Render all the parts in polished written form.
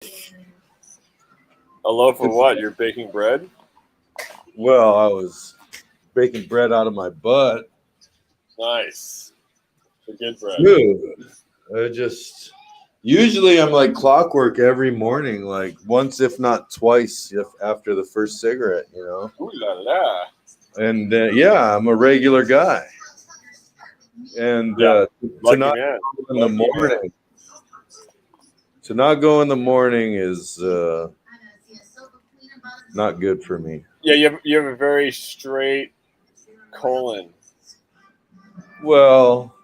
A loaf of what? You're baking bread? Well, I was baking bread out of my butt. Nice. The good bread. Dude, usually I'm like clockwork every morning, like once if not twice after the first cigarette, you know. Ooh la la. And yeah, I'm a regular guy. And to Lucky not man. go in the morning, to not go in the morning is not good for me. Yeah, you have a very straight colon. Well,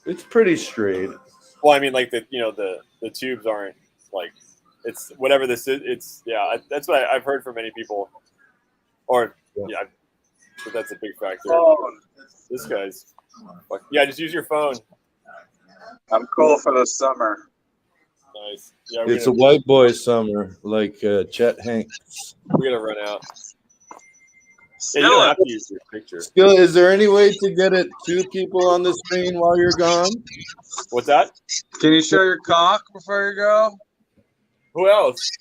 it's pretty straight. Well, I mean, like the tubes aren't like it's whatever this is. It's that's what I've heard from many people. Or but that's a big factor. This guy's just use your phone. I'm cool for the summer. Nice. Yeah, It's a white boy summer, like Chet Hanks. We gotta run out. Yeah, you don't have to use your picture. Still, is there any way to get it two people on the screen while you're gone? What's that? Can you show your cock before you go? Who else?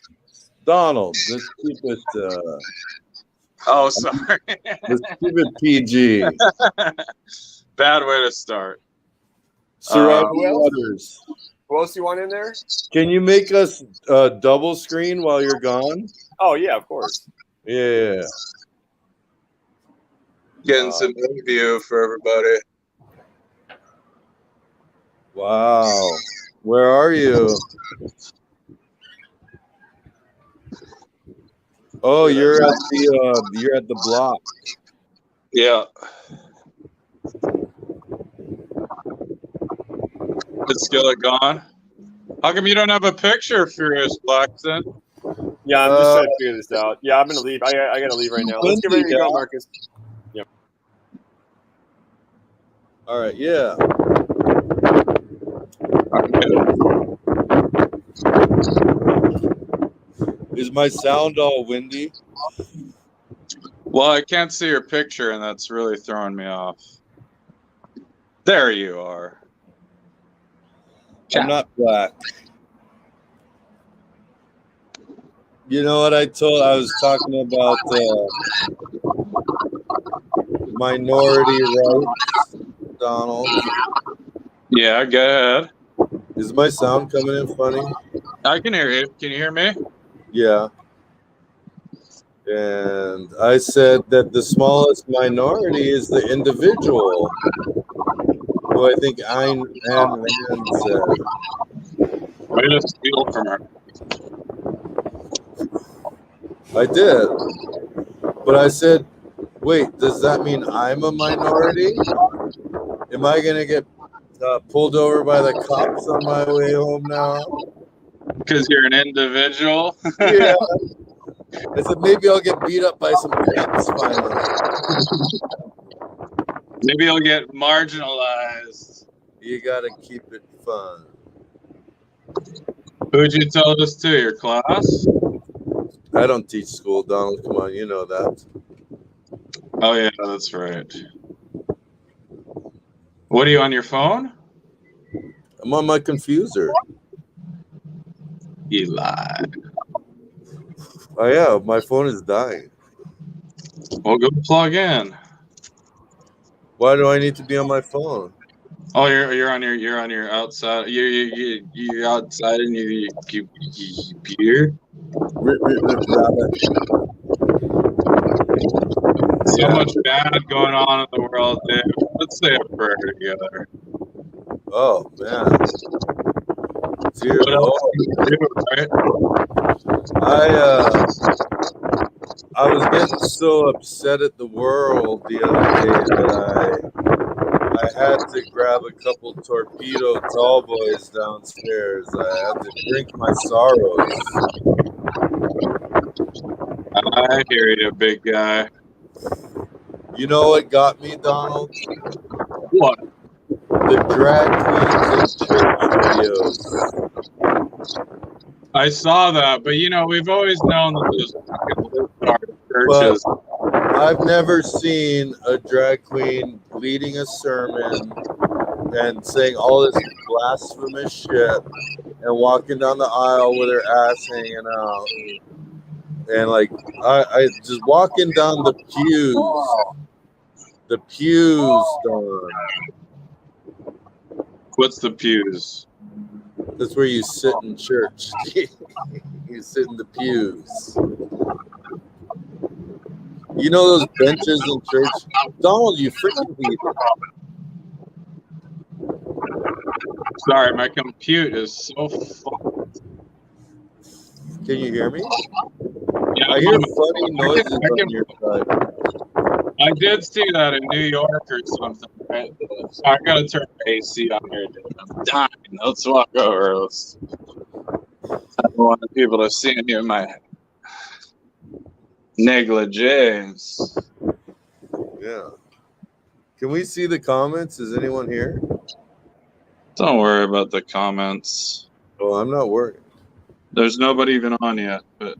Donald, let's keep it. Oh, sorry. Let's keep it PG. Bad way to start. Surrounding waters. Who else you want in there? Can you make us double screen while you're gone? Oh yeah, of course. Yeah. Getting some view for everybody. Wow. Where are you? Oh, you're at the block. Yeah. It's still gone. How come you don't have a picture, Furious Blackson? Yeah, I'm just trying to figure this out. Yeah, I'm gonna leave. I gotta leave right now. Let's get ready to go, Marcus. Yep. All right. Yeah. Is my sound all windy? Well, I can't see your picture, and that's really throwing me off. There you are. I'm not black. You know what I was talking about minority rights, Donald. Yeah, go ahead. Is my sound coming in funny? I can hear you. Can you hear me? Yeah. And I said that the smallest minority is the individual, who I think Ayn Rand said. Way to steal from her. I did. But I said, wait, does that mean I'm a minority? Am I going to get pulled over by the cops on my way home now? Because you're an individual? Yeah. I said, maybe I'll get beat up by some cops finally. Maybe you'll get marginalized. You got to keep it fun. Who'd you tell this to? Your class? I don't teach school, Donald. Come on, you know that. Oh, yeah, that's right. What are you on your phone? I'm on my confuser. You lied. Oh, yeah, my phone is dying. Well, go plug in. Why do I need to be on my phone? Oh, you're on your outside. You're outside and you computer. So much bad going on in the world, Dave. Let's say a prayer together. Oh man, dear What else Lord. can you do, right? I was getting so upset at the world the other day that I had to grab a couple torpedo tall boys downstairs. I had to drink my sorrows. I hear you, big guy. You know what got me, Donald? What? The drag queens in church videos. I saw that, but we've always known that those fucking churches. But I've never seen a drag queen leading a sermon and saying all this blasphemous shit and walking down the aisle with her ass hanging out, and like I just walking down the pews, Don. What's the pews? That's where you sit in church. You sit in the pews. You know those benches in church? Donald, you freaking heathen. Sorry, my compute is so fucked. Can you hear me? Yeah, I hear funny noises on your side. I did see that in New York or something. Right? So I gotta turn the AC on here. Dude. I'm dying. Let's walk over. I don't want people to see me in my negligees. Yeah. Can we see the comments? Is anyone here? Don't worry about the comments. Oh, I'm not worried. There's nobody even on yet, but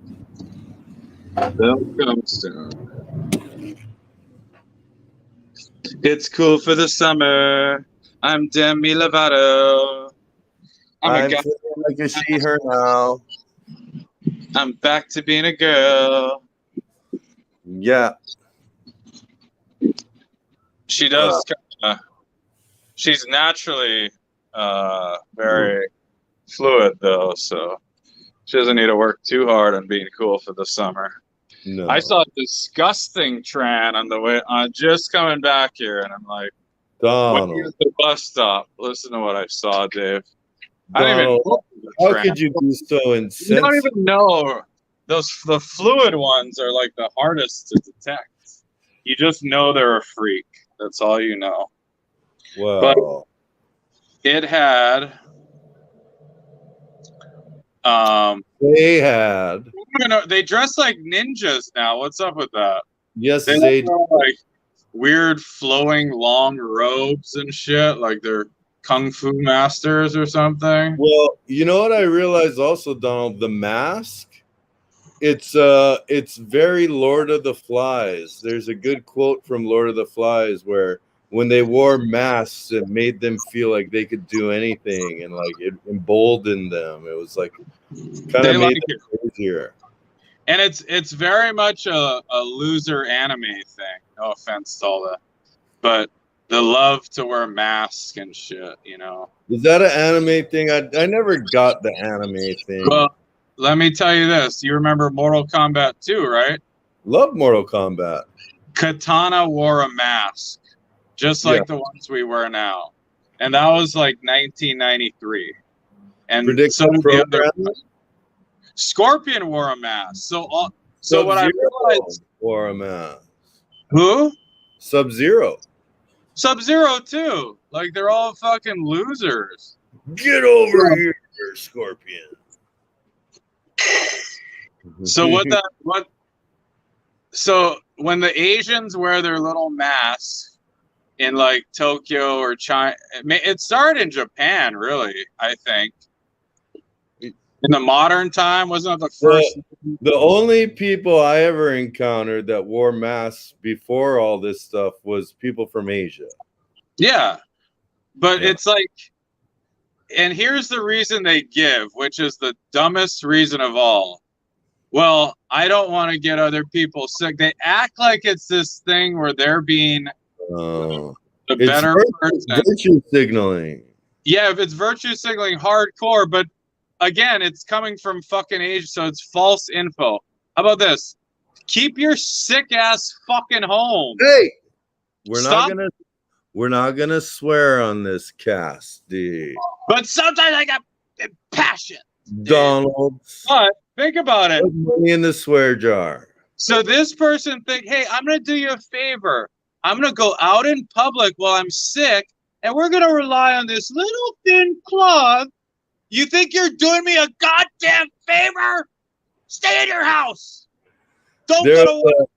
they'll come soon. It's cool for the summer. I'm Demi Lovato. I'm feeling like a she, her now. I'm back to being a girl. Yeah. She does. She's naturally very fluid, though, so she doesn't need to work too hard on being cool for the summer. No. I saw a disgusting tran on the way, just coming back here, and I'm like, Donald. when you're at the bus stop, listen to what I saw, Dave. Donald, I don't even know how could you be so insensitive? You don't even know. The fluid ones are like the hardest to detect. You just know they're a freak. That's all you know. Wow. But it had they dress like ninjas now. What's up with that? Yes, they wear, like weird flowing long robes and shit, like they're kung fu masters or something. Well, you know what I realized also, Donald, the mask, it's very Lord of the Flies. There's a good quote from Lord of the Flies where when they wore masks, it made them feel like they could do anything, and like it emboldened them. It was like kind of made them crazier. And it's very much a loser anime thing. No offense to all that, but the love to wear masks and shit, you know. Is that an anime thing? I never got the anime thing. Well, let me tell you this. You remember Mortal Kombat 2, right? Love Mortal Kombat. Katana wore a mask, just like the ones we wear now. And that was like 1993. And so the other Scorpion wore a mask. So what I realized wore a mask. Who? Sub-Zero. Sub-Zero too. Like they're all fucking losers. Get over here, Scorpion. So so when the Asians wear their little masks in like Tokyo or China, it started in Japan, really, I think. In the modern time, wasn't it the first? The only people I ever encountered that wore masks before all this stuff was people from Asia. Yeah. But it's like, and here's the reason they give, which is the dumbest reason of all. Well, I don't want to get other people sick. They act like it's this thing where they're being the better person. Virtue signaling. Yeah, if it's virtue signaling hardcore, but again, it's coming from fucking Asia, so it's false info. How about this? Keep your sick ass fucking home. Hey, we're not gonna swear on this cast, dude. But sometimes I got passion, Donald. But think about it. Put money in the swear jar. So this person think, hey, I'm gonna do you a favor. I'm gonna go out in public while I'm sick, and we're gonna rely on this little thin cloth. You think you're doing me a goddamn favor? Stay in your house. Don't go to work.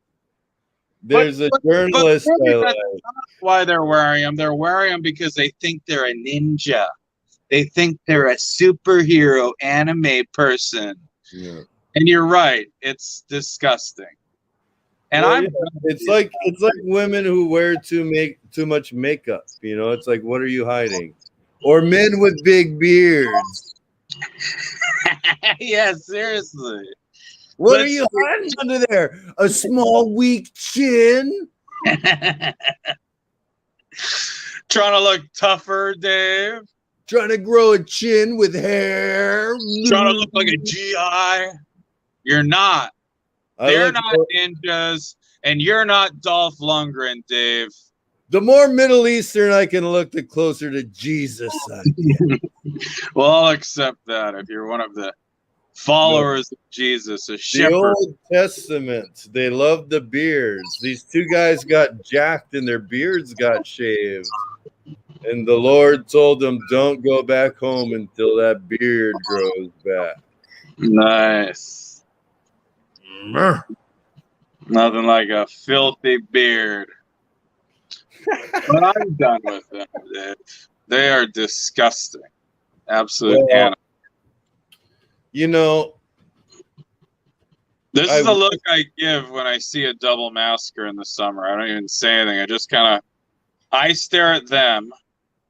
There's a journalist. Really, that's not why they're wearing them. They're wearing them because they think they're a ninja. They think they're a superhero anime person. Yeah. And you're right. It's disgusting. And it's like women who wear too much makeup. You know, it's like, what are you hiding? Or men with big beards. Yeah, seriously. What are you hiding under there? A small, weak chin? Trying to look tougher, Dave. Trying to grow a chin with hair? Trying to look like a GI. You're not. They're not ninjas, and you're not Dolph Lundgren, Dave. The more Middle Eastern I can look, the closer to Jesus I get. Well, I'll accept that if you're one of the followers of Jesus, a shepherd. The Old Testament, they loved the beards. These two guys got jacked and their beards got shaved. And the Lord told them, don't go back home until that beard grows back. Nice. Nothing like a filthy beard. But I'm done with them, Dave. They are disgusting. Absolute animals. You know, this is the look I give when I see a double masker in the summer. I don't even say anything. I just kind of, I stare at them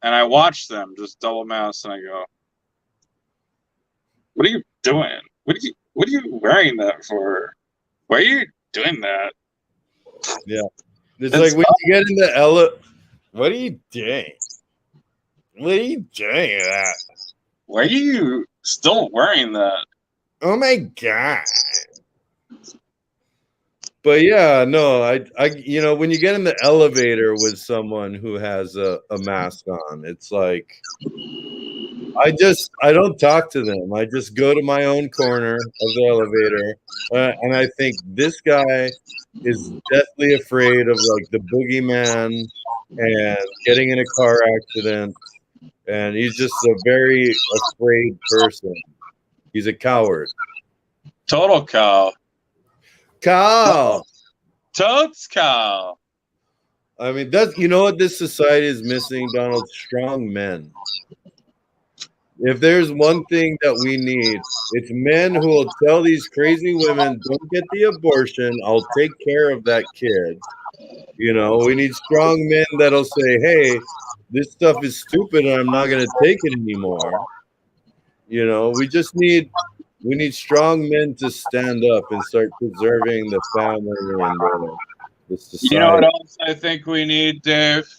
and I watch them just double mask and I go, what are you doing? What are you wearing that for? Why are you doing that? Yeah. It's like when you get in the what are you doing? What are you doing that? Why are you still wearing that? Oh my God. But yeah, no, I you know, when you get in the elevator with someone who has a mask on, it's like I don't talk to them. I just go to my own corner of the elevator, and I think this guy is deathly afraid of like the boogeyman and getting in a car accident, and he's just a very afraid person. He's a coward. Total cow. Cow. Totes cow. I mean, that's, you know what this society is missing, Donald? Strong men. If there's one thing that we need, it's men who will tell these crazy women, don't get the abortion, I'll take care of that kid. You know, we need strong men that'll say, hey, this stuff is stupid and I'm not going to take it anymore. You know, we need strong men to stand up and start preserving the family and the society. You know what else I think we need, Dave?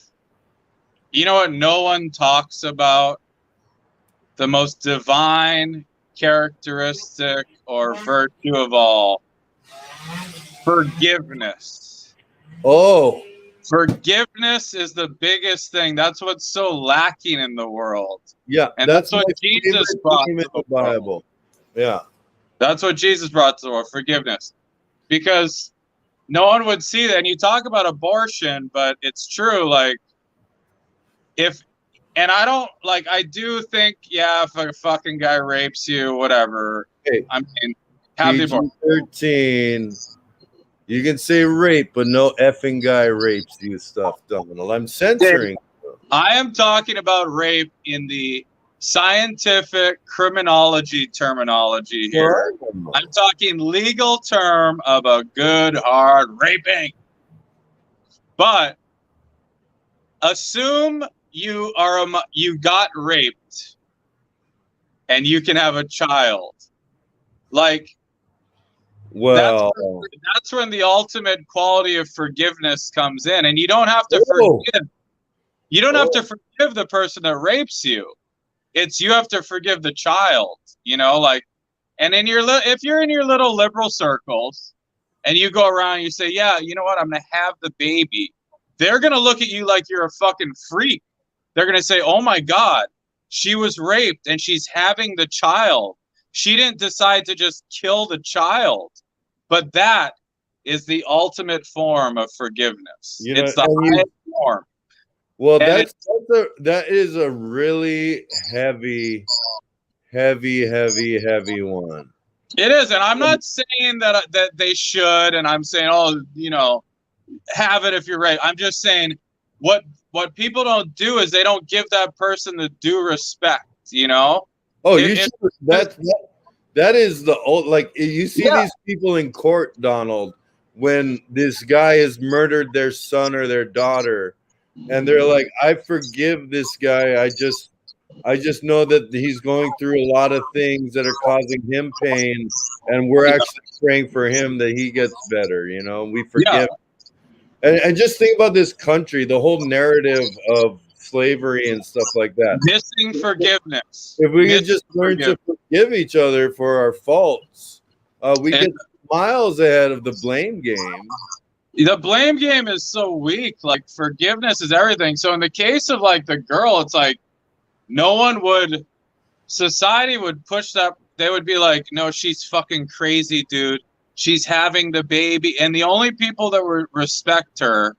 You know what no one talks about? The most divine characteristic or virtue of all. Forgiveness. Oh. Forgiveness is the biggest thing. That's what's so lacking in the world. Yeah, and that's what Jesus brought to the Bible. Yeah. That's what Jesus brought to the world, forgiveness. Because no one would see that. And you talk about abortion, but it's true. Like, and I don't, like, I do think, yeah, if a fucking guy rapes you, whatever. Hey, I mean, have the abortion. 13. You can say rape, but no effing guy rapes you stuff, Donald. I'm censoring. I am talking about rape in the scientific criminology terminology here. I'm talking legal term of a good, hard raping. But assume you got raped and you can have a child. Like, well, that's when the ultimate quality of forgiveness comes in, and you don't have to forgive. You don't have to forgive the person that rapes you. It's you have to forgive the child. You know, like, and if you're in your little liberal circles, and you go around and you say, yeah, you know what, I'm gonna have the baby. They're gonna look at you like you're a fucking freak. They're gonna say, oh my God, she was raped and she's having the child. She didn't decide to just kill the child. But that is the ultimate form of forgiveness. You know, it's the highest form. Well, that is a really heavy one. It is, and I'm not saying that they should, and I'm saying, oh, you know, have it if you're right. I'm just saying what people don't do is they don't give that person the due respect, you know? Oh, that is the old, like, you see these people in court, Donald, when this guy has murdered their son or their daughter, and they're like, I forgive this guy, I just know that he's going through a lot of things that are causing him pain, and we're actually praying for him that he gets better. You know, we forgive. And just think about this country, the whole narrative of slavery and stuff like that. Missing forgiveness. If we could just learn to forgive each other for our faults, we get miles ahead of the blame game. The blame game is so weak. Like, forgiveness is everything. So in the case of like the girl, it's like society would push that. They would be like, no, she's fucking crazy, dude. She's having the baby. And the only people that would respect her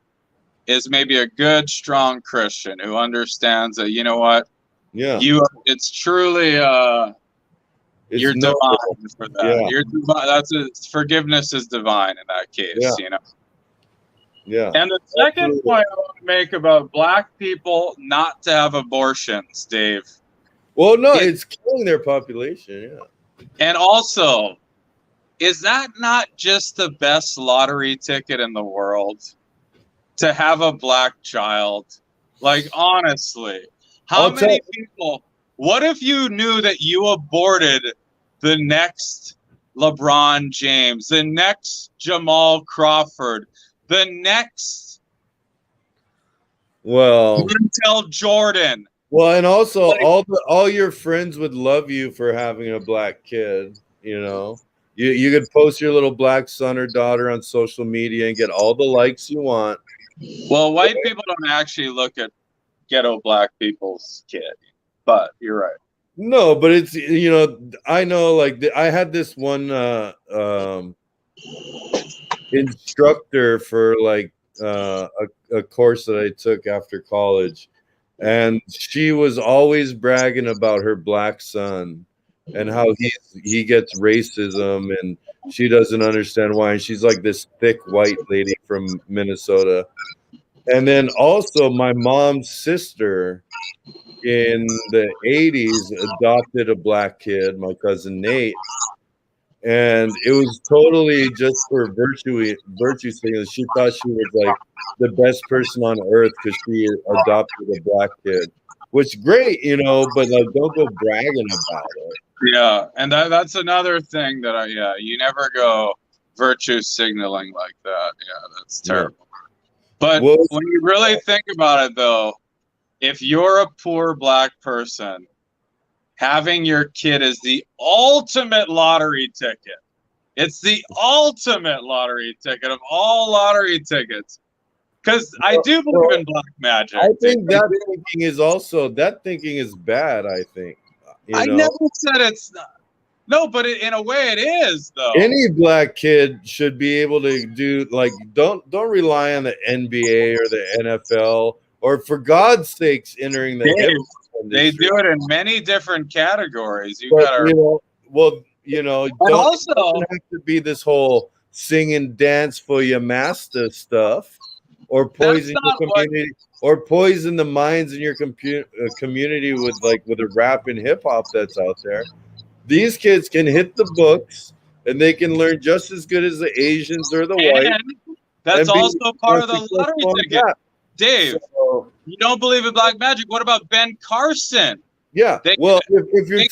is maybe a good, strong Christian who understands that, you know what? Yeah. It's truly you're divine for that. Yeah. You're divine. Forgiveness is divine in that case, you know. Yeah. And the second point I want to make about black people not to have abortions, Dave. Well, no, it's killing their population, yeah. And also, is that not just the best lottery ticket in the world? To have a black child? Like, honestly, how many people, what if you knew that you aborted the next LeBron James, the next Jamal Crawford, the next Montel Jordan? Well, and also all your friends would love you for having a black kid, you know. You could post your little black son or daughter on social media and get all the likes you want. Well, white people don't actually look at ghetto black people's kid, but you're right. No, but it's, you know, I know, like, I had this one instructor for like a course that I took after college, and she was always bragging about her black son and how he gets racism and she doesn't understand why. And she's like this thick white lady from Minnesota. And then also my mom's sister in the 80s adopted a black kid, my cousin Nate. And it was totally just for virtue signaling. She thought she was like the best person on earth because she adopted a black kid, which great, you know, but like don't go bragging about it. Yeah, and that's another thing that you never go virtue signaling like that. Yeah, that's terrible. Yeah. But when you really think about it, though, if you're a poor black person, having your kid is the ultimate lottery ticket. It's the ultimate lottery ticket of all lottery tickets. Because I do believe in black magic. I think that thinking is bad, I think. I never said it's not. No, but in a way it is, though. Any black kid should be able to do, like, don't rely on the NBA or the NFL, or for God's sakes entering the industry. They do it in many different categories. Don't have to be this whole sing and dance for your master stuff, or poison your community, or poison the minds in your community with a rap and hip hop that's out there. These kids can hit the books and they can learn just as good as the Asians or the whites. That's also part of the lottery ticket. Dave, you don't believe in black magic. What about Ben Carson? Yeah. If you're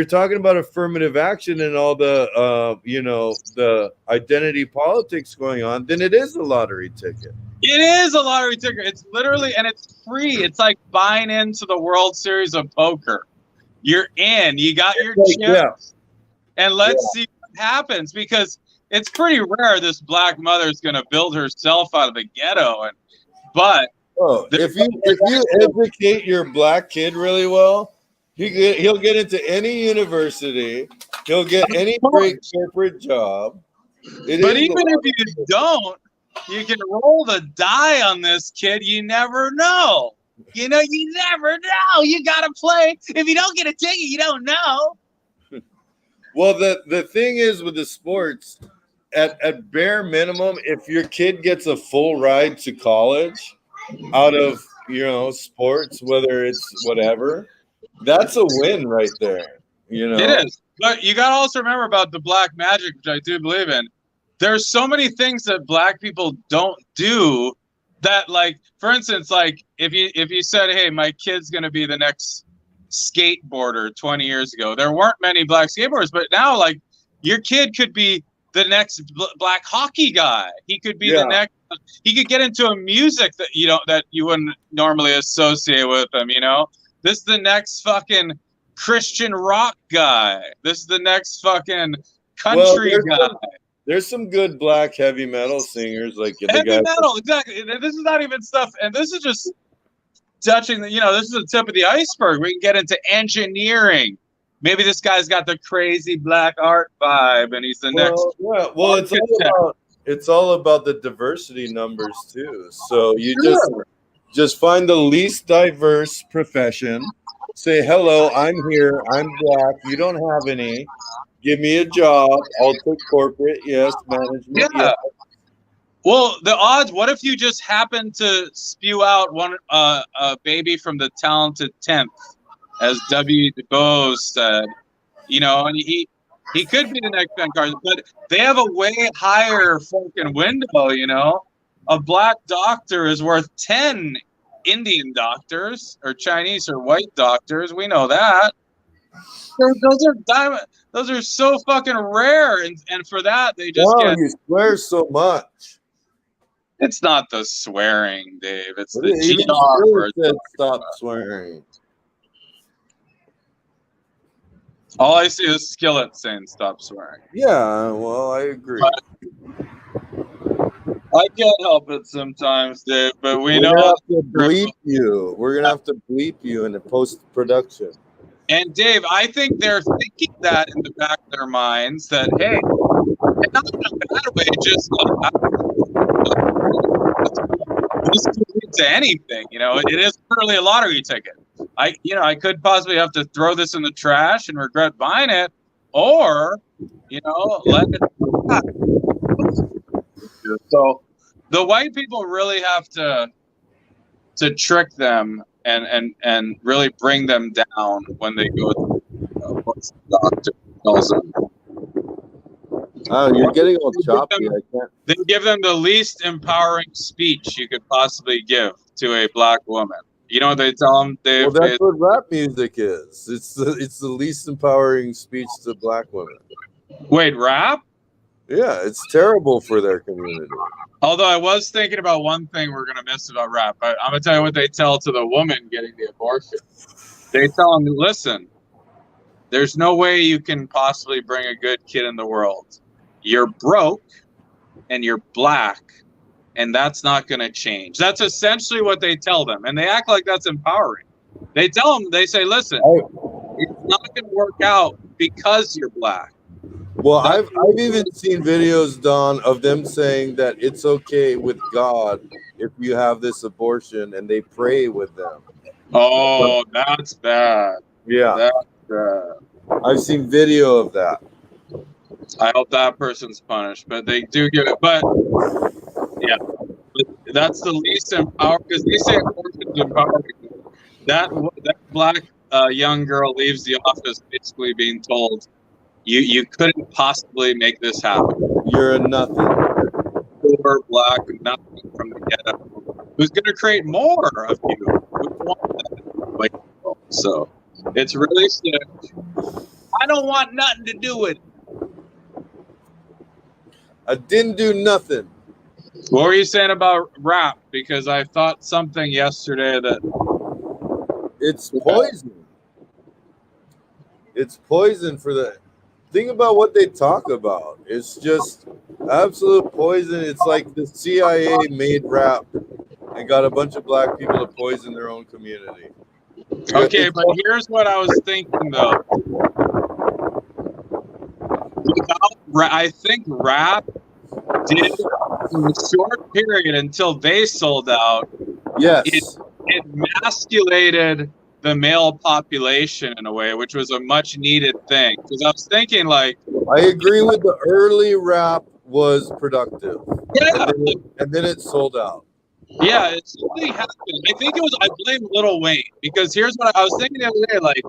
talking about affirmative action, and all the the identity politics going on, then it is a lottery ticket. It is a lottery ticket. It's literally, and it's free. It's like buying into the World Series of Poker. You're in. You got your chips, and let's see what happens, because it's pretty rare this black mother is going to build herself out of the ghetto. If you educate your black kid really well, he'll get into any university. He'll get any great corporate job. But even if you don't, you can roll the die on this kid. You never know. You never know. You got to play. If you don't get a ticket, you don't know. Well, the thing is with the sports, at bare minimum, if your kid gets a full ride to college out of, sports, whether it's whatever, that's a win right there. It is. But you got to also remember about the black magic, which I do believe in. There's so many things that black people don't do that, like, for instance, like if you said, hey, my kid's gonna be the next skateboarder 20 years ago, there weren't many black skateboarders, but now, like, your kid could be the next black hockey guy. He could be the next. He could get into a music that you wouldn't normally associate with him. This is the next fucking Christian rock guy. This is the next fucking country guy. There's some good black heavy metal singers, like heavy metal, exactly. This is not even stuff, and this is just touching the. This is the tip of the iceberg. We can get into engineering. Maybe this guy's got the crazy black art vibe, and he's the next. Yeah, well, it's all about the diversity numbers too. So you just find the least diverse profession. Say, hello, I'm here. I'm black. You don't have any. Give me a job. I'll take corporate. Yes, management. Yeah. Well, the odds. What if you just happen to spew out a baby from the talented 10th, as W. Du Bois said, and he could be the next Ben Carson, but they have a way higher fucking window. A black doctor is worth 10 Indian doctors or Chinese or white doctors. We know that. Those are diamond. Those are so fucking rare, and for that they just get. You swear so much. It's not the swearing, Dave. It's the GR. Said stop swearing. All I see is Skillet saying stop swearing. Yeah, well, I agree. But I can't help it sometimes, Dave. But we're gonna have to bleep you. We're gonna have to bleep you in the post-production. And Dave, I think they're thinking that in the back of their minds that, hey, and not in a bad way, just this could lead to anything. It is literally a lottery ticket. I could possibly have to throw this in the trash and regret buying it, or let it. So the white people really have to trick them and really bring them down when they go to what's the doctor tells them. Oh, you're getting all choppy. They give them the least empowering speech you could possibly give to a black woman. You know what they tell them? Well, that's what rap music is. It's the least empowering speech to black women. Wait, rap? Yeah, it's terrible for their community. Although I was thinking about one thing we're going to miss about rap. I'm going to tell you what they tell to the woman getting the abortion. They tell them, listen, there's no way you can possibly bring a good kid in the world. You're broke and you're black, and that's not going to change. That's essentially what they tell them. And they act like that's empowering. They tell them, they say, listen, it's not going to work out because you're black. Well, I've even seen videos, Don, of them saying that it's okay with God if you have this abortion, and they pray with them. Oh, that's bad. Yeah. That's bad. I've seen video of that. I hope that person's punished, but they do give it. But yeah, that's the least empowering, because they say abortion's empowering. That black young girl leaves the office basically being told, you couldn't possibly make this happen. You're a nothing. Poor black nothing from the ghetto. Who's going to create more of you? So it's really sick. I don't want nothing to do with it. I didn't do nothing. What were you saying about rap? Because I thought something yesterday that it's poison. It's poison for the. Think about what they talk about. It's just absolute poison. It's like the CIA made rap and got a bunch of black people to poison their own community. Okay, but here's what I was thinking though. I think rap did in a short period until they sold out. Yes. It emasculated the male population in a way, which was a much needed thing. Because I was thinking, like, I agree with the early rap was productive. Yeah. And then it sold out. Yeah, it's something happened. I think it was, I blame Lil Wayne, because here's what I was thinking the other day, like,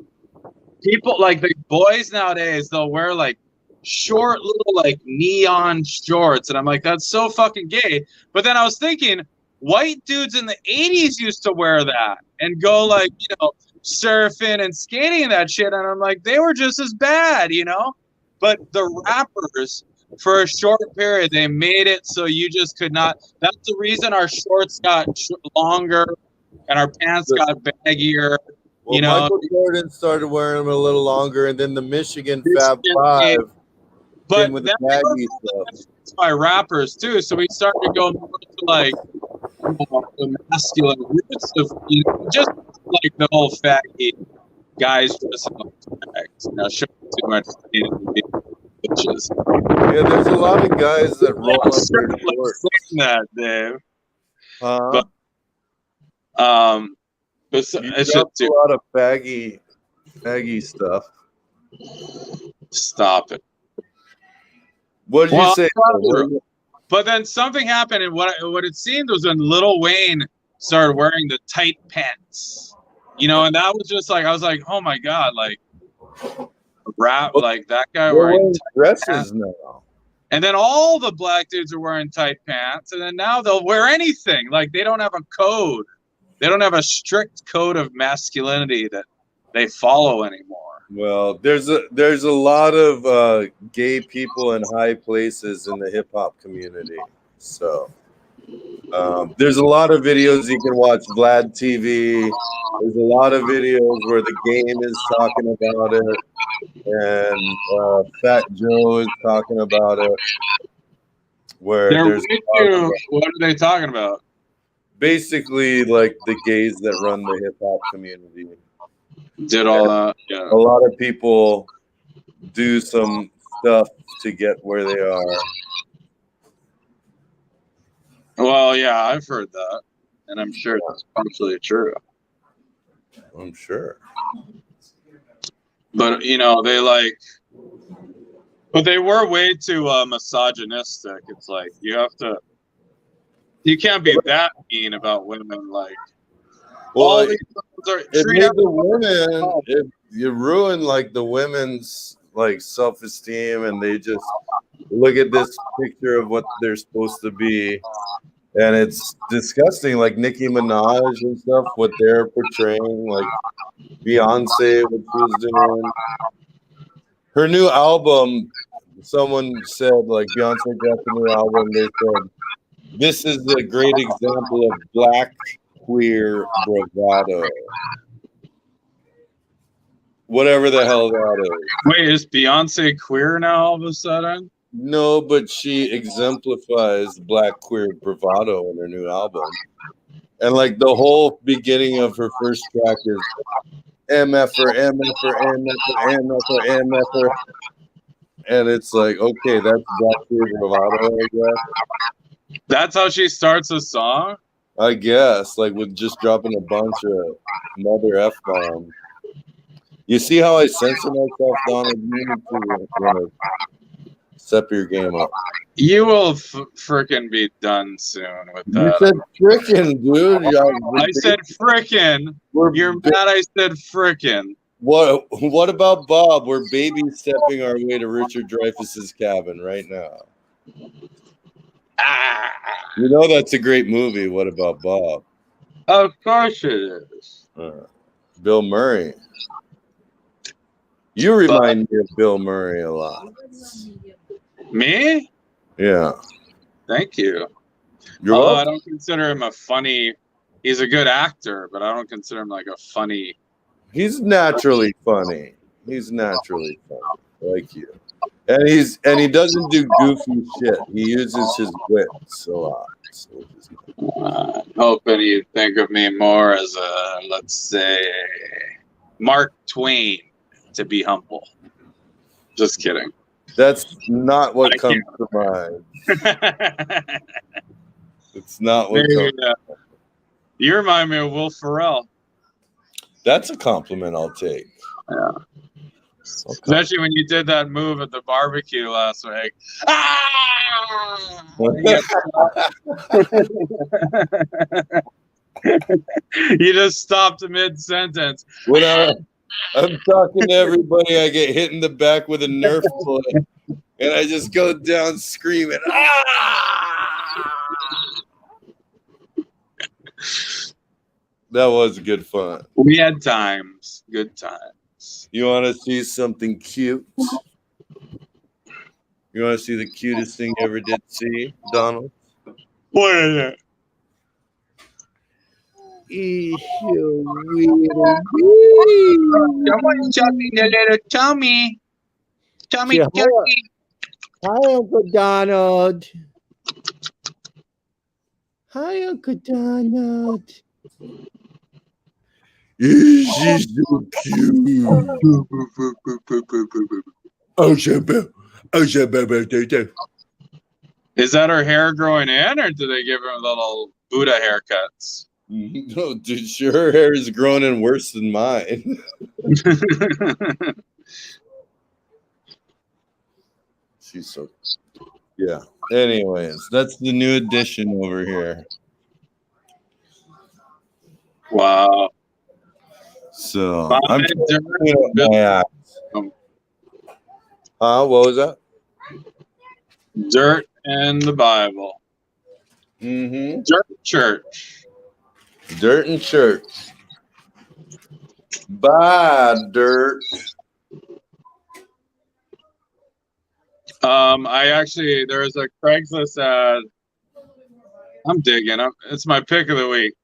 people, like, the boys nowadays, they'll wear, like, short little, like, neon shorts, and I'm like, that's so fucking gay. But then I was thinking, white dudes in the 80s used to wear that and go like, surfing and skating and that shit. And I'm like, they were just as bad, But the rappers, for a short period, they made it so you just could not. That's the reason our shorts got longer and our pants got baggier. Well, Michael Jordan started wearing them a little longer, and then the Michigan Fab Five came with the baggy stuff. By rappers too, so we started to go more to like the masculine roots of just like the whole faggy guys dressing like fags, showing too much bitches. Yeah, there's a lot of guys that roll up their shorts. That, Dave. But it's just just a lot of faggy stuff. Stop it. What did you say? But then something happened, and what it seemed was when Lil Wayne started wearing the tight pants, and that was just like, I was like, oh my god, like rap, like that guy wearing dresses pants. now. And then all the black dudes are wearing tight pants, and then now they'll wear anything. Like they don't have a code, they don't have a strict code of masculinity that they follow anymore. Well, there's a lot of gay people in high places in the hip hop community. So there's a lot of videos you can watch. Vlad TV. There's a lot of videos where the game is talking about it, and Fat Joe is talking about it. Where what are they talking about? Basically, like the gays that run the hip hop community. Did all that. Yeah. A lot of people do some stuff to get where they are. Well, yeah, I've heard that, and I'm sure that's partially true. I'm sure. But but they were way too misogynistic. It's like you can't be that mean about women. Like, well, if you ruin like the women's like self-esteem, and they just look at this picture of what they're supposed to be, and it's disgusting. Like Nicki Minaj and stuff, what they're portraying, like Beyonce, what she was doing. Her new album, someone said, like, Beyonce got the new album. They said, this is a great example of black queer bravado. Whatever the hell that is. Wait, is Beyonce queer now all of a sudden? No, but she exemplifies black queer bravado in her new album. And like the whole beginning of her first track is MFer, MFer, MFer, MFer, MFer. And it's like, okay, that's black queer bravado, I guess. That's how she starts a song? I guess, like with just dropping a bunch of mother F-bomb. You see how I censor myself, Donald? You need to step your game up. You will frickin' be done soon with that. You said frickin', dude. I said frickin'. You're mad I said frickin'. What about Bob? We're baby stepping our way to Richard Dreyfuss's cabin right now. You know that's a great movie. What about Bob? Of course it is. Bill Murray. You remind me of Bill Murray a lot. Me? Yeah. Thank you. You're welcome. I don't consider him a funny. He's a good actor, but I don't consider him like a funny. He's naturally funny. He's naturally funny, like you. And he doesn't do goofy shit. He uses his wits a lot. So hoping you think of me more as a, let's say, Mark Twain, to be humble. Just kidding. That's not what comes to mind. It's not what comes to mind. You remind me of Will Ferrell. That's a compliment I'll take. Yeah. Okay. Especially when you did that move at the barbecue last week. Ah! You just stopped mid-sentence. When I'm talking to everybody, I get hit in the back with a Nerf bullet, and I just go down screaming, ah! That was good fun. We had times, good times. You want to see something cute? You want to see the cutest thing you ever did see, Donald? What is it? Someone chubby the little tummy. Tummy, tummy. Hi, Uncle Donald. Hi, Uncle Donald. She's so cute. Is that her hair growing in, or do they give her little Buddha haircuts? No, dude, sure, her hair is growing in worse than mine. She's so, yeah. Anyways, that's the new addition over here. Wow. So Bye, I'm Dirt. what was that? Dirt and the Bible. Mm-hmm. Dirt church. Dirt and church. Bye, dirt. There's a Craigslist ad. I'm digging. It's my pick of the week.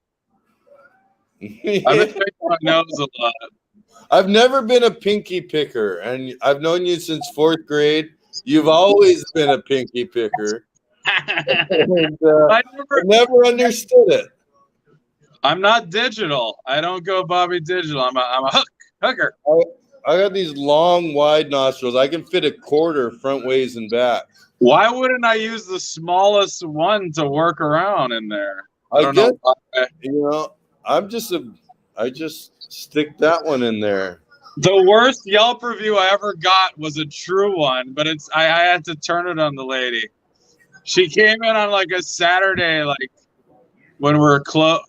I've been picking my nose a lot. I've never been a pinky picker, and I've known you since 4th grade. You've always been a pinky picker. And, I never understood it. I'm not digital. I don't go Bobby Digital. I'm a hooker. I got these long, wide nostrils. I can fit a quarter front ways and back. Why wouldn't I use the smallest one to work around in there? I just stick that one in there. The worst Yelp review I ever got was a true one, but I had to turn it on the lady. She came in on like a Saturday, like when we're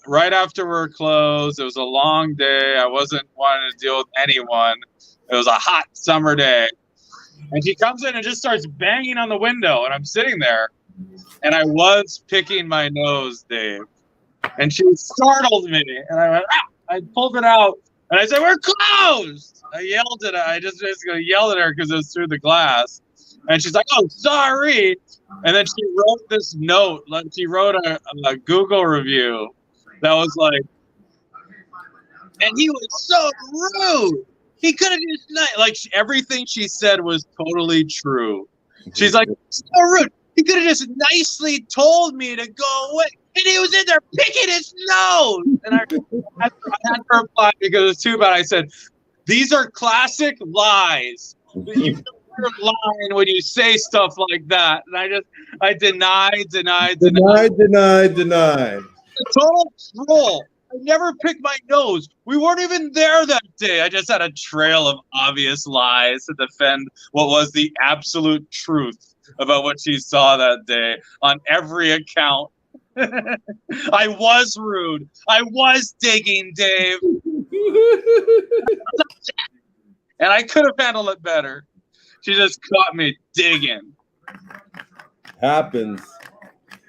right after we're closed. It was a long day. I wasn't wanting to deal with anyone. It was a hot summer day. And she comes in and just starts banging on the window, and I'm sitting there, and I was picking my nose, Dave. And she startled me, and I went, ah! I pulled it out, and I said, "We're closed!" I yelled at her. I just basically yelled at her because it was through the glass. And she's like, "Oh, sorry." And then she wrote this note. Like, she wrote a Google review that was like, "And he was so rude. He could have just like everything she said was totally true." She's like, "So rude. He could have just nicely told me to go away. And he was in there picking his nose." And I had to reply because it was too bad. I said, "These are classic lies. You know you're lying when you say stuff like that." And I denied. A total troll. I never picked my nose. We weren't even there that day. I just had a trail of obvious lies to defend what was the absolute truth about what she saw that day on every account. I was rude. I was digging, Dave. And I could have handled it better. She just caught me digging. Happens.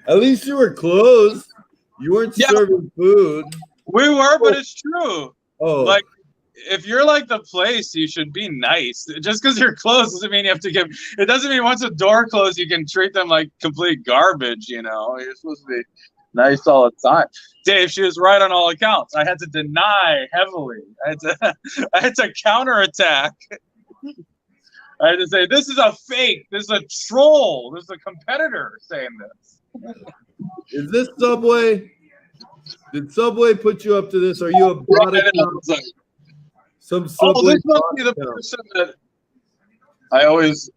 At least you were close. You weren't serving food. We were, but it's true. Oh. Like, if you're like the place, you should be nice. Just because you're close doesn't mean you have to give. It doesn't mean once a door closed, you can treat them like complete garbage. You know, you're supposed to be nice all the time. Dave, she was right on all accounts. I had to deny heavily. I had to counterattack. I had to say, this is a fake. This is a troll. This is a competitor saying this. Is this Subway? Did Subway put you up to this? Are you a bot account? Some Subway this must be the person that I always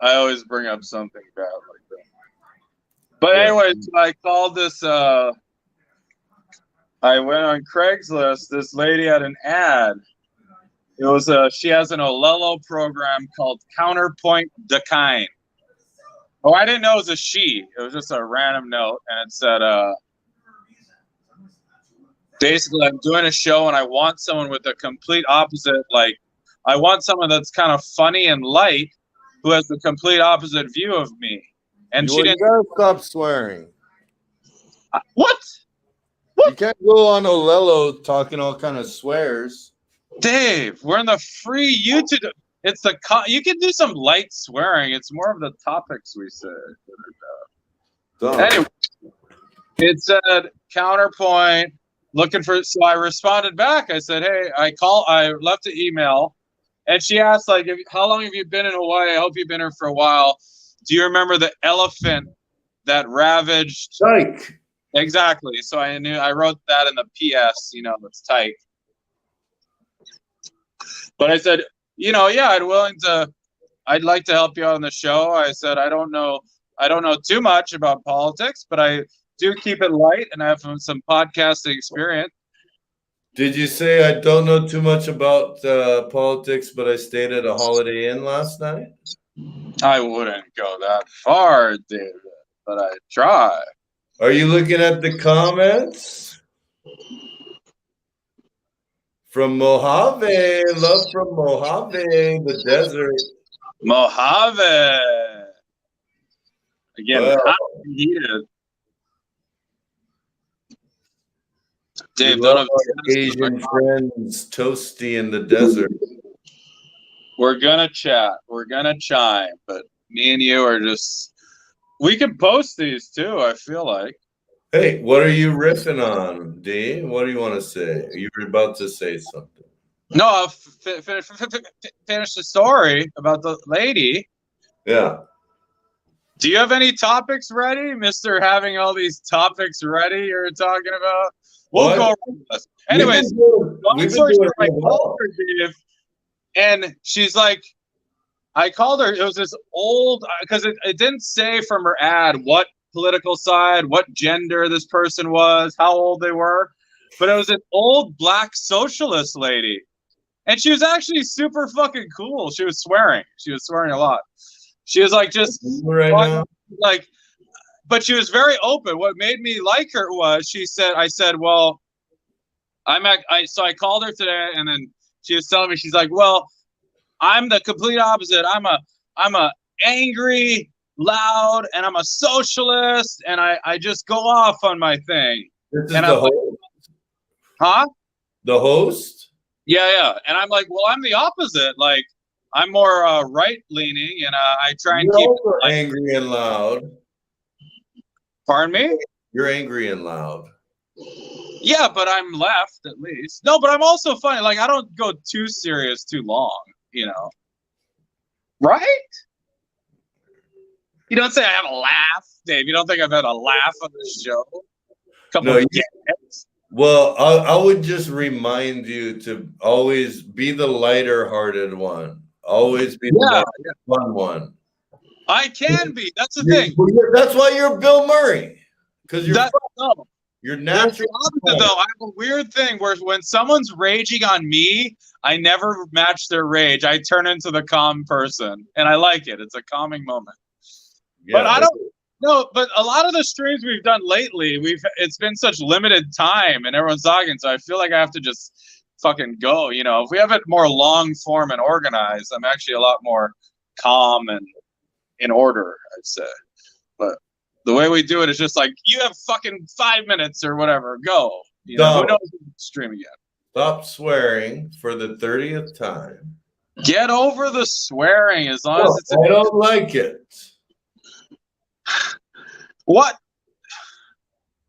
bring up something bad like that. But anyways, I called this. I went on Craigslist. This lady had an ad. It was she has an Olelo program called Counterpoint Decline. Oh, I didn't know it was a she. It was just a random note, and it said, basically, I'm doing a show and I want someone with a complete opposite. Like, I want someone that's kind of funny and light, who has the complete opposite view of me. And she didn't. You gotta stop swearing. What? You can't go on Olelo talking all kind of swears. Dave, we're in the free YouTube. It's the you can do some light swearing. It's more of the topics we say. Anyway, it said counterpoint looking for. So I responded back. I said, "Hey, I left an email, and she asked like, how long have you been in Hawaii? I hope you've been here for a while. Do you remember the elephant that ravaged?" Tyke. Exactly. So I wrote that in the PS. It's tight. But I said, yeah, I'd like to help you out on the show. I said, I don't know too much about politics, but I do keep it light and I have some podcasting experience. Did you say I don't know too much about politics, but I stayed at a Holiday Inn last night? I wouldn't go that far, David, but I try. Are you looking at the comments? From Mojave, love from Mojave, the desert. Mojave. Again, Well, hot and heated. Dave, we love our Asian friends, toasty in the desert. We're gonna chat. We're gonna chime, but me and you are just. We can post these too. I feel like. Hey, what are you riffing on, D? What do you want to say? You were about to say something. No, I'll finish the story about the lady. Yeah. Do you have any topics ready, Mister? Having all these topics ready you're talking about? We'll go over this. Anyways, long story short, I called her, Dave, and she's like, I called her. It was this old, because it didn't say from her ad what political side, what gender this person was, how old they were, but it was an old black socialist lady. And she was actually super fucking cool. She was swearing. She was swearing a lot. She was like just like, but she was very open. What made me like her was I said, well, so I called her today, and then she was telling me, she's like, well, I'm the complete opposite. I'm a angry, loud, and I'm a socialist, and I just go off on my thing. This is the host? Huh? The host? Yeah. And I'm like, well, I'm the opposite. Like, I'm more right-leaning, and I try and keep it angry and loud. Pardon me? You're angry and loud. Yeah, but I'm left at least. No, but I'm also funny. Like, I don't go too serious too long, Right? You don't say I have a laugh, Dave. You don't think I've had a laugh on this show? Well, I would just remind you to always be the lighter-hearted one. Always be the fun one. I can be. That's the thing. That's why you're Bill Murray. Because you're natural. Though I have a weird thing where when someone's raging on me, I never match their rage. I turn into the calm person, and I like it. It's a calming moment. Yeah, but I don't know. But a lot of the streams we've done lately, it's been such limited time, and everyone's talking. So I feel like I have to just fucking go. If we have it more long form and organized, I'm actually a lot more calm and in order, I'd say. But the way we do it is just like, you have fucking 5 minutes or whatever. Go. Who knows stream again. Stop swearing for the 30th time. Get over the swearing as long as it's. I don't like it. What?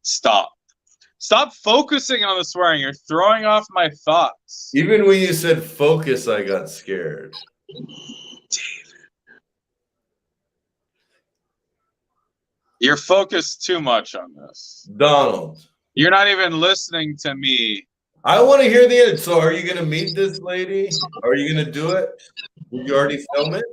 Stop focusing on the swearing. You're throwing off my thoughts. Even when you said focus, I got scared. David. You're focused too much on this. Donald. You're not even listening to me. I want to hear the end. So are you going to meet this lady? Are you going to do it? Did you already film it?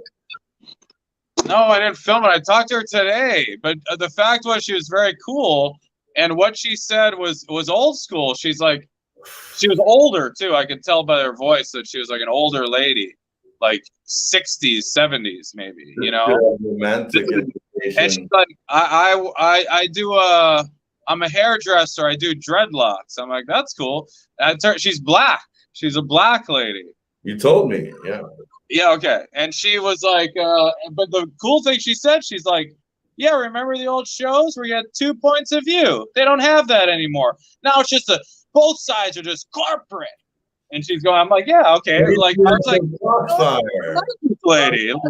No, I didn't film it. I talked to her today. But the fact was she was very cool. And what she said was old school. She's like, she was older too. I could tell by her voice that she was like an older lady, like 60s, 70s, maybe, Romantic. And she's like, I do I'm a hairdresser. I do dreadlocks. I'm like, that's cool. She's black. She's a black lady. You told me, yeah. Yeah, okay. And she was like, but the cool thing she said, she's like, yeah, remember the old shows where you had 2 points of view? They don't have that anymore. Now it's just both sides are just corporate. And she's going, I'm like, yeah, okay. Like, I was like, lady, like,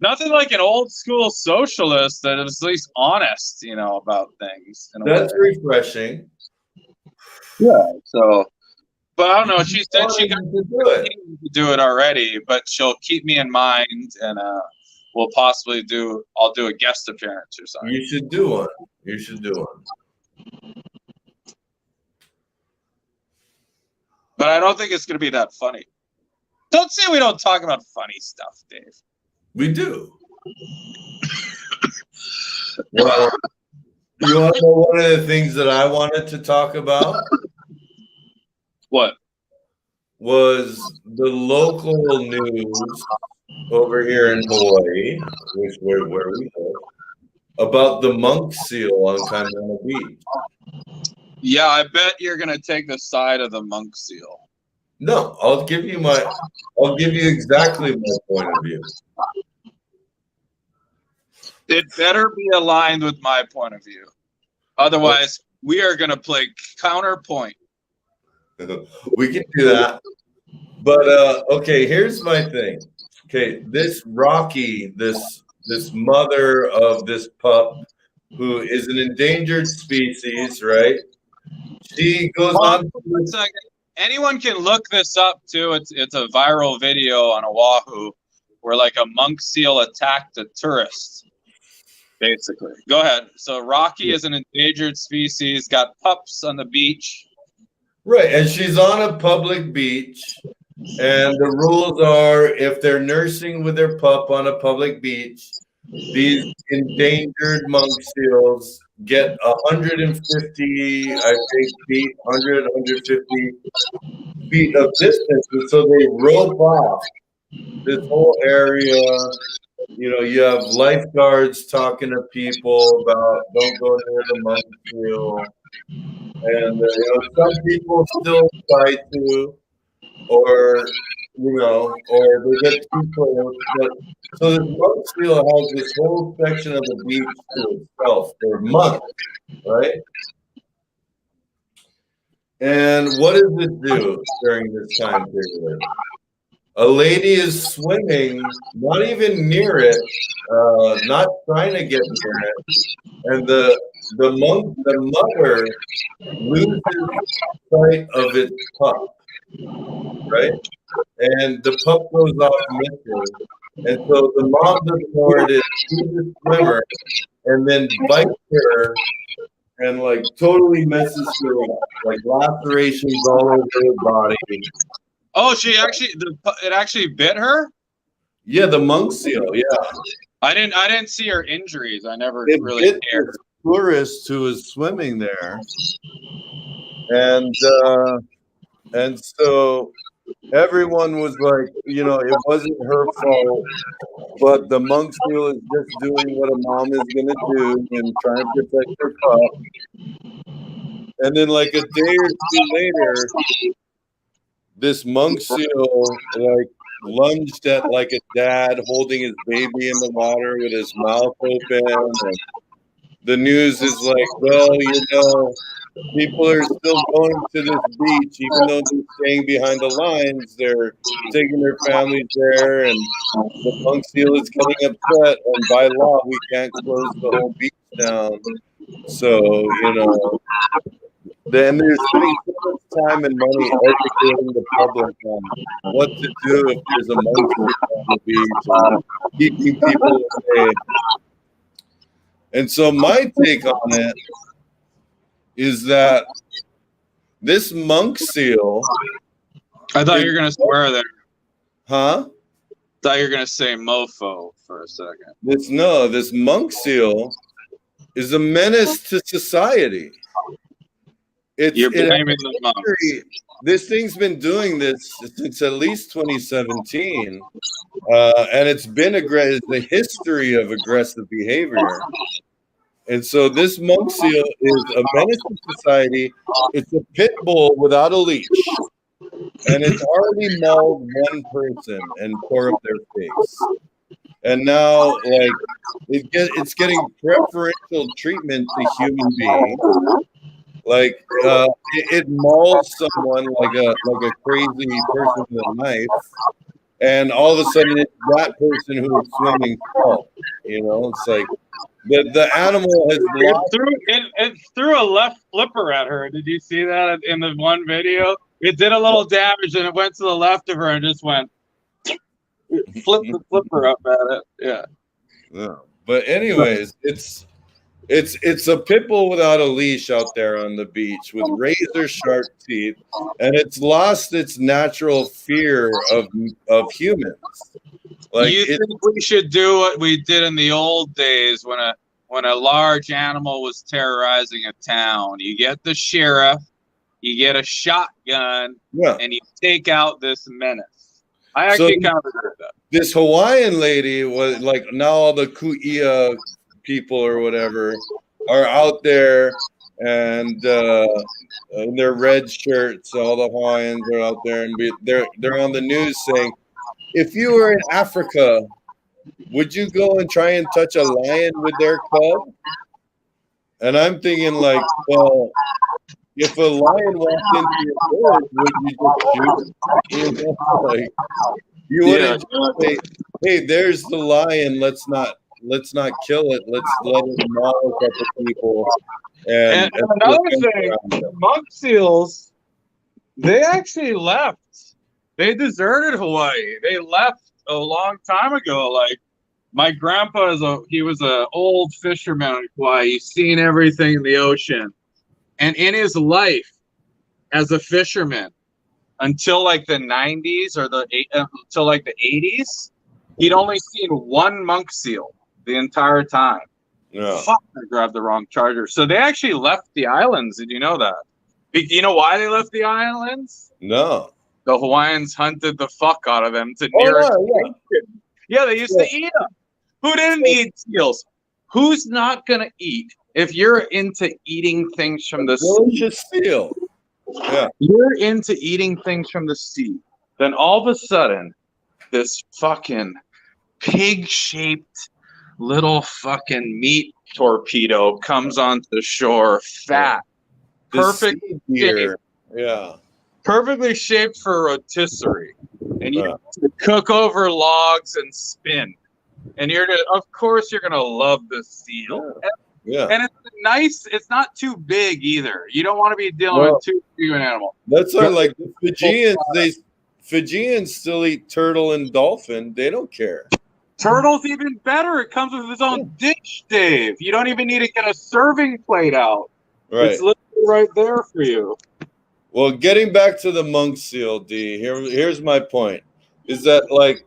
nothing like an old school socialist that is at least honest, about things. That's refreshing. Yeah. So, but I don't know. She said she got to do it already, but she'll keep me in mind, and we'll possibly I'll do a guest appearance or something. You should do one. You should do one. But I don't think it's going to be that funny. Don't say we don't talk about funny stuff, Dave. We do. Well, you want to know one of the things that I wanted to talk about? What? Was the local news over here in Hawaii, where we live, about the monk seal on Kaimana Beach. Yeah, I bet you're going to take the side of the monk seal. No, I'll give you exactly my point of view. It better be aligned with my point of view. Otherwise, we are going to play counterpoint. We can do that. But okay, here's my thing. Okay, this Rocky, this mother of this pup, who is an endangered species, right? She goes on. One second. Anyone can look this up too. It's a viral video on Oahu where like a monk seal attacked a tourist. Basically, go ahead. So Rocky is an endangered species, got pups on the beach. Right, and she's on a public beach, and the rules are if they're nursing with their pup on a public beach, these endangered monk seals get 150, I think, feet, 100, 150 feet of distance, and so they rope off this whole area. You have lifeguards talking to people about don't go near the monk seal. And some people still try to, or they get too close. But so this monk seal has this whole section of the beach to itself for months, right? And what does it do during this time period? A lady is swimming, not even near it, not trying to get near it, and the mother loses sight of its pup, right? And the pup goes off missing, and so the mom doesn't know where it is. She's a swimmer, and then bites her, and like totally messes her up, like lacerations all over her body. Oh, it actually bit her? Yeah, the monk seal. Yeah, I didn't see her injuries. I never really bit cared. this tourist who was swimming there, and so everyone was like, it wasn't her fault, but the monk seal is just doing what a mom is gonna do and trying to protect her pup. And then, like a day or two later, this monk seal lunged at like a dad holding his baby in the water with his mouth open. And the news is like, well, people are still going to this beach, even though they're staying behind the lines. They're taking their families there, and the monk seal is getting upset. And by law, we can't close the whole beach down. So, then they're spending so much time and money educating the public on what to do if there's a monk seal on the beach and keeping people away. And so my take on it is that this monk seal. I thought you were going to swear there. Huh? Thought you were going to say mofo for a second. This monk seal is a menace to society. You're blaming the monks. This thing's been doing this since at least 2017, and it's been the history of aggressive behavior. And so this monk seal is a menace to society. It's a pit bull without a leash, and it's already mauled one person and tore up their face. And now, it's getting preferential treatment to human beings. Like it mauls someone like a crazy person with a knife, and all of a sudden it's that person who is swimming fault. You know, it's like the animal has lost. It threw a left flipper at her. Did you see that in the one video? It did a little damage and it went to the left of her and just went flip the flipper up at it. Yeah. Yeah. But anyways, it's a pit bull without a leash out there on the beach with razor sharp teeth, and it's lost its natural fear of humans. Like, you think we should do what we did in the old days when a large animal was terrorizing a town? You get the sheriff, you get a shotgun, and you take out this menace. I actually kind of agree with that. This Hawaiian lady was like, now all the kuia people or whatever are out there, and in their red shirts, all the Hawaiians are out there, and they're on the news saying, if you were in Africa, would you go and try and touch a lion with their cub? And I'm thinking, like, well, if a lion walked into your village, would you just shoot it? You know, like, you wouldn't just say, hey, there's the lion, let's not kill it, let's let it maul a couple people. And another thing, monk seals, they actually left. They deserted Hawaii. They left a long time ago. Like, my grandpa he was an old fisherman in Hawaii. He's seen everything in the ocean. And in his life as a fisherman, until like the 90s or until like the 80s, he'd only seen one monk seal the entire time. Yeah. Fuck, I grabbed the wrong charger. So they actually left the islands. Did you know that? You know why they left the islands? No. The Hawaiians hunted the fuck out of them to Yeah, they used to eat them. Who didn't eat seals? Who's not going to eat if you're into eating things from the sea? Delicious seal. Yeah. You're into eating things from the sea. Then all of a sudden, this fucking pig-shaped little fucking meat torpedo comes onto the shore, fat, perfect shape. Yeah. Perfectly shaped for rotisserie, and you have to cook over logs and spin. And of course, you're gonna love the seal. Yeah. And it's nice. It's not too big either. You don't want to be dealing with too big of an animal. That's why, like the Fijians still eat turtle and dolphin. They don't care. Turtle's even better. It comes with its own dish, Dave. You don't even need to get a serving plate out. Right. It's literally right there for you. Well, getting back to the monk seal, D, here's my point, is that, like,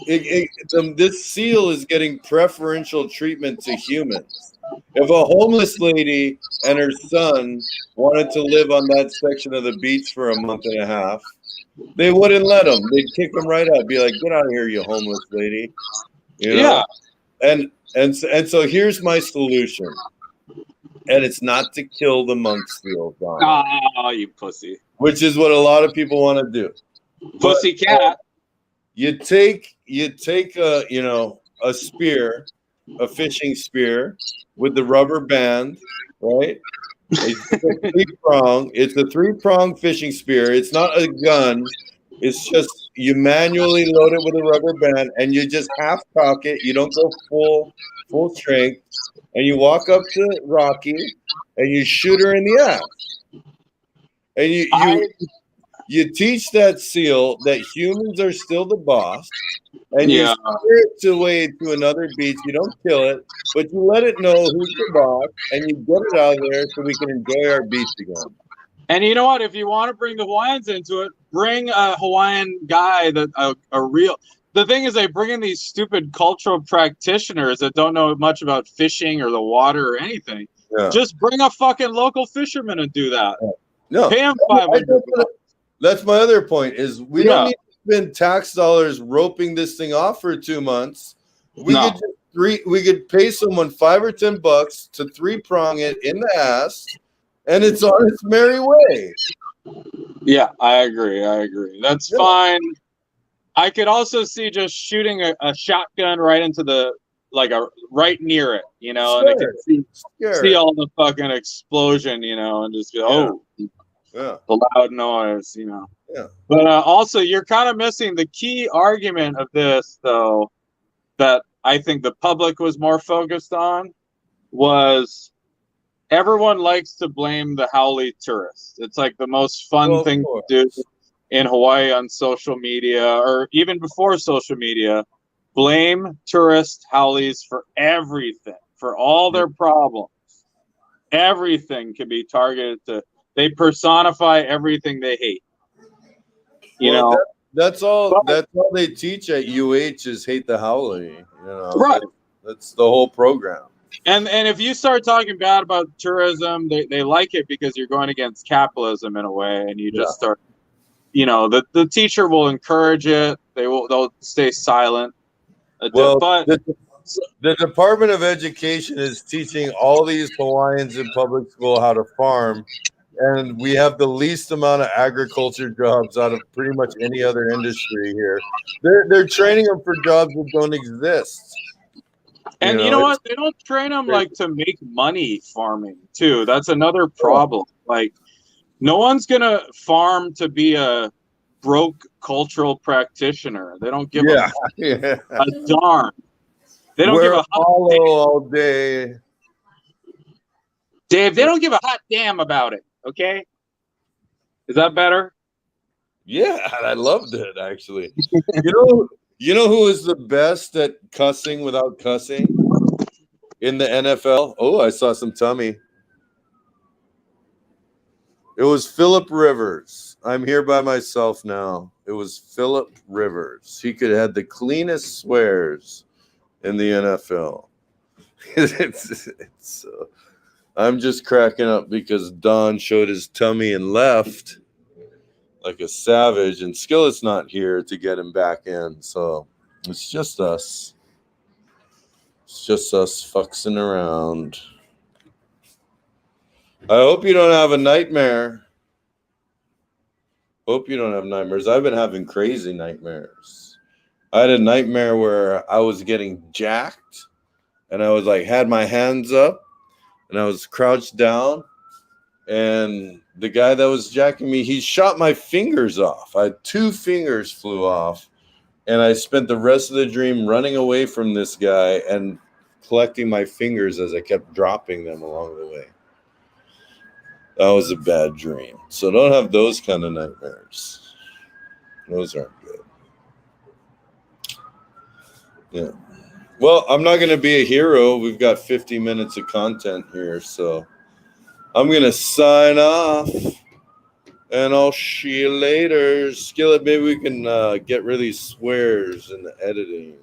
this seal is getting preferential treatment to humans. If a homeless lady and her son wanted to live on that section of the beach for a month and a half, they wouldn't let them. They'd kick them right out, be like, get out of here, you homeless lady. You know? Yeah. And so here's my solution. And it's not to kill the monk seal, Don. Oh, you pussy. Which is what a lot of people want to do. Pussy cat. You take a spear, a fishing spear with the rubber band, right? It's a three-prong fishing spear. It's not a gun. It's just you manually load it with a rubber band and you just half cock it. You don't go full strength. And you walk up to Rocky and you shoot her in the ass. And you teach that seal that humans are still the boss. And you steer it away to another beach. You don't kill it, but you let it know who's the boss and you get it out of there so we can enjoy our beach again. And you know what? If you want to bring the Hawaiians into it, bring a Hawaiian guy a real. The thing is, they bring in these stupid cultural practitioners that don't know much about fishing or the water or anything. Yeah. Just bring a fucking local fisherman and do that. No, pay him $500. That's my other point. Is we don't need to spend tax dollars roping this thing off for 2 months. We could pay someone $5 or $10 to three-prong it in the ass, and it's on its merry way. Yeah, I agree. That's fine. I could also see just shooting a shotgun right into the like a right near it, you know, and it Sure. can see Sure. all the fucking explosion, you know, and just go, Yeah. the loud noise, you know. Yeah. But also, you're kind of missing the key argument of this, though, that I think the public was more focused on was everyone likes to blame the haole tourists. It's like the most fun Well, of thing course. to do in Hawaii on social media, or even before social media. Blame tourist haoles for everything, for all their problems. Everything can be targeted to. They personify everything they hate. You Well, know, that's all. but, That's all they teach at UH is hate the haole. You know, right? that's the whole program. And if you start talking bad about tourism, they like it because you're going against capitalism in a way, and you just start. You know, the teacher will encourage it. They'll stay silent. Well, But the Department of Education is teaching all these Hawaiians in public school how to farm, and we have the least amount of agriculture jobs out of pretty much any other industry here. They're training them for jobs that don't exist. and you know what? They don't train them like to make money farming too. That's another problem. Like, no one's gonna farm to be a broke cultural practitioner. They don't give a darn. They don't give a hot damn. All day. Dave, they don't give a hot damn about it. Okay, is that better? Yeah, I loved it actually. You know who is the best at cussing without cussing in the NFL? Oh, I saw some tummy. It was Philip Rivers. I'm here by myself now. It was Philip Rivers. He could have had the cleanest swears in the NFL. I'm just cracking up because Don showed his tummy and left like a savage, and Skillet's not here to get him back in. So it's just us. It's just us fucksing around. I hope you don't have a nightmare. Hope you don't have nightmares. I've been having crazy nightmares. I had a nightmare where I was getting jacked and I was like, had my hands up and I was crouched down. And the guy that was jacking me, he shot my fingers off. I had 2 fingers flew off. And I spent the rest of the dream running away from this guy and collecting my fingers as I kept dropping them along the way. That was a bad dream. So don't have those kind of nightmares. Those aren't good. Yeah. Well, I'm not going to be a hero. We've got 50 minutes of content here. So I'm going to sign off. And I'll see you later. Skillet, maybe we can get rid of these swears in the editing.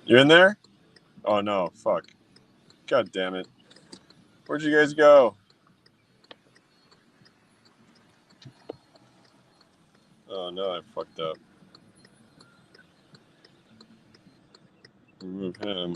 You in there? Oh no, fuck. God damn it. Where'd you guys go? Oh no, I fucked up. Remove him.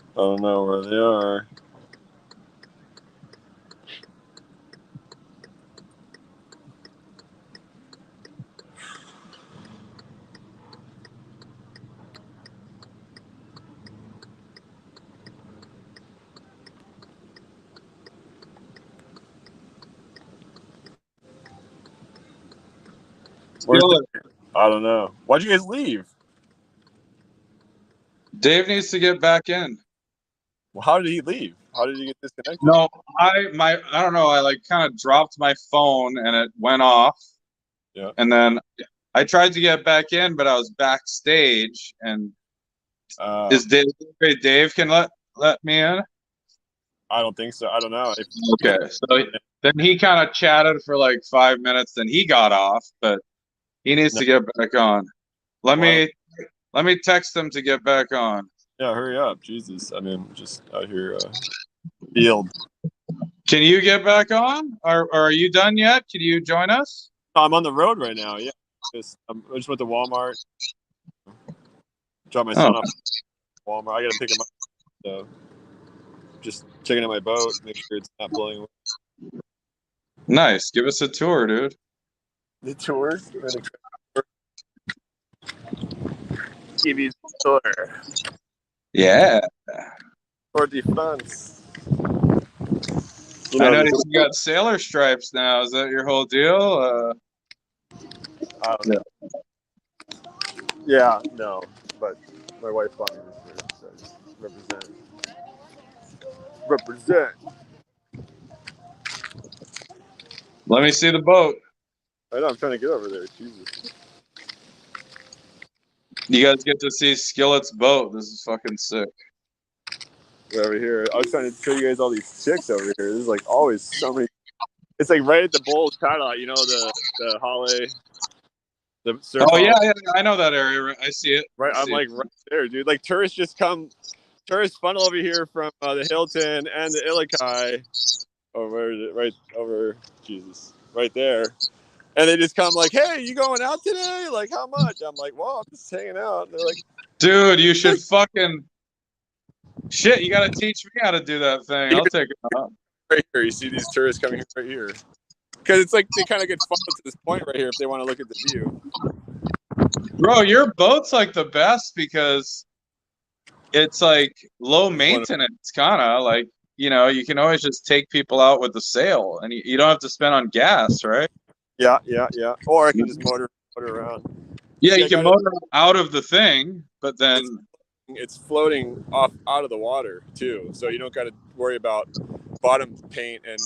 I don't know where they are. Where's I don't know. Why'd you guys leave? Dave needs to get back in. Well, how did he leave? How did he get disconnected? No, I don't know. I like kind of dropped my phone and it went off. Yeah. And then I tried to get back in, but I was backstage. And is Dave can let me in? I don't think so. I don't know. Okay, so then he kind of chatted for like 5 minutes. Then he got off, but he needs to get back on. Let me text him to get back on. Yeah, hurry up, Jesus! I mean, just out here, field. Can you get back on? Or are you done yet? Can you join us? I'm on the road right now. Yeah, I just went to Walmart. Drop my son off at Walmart. I gotta pick him up. So just checking out my boat, make sure it's not blowing away. Nice. Give us a tour, dude. The tour. Give you the tour. Yeah. For defense. I noticed you got sailor stripes now. Is that your whole deal? I don't know. Yeah, no, but my wife bought me this shirt, so I just represent. Let me see the boat. I know, I'm trying to get over there. Jesus. You guys get to see Skillet's boat. This is fucking sick. We're over here. I was trying to show you guys all these chicks over here. There's like always so many. It's like right at the Bulls title, you know, the Holly. The surf yeah, I know that area. I see it. Right, I'm like right there, dude. Like tourists funnel over here from the Hilton and the Ilikai. Oh, where is it? Right over, Jesus, right there. And they just come like, hey, you going out today? Like, how much? I'm like, well, I'm just hanging out. And they're like, dude, you should fucking shit. You got to teach me how to do that thing. I'll take it out. Right here, you see these tourists coming right here. Because it's like they kind of get funneled to this point right here if they want to look at the view. Bro, your boat's like the best because it's like low maintenance, kind of like, you know, you can always just take people out with the sail and you don't have to spend on gas, right? Yeah. Or I can just motor around. Yeah, you can motor out of the thing, but then it's floating off out of the water too, so you don't got to worry about bottom paint and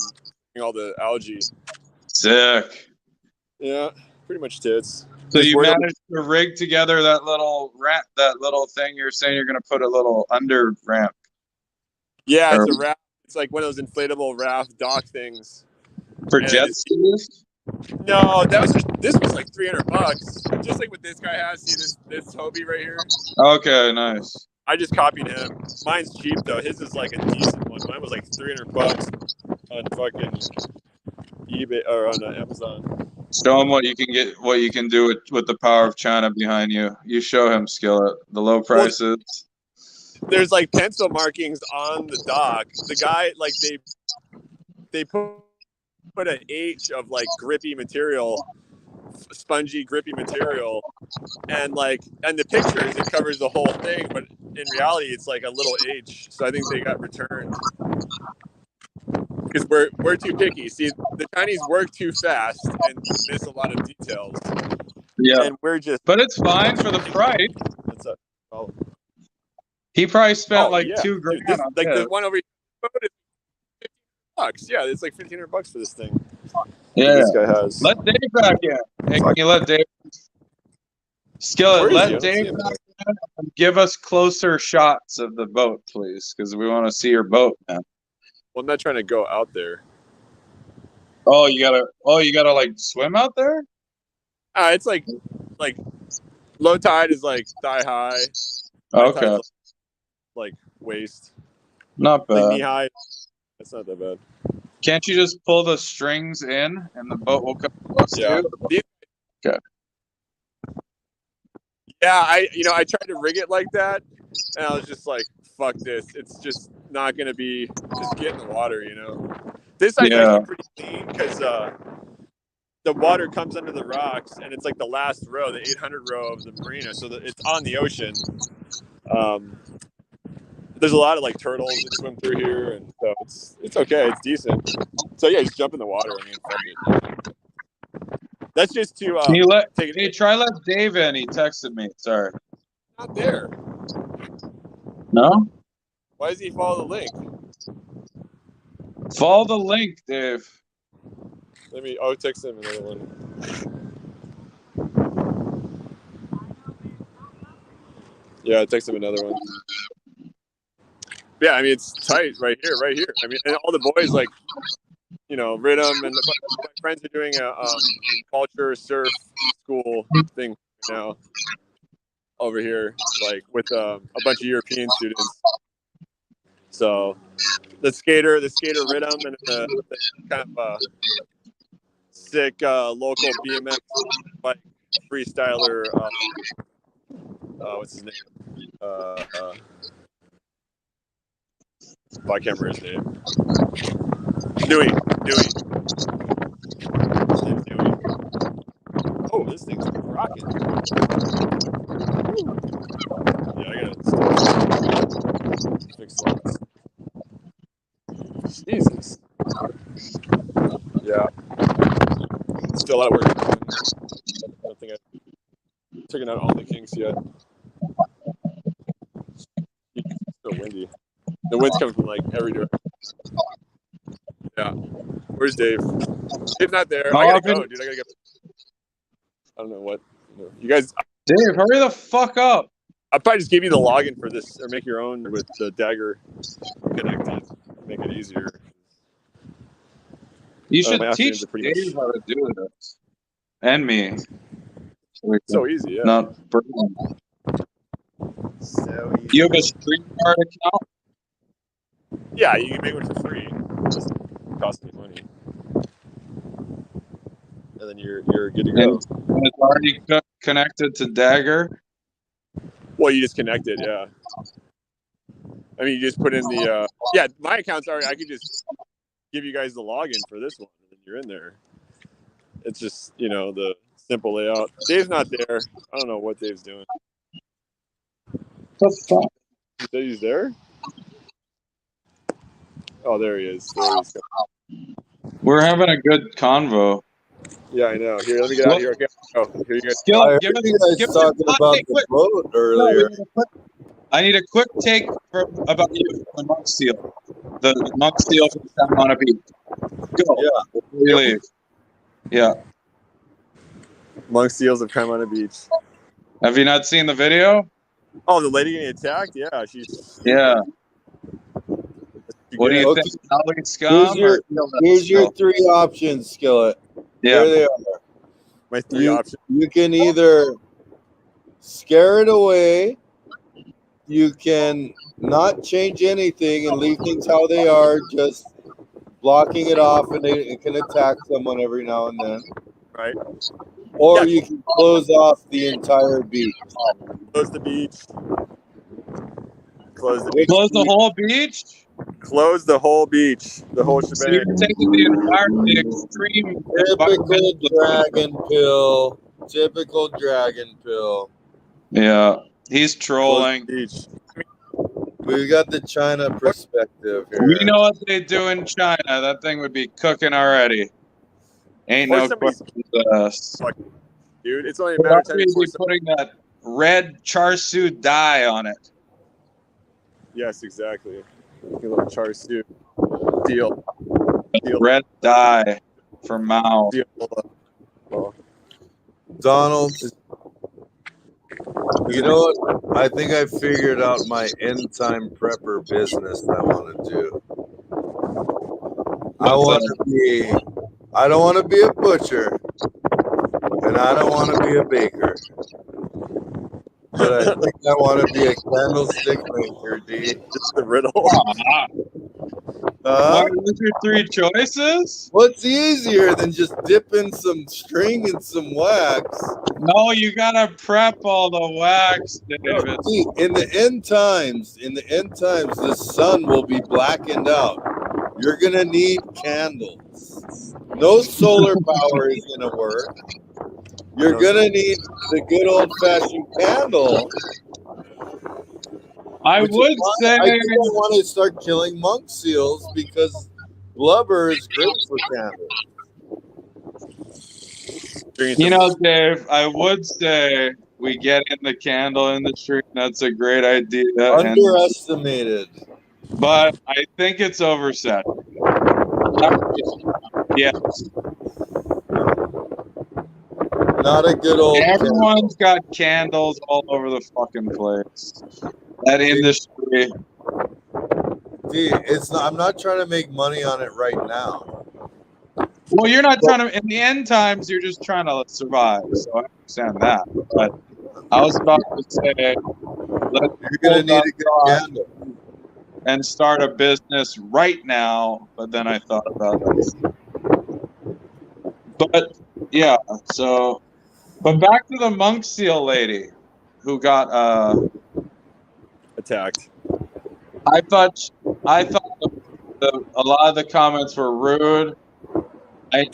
all the algae. Sick. Yeah, pretty much tits. So you managed to rig together that little thing. You're saying you're going to put a little under ramp. Yeah, it's a raft. It's like one of those inflatable raft dock things. For jet skis? No, this was like $300. Just like what this guy has. See this Hobie right here? Okay, nice. I just copied him. Mine's cheap though. His is like a decent one. Mine was like $300 on fucking eBay or on Amazon. Show him what you can do with the power of China behind you. You show him, Skillet. The low prices. Well, there's like pencil markings on the dock. The guy like they put an H of like grippy material, spongy grippy material, and the pictures it covers the whole thing, but in reality, it's like a little H. So I think they got returned because we're too picky. See, the Chinese work too fast and miss a lot of details. Yeah, and we're just. but it's fine for the price. What's up? Oh, He probably spent like yeah. $2 grand Dude, on like this. the one over here, $15. Yeah, it's like $1,500 for this thing. Yeah, This guy has. let Dave back in. Hey, can you let Dave? Skillet, Where is he? I let don't Dave see him. back in and give us closer shots of the boat, please, because we want to see your boat, man. Well, I'm not trying to go out there. Oh, you gotta like swim out there? It's like low tide is like thigh high. High Okay, tide's like waist, not like bad. knee high. That's not that bad. Can't you just pull the strings in and the boat will come close to you? Okay. Yeah, I tried to rig it like that, and I was just like, "Fuck this! It's just not gonna be. Just get in the water, you know." This side's actually pretty clean because the water comes under the rocks, and it's like the last row, the 800 row of the marina, so that it's on the ocean. There's a lot of like turtles that swim through here, and so it's okay. It's decent. So yeah, just jump in the water. I mean, fuck it. That's just to Can you take it. try let Dave in? He texted me. Sorry. Not there. No? Why does he follow the link? Follow the link, Dave. I'll text him another one. Yeah, I'll text him another one. Yeah, I mean, it's tight right here. I mean, and all the boys, like, Rhythm, and my friends are doing a culture surf school thing now over here, like, with a bunch of European students. So the skater Rhythm, and the kind of sick local BMX bike freestyler, what's his name? I can't remember his name. Dewey. His name's Dewey. Oh, this thing's rocking. Yeah, I gotta fix that. Jesus. Yeah. Still a lot of work. I don't think I've taken out all the kinks yet. It's so windy. The wind's coming from like every direction. Yeah. Where's Dave? Dave's not there. I gotta go, dude. I gotta get. I don't know what. You guys. Dave, hurry the fuck up. I'll probably just give you the login for this, or make your own with the Dagger connected. Make it easier. You should my teach Dave how to do this. And me. So easy, yeah. Not burden. So easy. You have a StreamYard account? Yeah, you can make one for free. It doesn't cost any money. And then you're good to go. And it's already connected to Dagger? Well, you just connect it, yeah. I mean, you just put in the... yeah, my account's already... I could just give you guys the login for this one, and then you're in there. It's just, the simple layout. Dave's not there. I don't know what Dave's doing. What the fuck? You said he's there? Oh, there he is. We're having a good convo. Yeah, I know. Here, let me get out of here. Okay. Oh, here you go. Skill, give us talking about the boat earlier. I need a quick take about you, the monk seal. The monk seal from San Juan Beach. Go. Yeah. Really. Yeah. Monk seals of Carmona Beach. Have you not seen the video? Oh, the lady getting attacked? Yeah, she's... Yeah. What do you think? Nolly scum? Here's your three options, Skillet. Yeah. Here they are. My three options. You can either scare it away, you can not change anything and leave things how they are, just blocking it off, and it can attack someone every now and then. Right. Or you can close off the entire beach. Close the beach. Close the whole beach? Close the whole beach. The whole shebang. So you're taking the extreme. Typical dragon pill. Yeah. He's trolling. Beach. We've got the China perspective here. We know what they do in China. That thing would be cooking already. Ain't no question to us. Dude, it's only a matter of time before putting that red char siu dye on it. Yes, exactly. A little char siu. Deal. Red dye for Mao. Donald, you know what? I think I figured out my end time prepper business I want to do. I don't want to be a butcher, and I don't want to be a baker. But I think I want to be a candlestick maker, D. Just the riddle. What are your three choices? What's easier than just dipping some string in some wax? No, you gotta prep all the wax, David. See, in the end times, the sun will be blackened out. You're gonna need candles. No solar power is gonna work. You're gonna need the good old-fashioned candle. I would say I think I want to start killing monk seals because blubber is great for candles. You know, Dave, I would say we get in the candle industry. That's a great idea. Underestimated. But I think it's overset. Yes. Not a good old. Everyone's got candles all over the fucking place. That industry. I'm not trying to make money on it right now. Well, you're not trying to. In the end times, you're just trying to survive. So I understand that. But I was about to say, you're gonna need a good candle and start a business right now. But then I thought about it. But yeah, so. But back to the monk seal lady who got attacked. I thought a lot of the comments were rude. I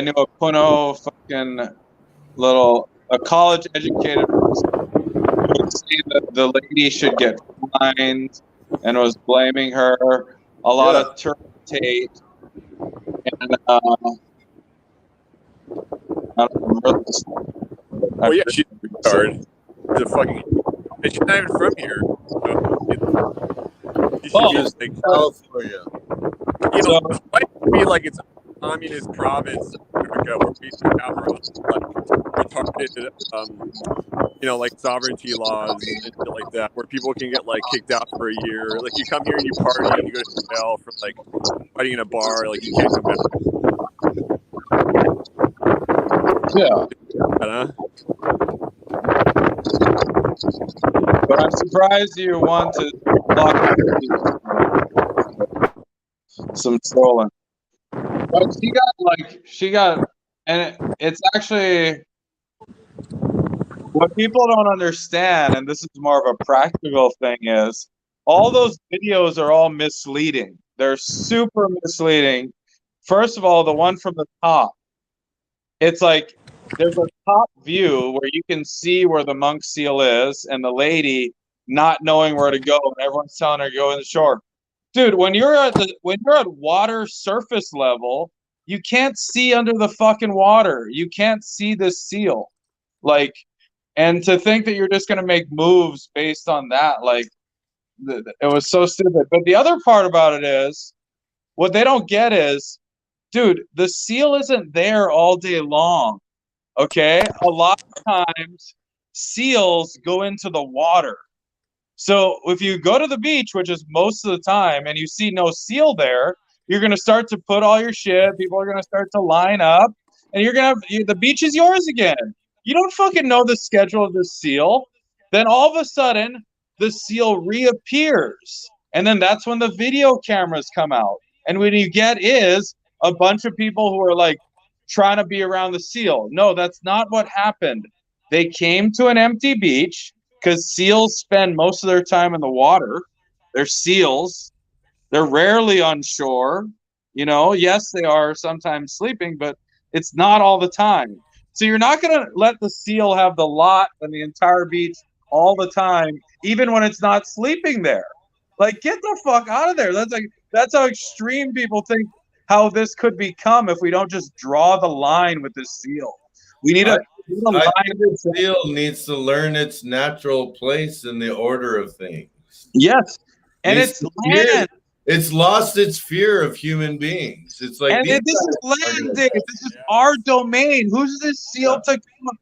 knew a Puno fucking a college educated person who would say that the lady should get fined and was blaming her. A lot of Tate and I don't remember this. Oh yeah, she's retarded. The fucking. She's not even from here. So, just like California. You know, it might be like it's a communist province in Africa where we have our own like retarded, you know, like sovereignty laws and shit like that, where people can get like kicked out for a year. Like you come here and you party and you go to jail for like fighting in a bar, like you can't come back. Yeah. But I'm surprised you want to block some trolling. But she got, and it's actually what people don't understand, and this is more of a practical thing, is all those videos are all misleading. They're super misleading. First of all, the one from the top, it's like there's a top view where you can see where the monk seal is and the lady not knowing where to go and everyone's telling her to go in the shore. Dude, when you're at water surface level, you can't see under the fucking water. You can't see this seal. Like, and to think that you're just going to make moves based on that, like, it was so stupid. But the other part about it is, what they don't get is, dude, the seal isn't there all day long. Okay? A lot of times, seals go into the water. So if you go to the beach, which is most of the time, and you see no seal there, you're going to start to put all your shit. People are going to start to line up, and you're going to have the beach is yours again. You don't fucking know the schedule of the seal. Then all of a sudden, the seal reappears. And then that's when the video cameras come out. And what you get is a bunch of people who are like trying to be around the seal. No, that's not what happened. They came to an empty beach because seals spend most of their time in the water. They're seals. They're rarely on shore. You know, yes, they are sometimes sleeping, but it's not all the time. So you're not going to let the seal have the lot and the entire beach all the time, even when it's not sleeping there. Like, get the fuck out of there. That's how extreme people think how this could become if we don't just draw the line with this seal. We need a I think the seal needs to learn its natural place in the order of things. Yes. And it's land. It's lost its fear of human beings. It's like, and this is land, Dave. This is our domain. Who's this seal to come?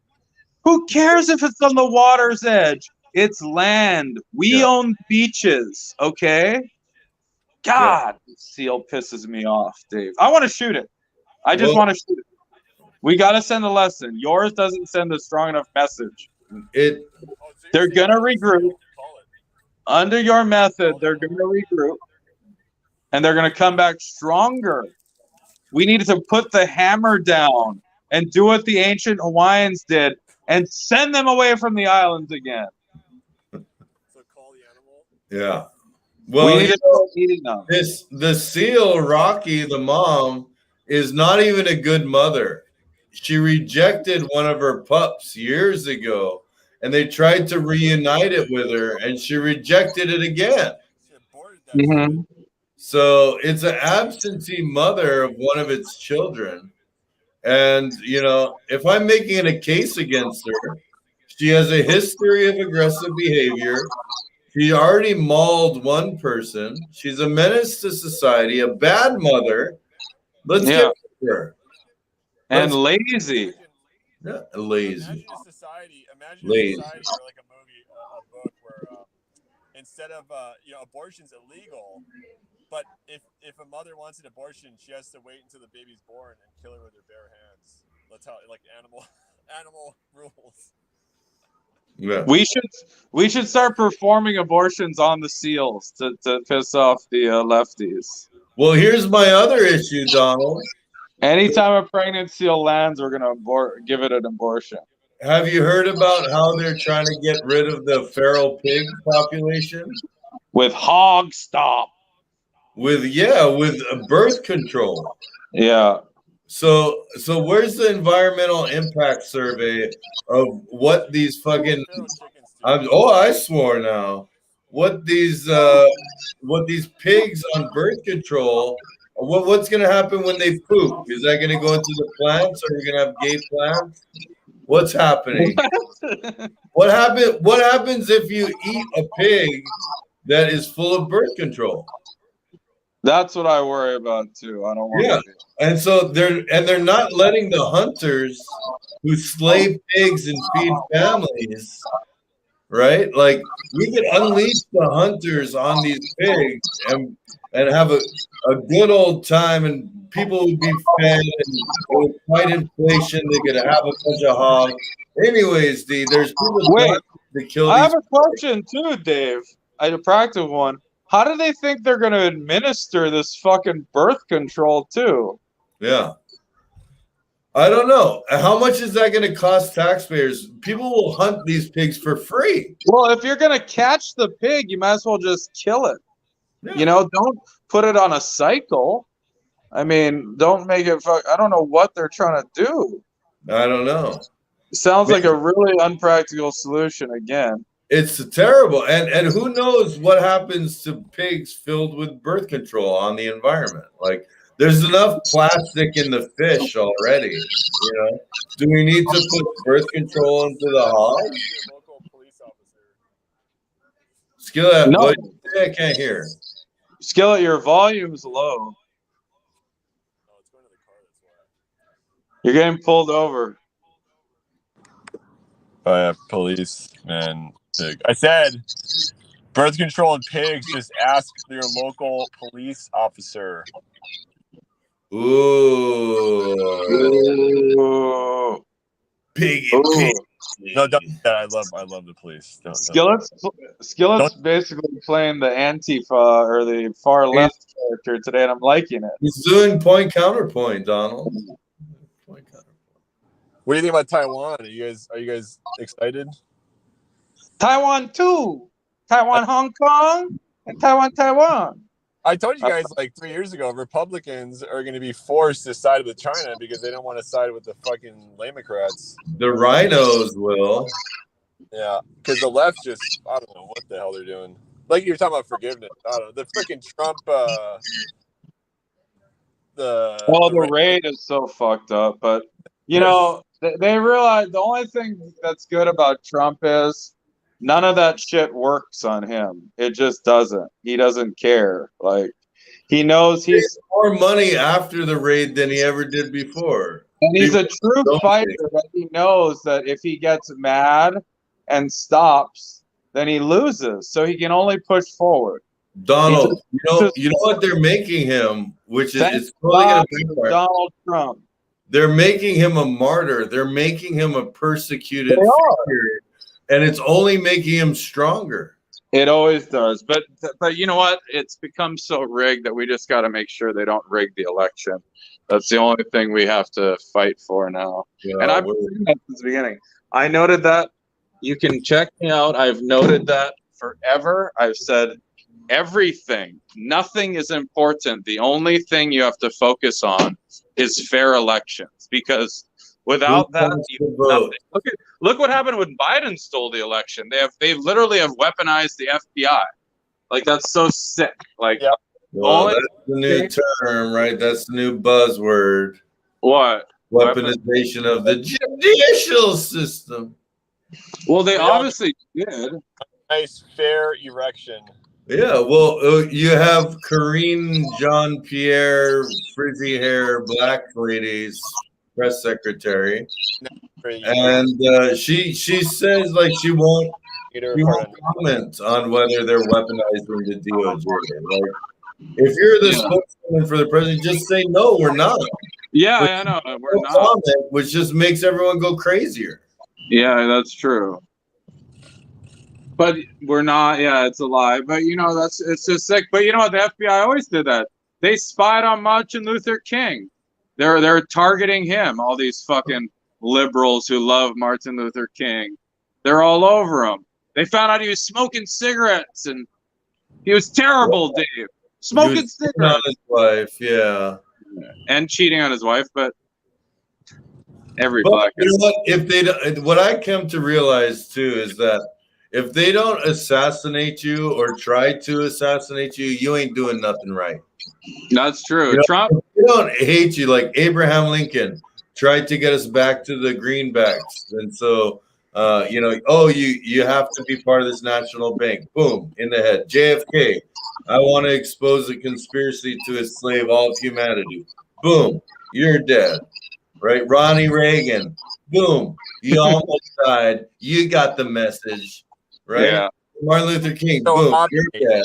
Who cares if it's on the water's edge? It's land. We own beaches, okay? God, seal pisses me off, Dave. I want to shoot it. I just want to shoot it. We got to send a lesson. Yours doesn't send a strong enough message. They're going to regroup. Under your method, they're going to regroup. And they're going to come back stronger. We need to put the hammer down and do what the ancient Hawaiians did and send them away from the islands again. So call the animal. Yeah. Well, we need to start eating them. The seal, Rocky, the mom, is not even a good mother. She rejected one of her pups years ago, and they tried to reunite it with her, and she rejected it again. Mm-hmm. So it's an absentee mother of one of its children. And, you know, if I'm making a case against her, she has a history of aggressive behavior. She already mauled one person. She's a menace to society, a bad mother. Let's get her. And lazy. Yeah, lazy. Imagine a society or like a movie, a book where instead of abortion's illegal, but if a mother wants an abortion, she has to wait until the baby's born and kill her with her bare hands. That's how, like, animal rules. Yeah. We should start performing abortions on the seals to piss off the lefties. Well, here's my other issue, Donald. Anytime a pregnant seal lands, we're gonna give it an abortion. Have you heard about how they're trying to get rid of the feral pig population? With hog stop. With birth control. Yeah. So where's the environmental impact survey of what these fucking I swore now. What these pigs on birth control, what's gonna happen when they poop? Is that gonna go into the plants? Are we gonna have gay plants? What's happening? What happens if you eat a pig that is full of birth control? That's what I worry about too. I don't want to. And so they're not letting the hunters who slay pigs and feed families, right? Like, we could unleash the hunters on these pigs and have a good old time, and people would be fed, and it would fight inflation. They could have a bunch of hogs. Anyways, there's people to kill. I have a question too, Dave. A practical one. How do they think they're going to administer this fucking birth control too? Yeah. I don't know. How much is that going to cost taxpayers? People will hunt these pigs for free. Well, if you're going to catch the pig, you might as well just kill it. Yeah. You know, don't put it on a cycle. I mean, don't make it I don't know what they're trying to do. I don't know. Sounds like a really unpractical solution again. It's terrible. And who knows what happens to pigs filled with birth control on the environment? Like, there's enough plastic in the fish already. You know, do we need to put birth control into the hogs? Skillet, no. I can't hear. Skillet, your volume's low. You're getting pulled over. By a policeman. I said, birth control and pigs, just ask your local police officer. Ooh. Piggy pig. No, don't. I love the police. Skillet's basically playing the Antifa or the far left character today, and I'm liking it. He's doing point counterpoint, Donald. What do you think about Taiwan? Are you guys excited? Taiwan too. Taiwan, Hong Kong, and Taiwan. I told you guys like 3 years ago, Republicans are going to be forced to side with China because they don't want to side with the fucking Democrats. The rhinos will. Yeah, because the left just, I don't know what the hell they're doing. Like you're talking about forgiveness. I don't know. The freaking Trump, the raid is so fucked up, but you know, they realize the only thing that's good about Trump is none of that shit works on him. It just doesn't. He doesn't care. Like he knows he's more money after the raid than he ever did before. And he's a true fighter, but he knows that if he gets mad and stops, then he loses. So he can only push forward. Donald, you know what they're making him, which is it's totally gonna be Donald Trump. They're making him a martyr. They're making him a persecuted figure, and it's only making him stronger. It always does. But you know what? It's become so rigged that we just got to make sure they don't rig the election. That's the only thing we have to fight for now. Yeah, and I've been saying that since the beginning. I noted that. You can check me out. I've noted that forever. I've said everything. Nothing is important. The only thing you have to focus on is fair elections, because without that, nothing. Look what happened when Biden stole the election. They literally have weaponized the FBI. Like, that's so sick. Like, yeah. Well, that's the new term, right? That's the new buzzword. What? Weaponization of the judicial system. Well, they obviously did. Nice, fair erection. Yeah, well, you have Karine Jean-Pierre, frizzy hair, black ladies, press secretary, and she says like she won't comment on whether they're weaponizing the DOJ. Like, if you're the spokesman for the president, just say no, we're not. Yeah, I know we're not. Comment, which just makes everyone go crazier. Yeah, that's true. But we're not. Yeah, it's a lie. But you know, it's just sick. But you know what? The FBI always did that. They spied on Martin Luther King. They're targeting him. All these fucking liberals who love Martin Luther King. They're all over him. They found out he was smoking cigarettes, and he was terrible, Dave. Smoking cigarettes. On his wife, yeah. And cheating on his wife, but every black. You know what? If they, what I come to realize too is that if they don't assassinate you or try to assassinate you, you ain't doing nothing right. That's true. You know, Trump. They don't hate you like Abraham Lincoln tried to get us back to the greenbacks, and so you know, oh, you have to be part of this national bank. Boom, in the head. JFK. I want to expose a conspiracy to enslave all of humanity. Boom, you're dead. Right? Ronnie Reagan. Boom, you almost died. You got the message. Right? Yeah. Martin Luther King. Boom, you're dead.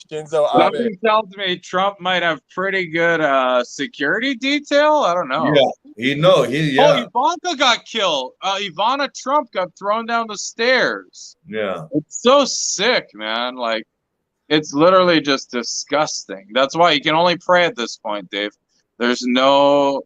Something tells me Trump might have pretty good security detail. I don't know. Yeah, Oh, Ivanka got killed. Ivana Trump got thrown down the stairs. Yeah. It's so sick, man. Like, it's literally just disgusting. That's why you can only pray at this point, Dave. There's nothing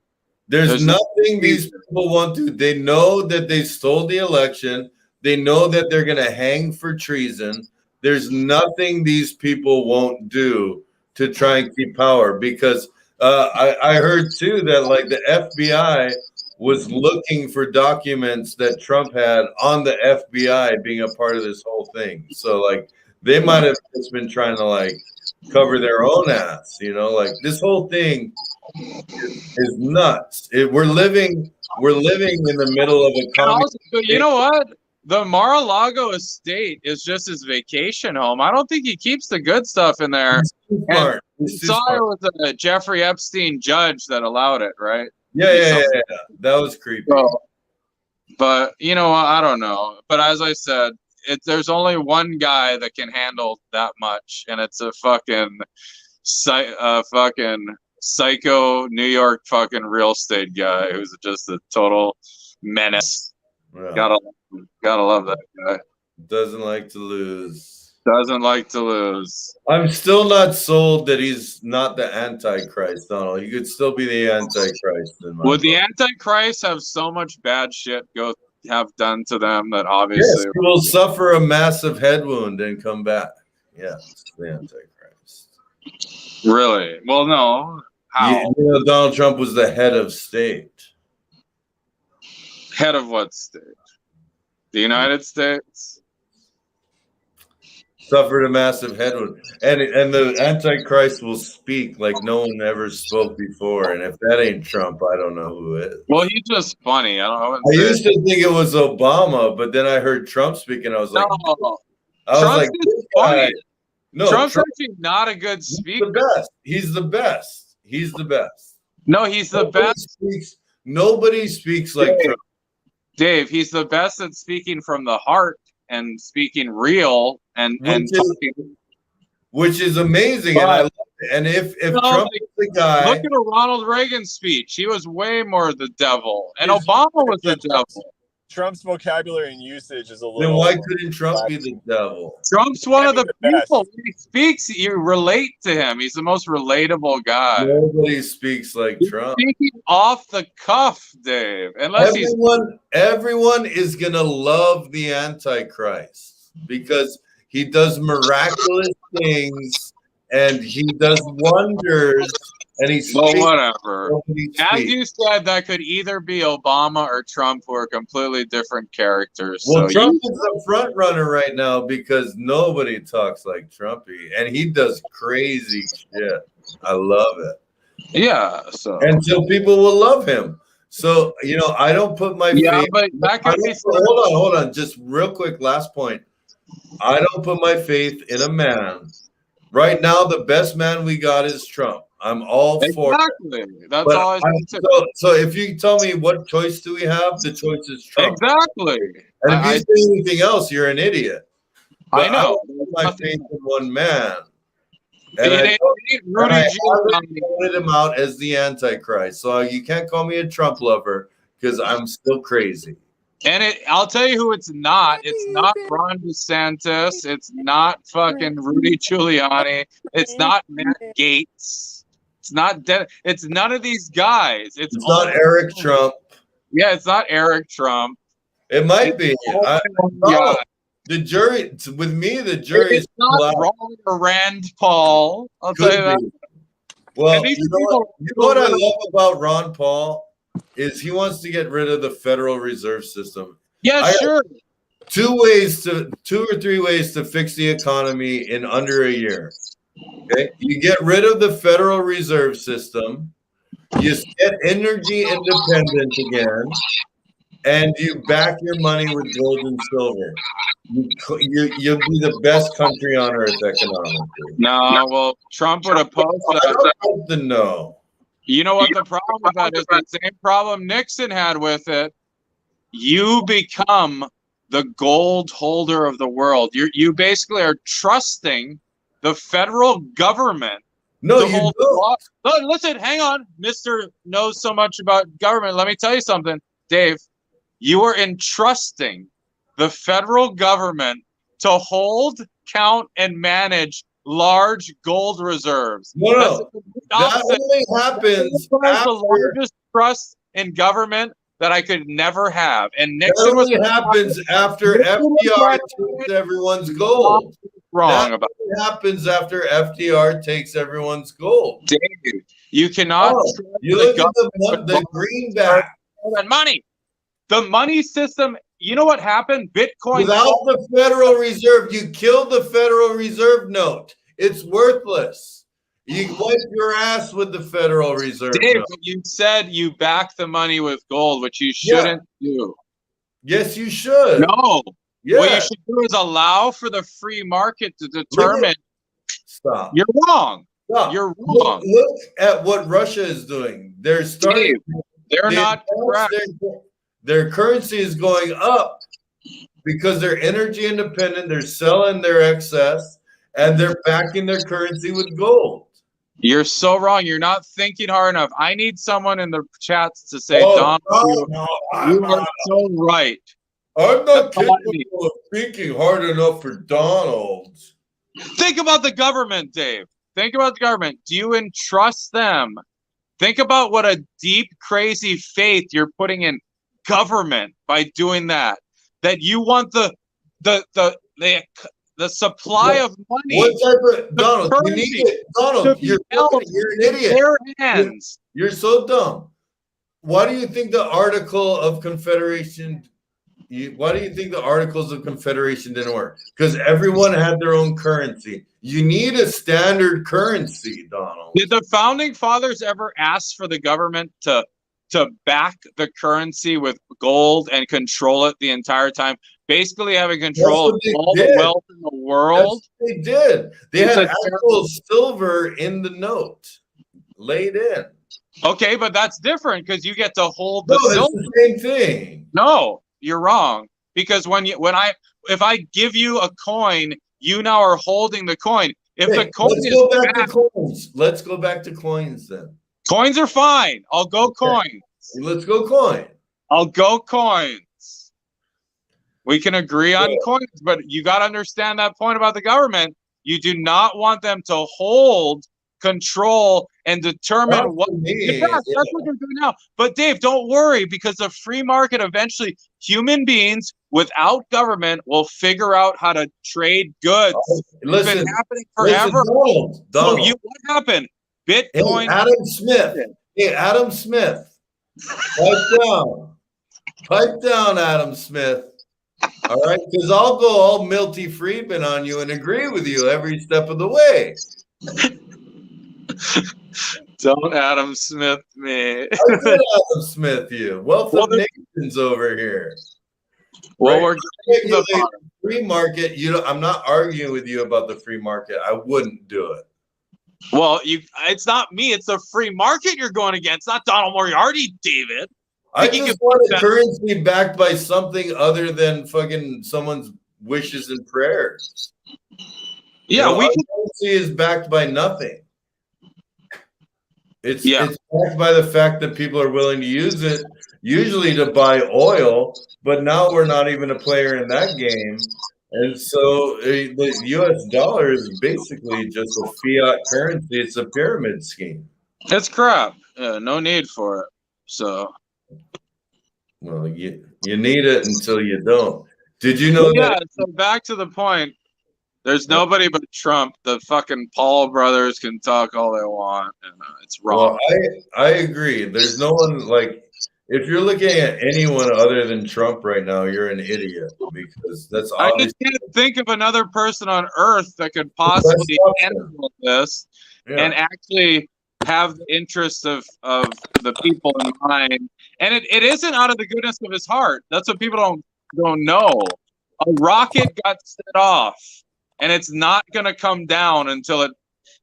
these people want to. They know that they stole the election. They know that they're going to hang for treason. There's nothing these people won't do to try and keep power, because I heard too that like the FBI was looking for documents that Trump had on the FBI being a part of this whole thing. So like they might have just been trying to like cover their own ass, you know, like this whole thing is nuts. We're living in the middle of a communist. You know what? The Mar-a-Lago estate is just his vacation home. I don't think he keeps the good stuff in there. And saw it was a Jeffrey Epstein judge that allowed it, right? Yeah. That was creepy. But you know, I don't know. But as I said, there's only one guy that can handle that much, and it's a fucking psycho New York fucking real estate guy who's just a total menace. Yeah. Gotta love that guy. Doesn't like to lose. I'm still not sold that he's not the Antichrist, Donald. He could still be the Antichrist. Would the Antichrist have so much bad shit have done to them that obviously he will suffer a massive head wound and come back? Yes, the Antichrist. Really? Well, no. How? You know, Donald Trump was the head of state. Head of what state? The United States? Suffered a massive head wound. And the Antichrist will speak like no one ever spoke before. And if that ain't Trump, I don't know who is. Well, he's just funny. I used to think it was Obama, but then I heard Trump speak, and I was like, no. Trump's funny. No, Trump's actually not a good speaker. He's the best. He's the best. No, he's the best. Nobody speaks like Trump. Dave, he's the best at speaking from the heart and speaking real which is amazing. And I love it. And if Trump is the guy, look at a Ronald Reagan speech. He was way more the devil, and Obama was the devil. Trump's vocabulary and usage is a little. Then why couldn't Trump be the devil? Trump's one of the people. When he speaks, you relate to him. He's the most relatable guy. Nobody speaks like Trump. Speaking off the cuff, Dave. Unless everyone is gonna love the Antichrist because he does miraculous things and he does wonders. And he's whatever. As you said, that could either be Obama or Trump, who are completely different characters. Well, so Trump is the front runner right now because nobody talks like Trumpy, and he does crazy shit. I love it. Yeah. So until people will love him. So I don't put my faith. But that could be. Hold on. Just real quick, last point. I don't put my faith in a man. Right now, the best man we got is Trump. I'm all for it. Exactly. That's all I said. So if you tell me what choice do we have, the choice is Trump. Exactly. And if you say anything else, you're an idiot. But I know. I put my faith in one man. And I pointed him out as the Antichrist. So you can't call me a Trump lover because I'm still crazy. And I'll tell you who it's not. It's not Ron DeSantis. It's not fucking Rudy Giuliani. It's not Matt Gates. It's not. It's none of these guys. It's not Eric Trump. Yeah, it's not Eric Trump. It might be. The jury, with me, the jury is not Ron or Rand Paul. I'll tell you that. Well, you know what I love about Ron Paul is he wants to get rid of the Federal Reserve System. Yeah, sure. 2 or 3 ways to fix the economy in under a year. Okay, you get rid of the Federal Reserve System, you get energy independent again, and you back your money with gold and silver. You'll be the best country on earth economically. No, well, Trump would oppose that. No. You know what the problem with that is? The same problem Nixon had with it. You become the gold holder of the world. You basically are trusting the federal government. No, you don't. Listen, hang on. Mr. knows so much about government. Let me tell you something, Dave. You are entrusting the federal government to hold, count, and manage large gold reserves. No. That only happens after the largest trust in government that I could never have. And Nixon happens after FDR takes everyone's gold. Wrong about it. Happens after FDR takes everyone's gold. Dave, you cannot. You look at the greenback and money. The money system. You know what happened? Bitcoin. Without the Federal Reserve, you killed the Federal Reserve note. It's worthless. You wipe your ass with the Federal Reserve. Dave, you said you back the money with gold, which you shouldn't do. Yes, you should. No. Yeah. What you should do is allow for the free market to determine. Stop. You're wrong. Stop. You're wrong. Look at what Russia is doing. They're starting. Dave, they're not correct. Their currency is going up because they're energy independent. They're selling their excess and they're backing their currency with gold. You're so wrong. You're not thinking hard enough. I need someone in the chats to say, Don, you are so right. I'm not capable of thinking hard enough for Donald. Think about the government, Dave. Think about the government. Do you entrust them? Think about what a deep, crazy faith you're putting in government by doing that. That you want the the supply of money. What type of Donald? You need currency it, Donald. You're an idiot. Their hands. You're so dumb. Why do you think the Article of Confederation? Why do you think the Articles of Confederation didn't work? Because everyone had their own currency. You need a standard currency, Donald. Did the founding fathers ever ask for the government to back the currency with gold and control it the entire time? Basically having control of all the wealth in the world. They did. They had actual silver in the note laid in. Okay, but that's different because you get to hold the silver. It's the same thing. No, you're wrong. Because if I give you a coin, you now are holding the coin. If the coin let's go back to coins then. Coins are fine. I'll go coins. Let's go coin. I'll go coins. We can agree on coins, but you got to understand that point about the government. You do not want them to hold, control, and determine what. That's what they're doing now. But Dave, don't worry, because the free market, eventually, human beings without government will figure out how to trade goods. It's been happening forever. Donald. So what happened? Bitcoin. Hey, Adam Smith. Pipe down, Adam Smith. All right, because I'll go all Milty Friedman on you and agree with you every step of the way. Don't Adam Smith me. I did Adam Smith you. Wealth of Nations over here. Well, we're getting to the free market. I'm not arguing with you about the free market. I wouldn't do it. Well, it's not me. It's the free market you're going against, not Donald Moriarty, David. I just want a currency backed by something other than fucking someone's wishes and prayers. Yeah, currency is backed by nothing. It's backed by the fact that people are willing to use it, usually to buy oil, but now we're not even a player in that game. And so the U.S. dollar is basically just a fiat currency. It's a pyramid scheme. It's crap. No need for it. So. Well, you need it until you don't. Did you know that? Yeah, so back to the point. There's nobody but Trump. The fucking Paul brothers can talk all they want, and it's wrong. Well, I agree. There's no one if you're looking at anyone other than Trump right now, you're an idiot, because that's obvious. I just can't think of another person on earth that could possibly handle this and actually have the interests of the people in mind. And it isn't out of the goodness of his heart. That's what people don't know. A rocket got set off, and it's not going to come down until it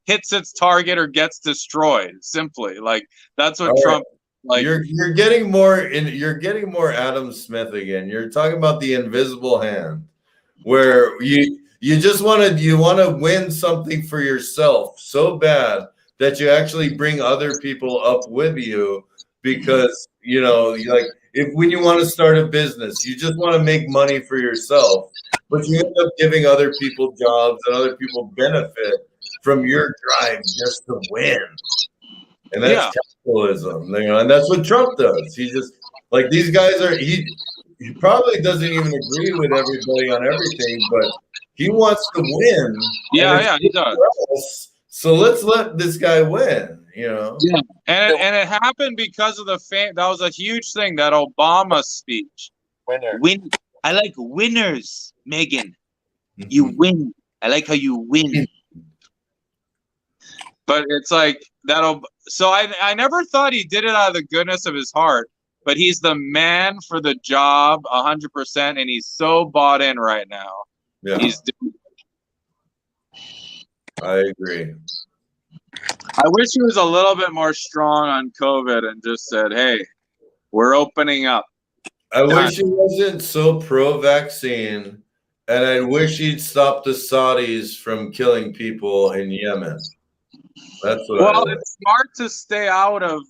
hits its target or gets destroyed. Simply, that's what Trump. You're getting more Adam Smith again. You're talking about the invisible hand, where you just want to win something for yourself so bad that you actually bring other people up with you, because when you want to start a business, you just want to make money for yourself, but you end up giving other people jobs and other people benefit from your drive just to win. And that's capitalism, and that's what Trump does. He just these guys he probably doesn't even agree with everybody on everything, but he wants to win. Yeah, he does. So let's let this guy win, Yeah. And it happened because of the fame. That was a huge thing, that Obama speech. I like winners, Megan. You win. I like how you win. But it's that'll. So I never thought he did it out of the goodness of his heart, but he's the man for the job 100%, and he's so bought in right now. Yeah. I agree. I wish he was a little bit more strong on COVID and just said, hey, we're opening up. I wish he wasn't so pro-vaccine, and I wish he'd stop the Saudis from killing people in Yemen. That's what it's smart to stay out of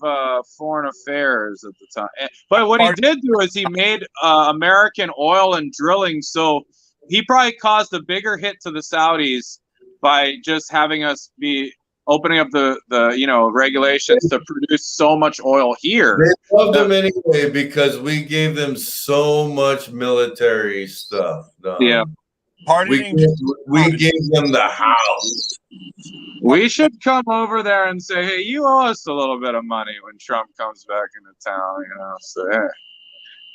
foreign affairs at the time. But what he did do is he made American oil and drilling, so he probably caused a bigger hit to the Saudis by just having us be opening up the regulations to produce so much oil here. They loved him anyway because we gave them so much military stuff. Yeah. Pardoning. We gave them the house. We should come over there and say, hey, you owe us a little bit of money when Trump comes back into town, you know. So hey,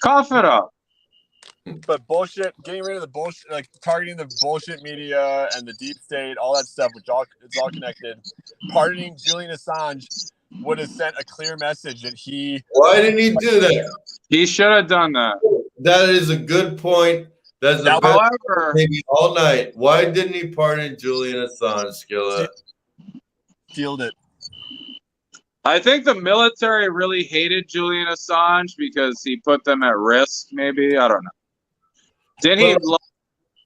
cough it up. But bullshit, getting rid of the bullshit, like targeting the bullshit media and the deep state, all that stuff, it's all connected. Pardoning Julian Assange would have sent a clear message that he. Why didn't he do that? He should have done that. That is a good point. That's the best However, maybe all night. Why didn't he pardon Julian Assange, Skillet? Sealed it. I think the military really hated Julian Assange because he put them at risk, maybe. I don't know.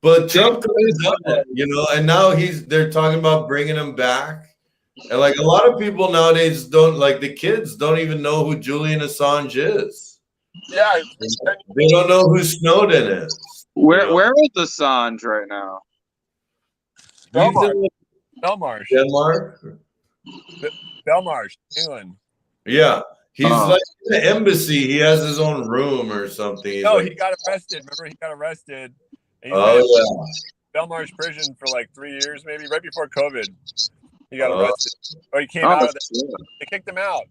But Trump could have done it, you know, and now they're talking about bringing him back. And like a lot of people nowadays the kids don't even know who Julian Assange is. Yeah. They don't know who Snowden is. Where is Assange right now? Belmarsh. Denmark? Belmarsh, England. Yeah. He's like in the embassy. He has his own room or something. He got arrested. Remember, he got arrested. And Belmarsh prison for like 3 years, maybe right before COVID. He got arrested. Or he came out of there. They kicked him out.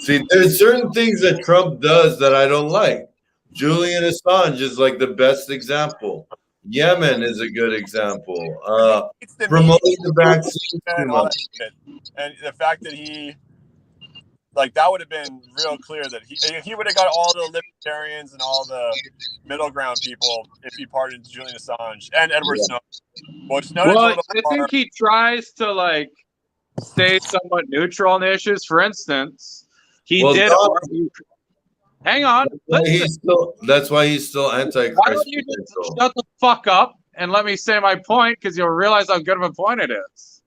See, there's certain things that Trump does that I don't like. Julian Assange is like the best example. Yemen is a good example. Promoting the vaccine too much. And the fact that he, like, that would have been real clear that he would have got all the libertarians and all the middle ground people if he pardoned Julian Assange and Edward Snowden. Well, I think he tries to like stay somewhat neutral on the issues. For instance, he did. Hang on. That's why he's still anti-Christ. Why don't you just shut the fuck up and let me say my point, because you'll realize how good of a point it is.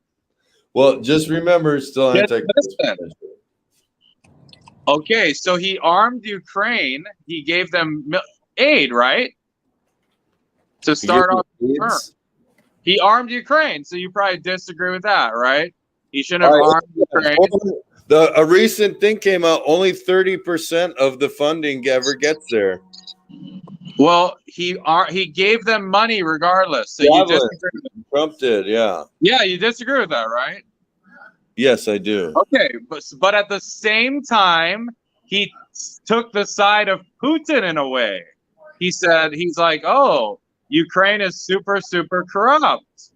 Well, just remember, it's still anti-Christ. Okay, so he armed Ukraine. He gave them aid, right? To start off the term. He armed Ukraine, so you probably disagree with that, right? He shouldn't have armed Ukraine. A recent thing came out, only 30% of the funding ever gets there. Well, he gave them money regardless. So you disagree with that. Trump did, yeah. Yeah, you disagree with that, right? Yes, I do. Okay, but at the same time, he took the side of Putin in a way. He's like, oh, Ukraine is super, super corrupt.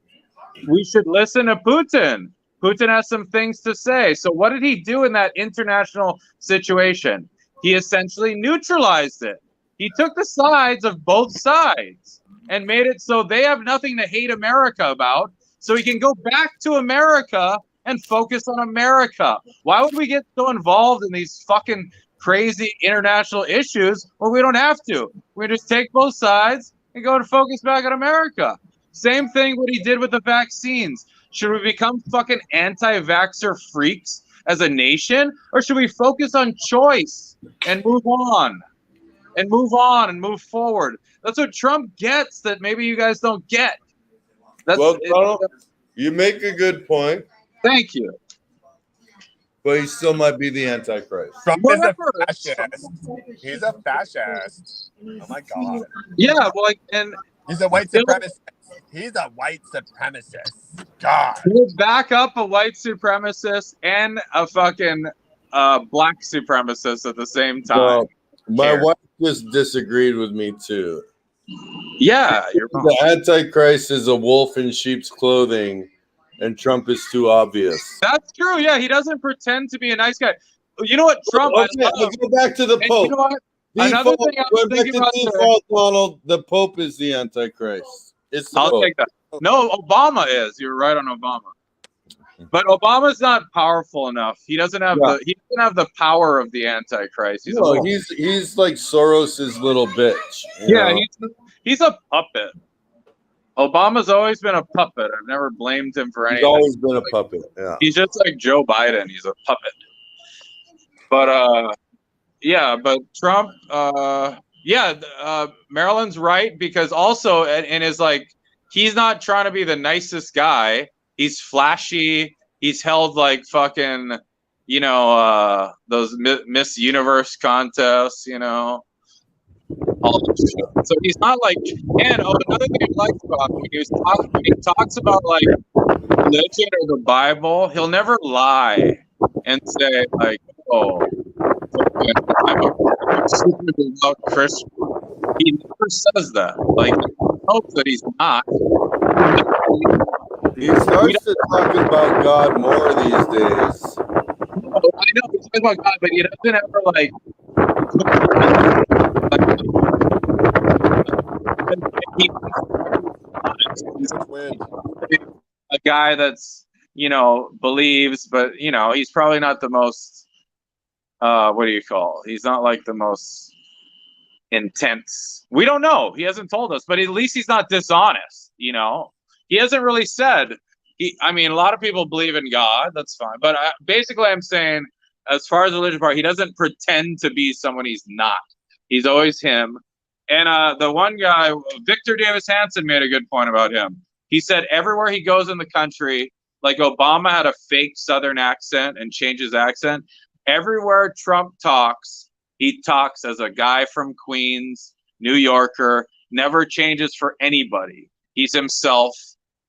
We should listen to Putin. Putin has some things to say. So what did he do in that international situation? He essentially neutralized it. He took the sides of both sides and made it so they have nothing to hate America about, so he can go back to America and focus on America. Why would we get so involved in these fucking crazy international issues when we don't have to? We just take both sides and go and focus back on America. Same thing what he did with the vaccines. Should we become fucking anti-vaxxer freaks as a nation? Or should we focus on choice and move on? And move on and move forward. That's what Trump gets that maybe you guys don't get. Donald, you make a good point. Thank you. But he still might be the Antichrist. Trump is a fascist. He's a fascist. Oh my God. Yeah, well, and he's a white supremacist. He's a white supremacist. God. We'll back up a white supremacist and a fucking black supremacist at the same time. Well, my wife just disagreed with me too. Yeah, you're wrong. The Antichrist is a wolf in sheep's clothing, and Trump is too obvious. That's true. Yeah, he doesn't pretend to be a nice guy. You know what, Trump? Let's go back to the Pope. You know what? Another thing I was thinking about, Donald, the Pope is the Antichrist. I'll take that. No, Obama is. You're right on Obama. But Obama's not powerful enough. He doesn't have the power of the Antichrist. He's like Soros's little bitch. Yeah, he's a puppet. Obama's always been a puppet. I've never blamed him for anything. He's always been a puppet. Yeah. He's just like Joe Biden. He's a puppet. But but Trump, Marilyn's right, because also and is like, he's not trying to be the nicest guy. He's flashy. He's held like fucking, those Miss Universe contests, all this shit. So he's not like, and another thing I liked about him, when he talks about like religion or the Bible, he'll never lie and say like, oh, I'm a super devout Christian. He never says that. Like, he hopes that he's not. He starts to talk about God more these days. I know he's talking about God, but he doesn't ever like a guy that's, you know, believes, but you know, he's probably not the most what do you call? He's not like the most intense. We don't know. He hasn't told us, but at least he's not dishonest, you know. He hasn't really said I mean, a lot of people believe in God, that's fine. But basically I'm saying as far as the religion part, he doesn't pretend to be someone he's not. He's always him. And the one guy, Victor Davis Hanson, made a good point about him. He said everywhere he goes in the country, like Obama had a fake Southern accent and changed his accent. Everywhere Trump talks, he talks as a guy from Queens, New Yorker, never changes for anybody. He's himself.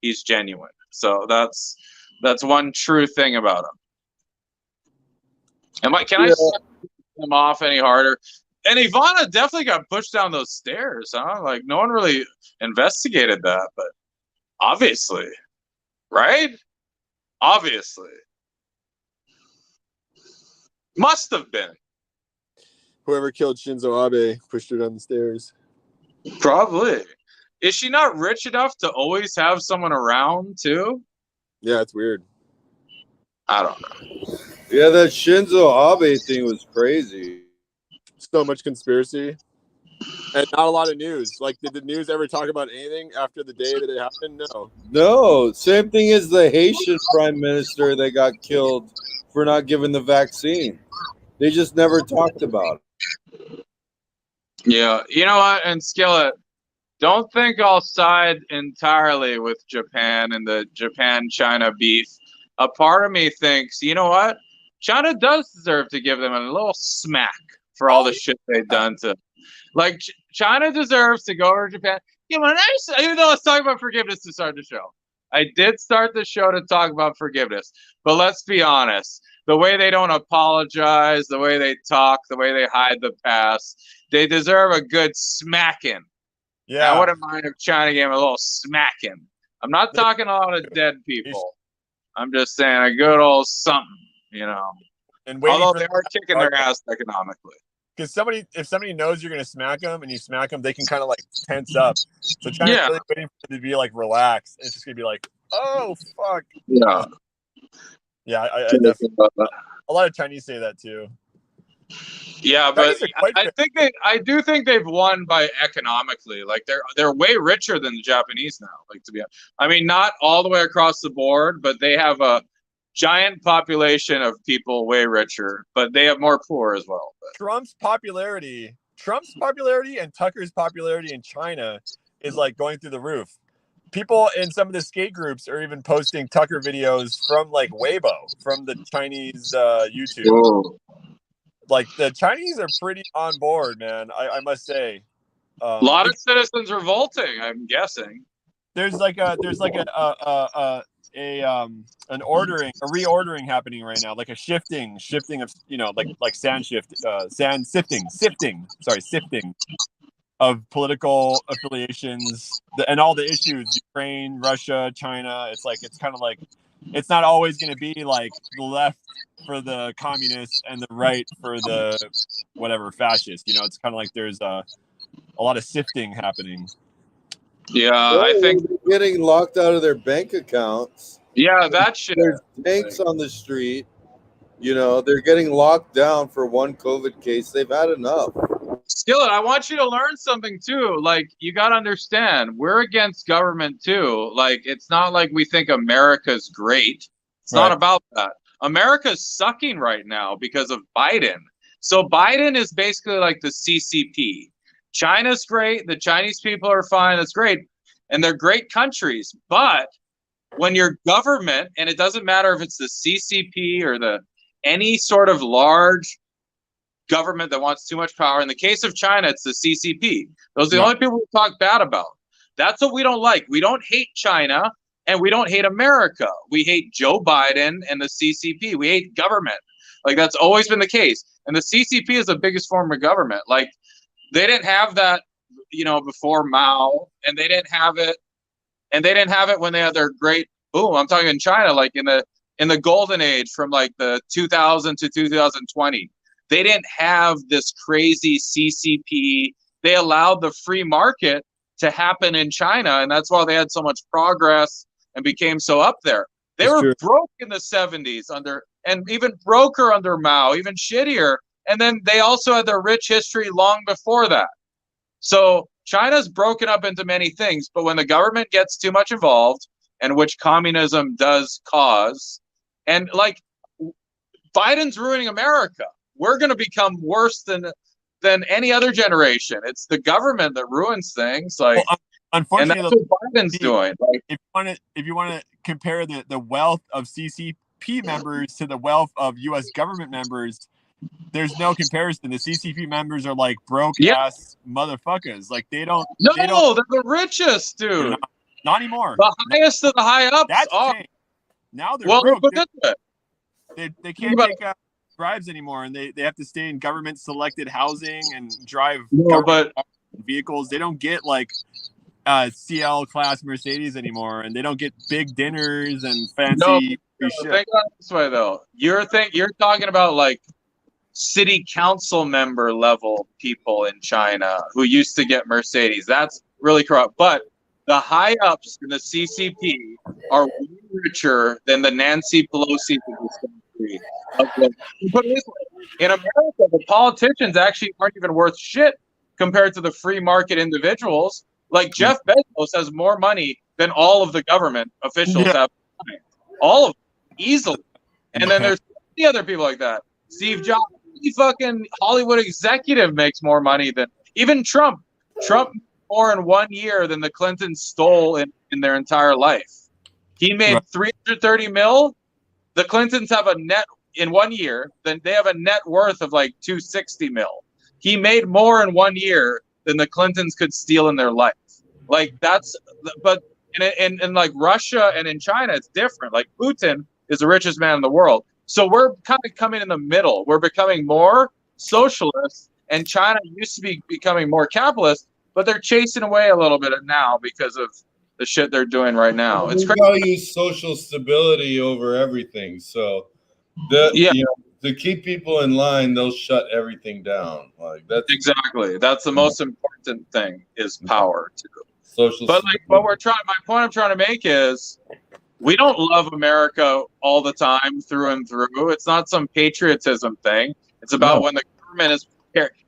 He's genuine. So that's one true thing about him. Can I set him off any harder? And Ivana definitely got pushed down those stairs, huh? Like, no one really investigated that, but obviously, right? Obviously. Must have been. Whoever killed Shinzo Abe pushed her down the stairs. Probably. Is she not rich enough to always have someone around, too? Yeah, it's weird. I don't know. Yeah, that Shinzo Abe thing was crazy. So much conspiracy. And not a lot of news. Like, did the news ever talk about anything after the day that it happened? No. No, same thing as the Haitian prime minister that got killed for not giving the vaccine. They just never talked about it. Yeah, you know what? And Skillet, don't think I'll side entirely with Japan and the Japan-China beef. A part of me thinks, you know what? China does deserve to give them a little smack for all the shit they've done to. Like, China deserves to go over to Japan. You know, even though I was talking about forgiveness to start the show, I did start the show to talk about forgiveness. But let's be honest. The way they don't apologize, the way they talk, the way they hide the past, they deserve a good smacking. Yeah. I wouldn't mind if China gave him a little smacking. I'm not talking a lot of dead people. I'm just saying a good old something, you know. And although they are kicking their ass economically. Because if somebody knows you're going to smack them and you smack them, they can kind of like tense up. So China's really waiting for them to be like relaxed. It's just going to be like, oh, fuck. Yeah. Yeah, I definitely. A lot of Chinese say that too. Yeah, but I do think they've won by economically. Like they're way richer than the Japanese now. Like, to be honest, I mean, not all the way across the board, but they have a giant population of people way richer, but they have more poor as well. But Trump's popularity and Tucker's popularity in China is like going through the roof. People in some of the skate groups are even posting Tucker videos from like Weibo, from the Chinese YouTube. Whoa. Like, the Chinese are pretty on board, man. I must say. A lot of citizens revolting, I'm guessing. There's a reordering happening right now, like a shifting of, you know, like sifting of political affiliations and all the issues, Ukraine, Russia, China. It's kind of like, it's not always going to be like the left for the communists and the right for the whatever fascist. You know, it's kind of like there's a lot of sifting happening. Yeah, I think they're getting locked out of their bank accounts. Yeah, that shit. There's tanks on the street. You know, they're getting locked down for one COVID case. They've had enough. Skillet, I want you to learn something too. Like, you got to understand, we're against government too. Like, it's not like we think America's great. It's not about that. America's sucking right now because of Biden. So Biden is basically like the CCP. China's great. The Chinese people are fine. That's great. And they're great countries. But when your government, and it doesn't matter if it's the CCP or any sort of large government that wants too much power. In the case of China, it's the CCP. Those are the only people we talk bad about. That's what we don't like. We don't hate China and we don't hate America. We hate Joe Biden and the CCP. We hate government. Like, that's always been the case. And the CCP is the biggest form of government. Like, they didn't have that, before Mao, and they didn't have it. And they didn't have it when they had their great boom. I'm talking in China, like in the golden age from like the 2000 to 2020. They didn't have this crazy CCP. They allowed the free market to happen in China, and that's why they had so much progress and became so up there. They were broke in the 70s and even broker under Mao, even shittier. And then they also had their rich history long before that. So China's broken up into many things, but when the government gets too much involved, and which communism does cause, and like Biden's ruining America. We're going to become worse than any other generation. It's the government that ruins things. Like, well, unfortunately, and that's what Biden's doing. Like, if you want to compare the wealth of CCP members to the wealth of U.S. government members, there's no comparison. The CCP members are like broke ass motherfuckers. Like they're the richest, dude. Not anymore. The highest of the high ups. That's changed. Now they're broke. They can't take bribes anymore, and they have to stay in government selected housing and drive vehicles. They don't get like CL class Mercedes anymore, and they don't get big dinners and fancy shit. Think about it this way though. You're talking about like city council member level people in China who used to get Mercedes. That's really corrupt. But the high ups in the CCP are way richer than the Nancy Pelosi of this country. Put it this way, in America, the politicians actually aren't even worth shit compared to the free market individuals. Like Jeff Bezos has more money than all of the government officials have. All of them, easily. And then there's the other people like that. Steve Jobs, the fucking Hollywood executive makes more money than even Trump. Trump more in 1 year than the Clintons stole in their entire life. He made $330 million. The Clintons have a net in 1 year, then they have a net worth of like $260 million. He made more in 1 year than the Clintons could steal in their life. Like but in like Russia and in China, it's different. Like Putin is the richest man in the world. So we're kind of coming in the middle. We're becoming more socialist, and China used to be becoming more capitalist, but they're chasing away a little bit now because of the shit they're doing right now. It's crazy. Value social stability over everything. So to keep people in line, they'll shut everything down. Like that's the most important thing is power too. Social but like my point I'm trying to make is we don't love America all the time through and through. It's not some patriotism thing. It's about when the government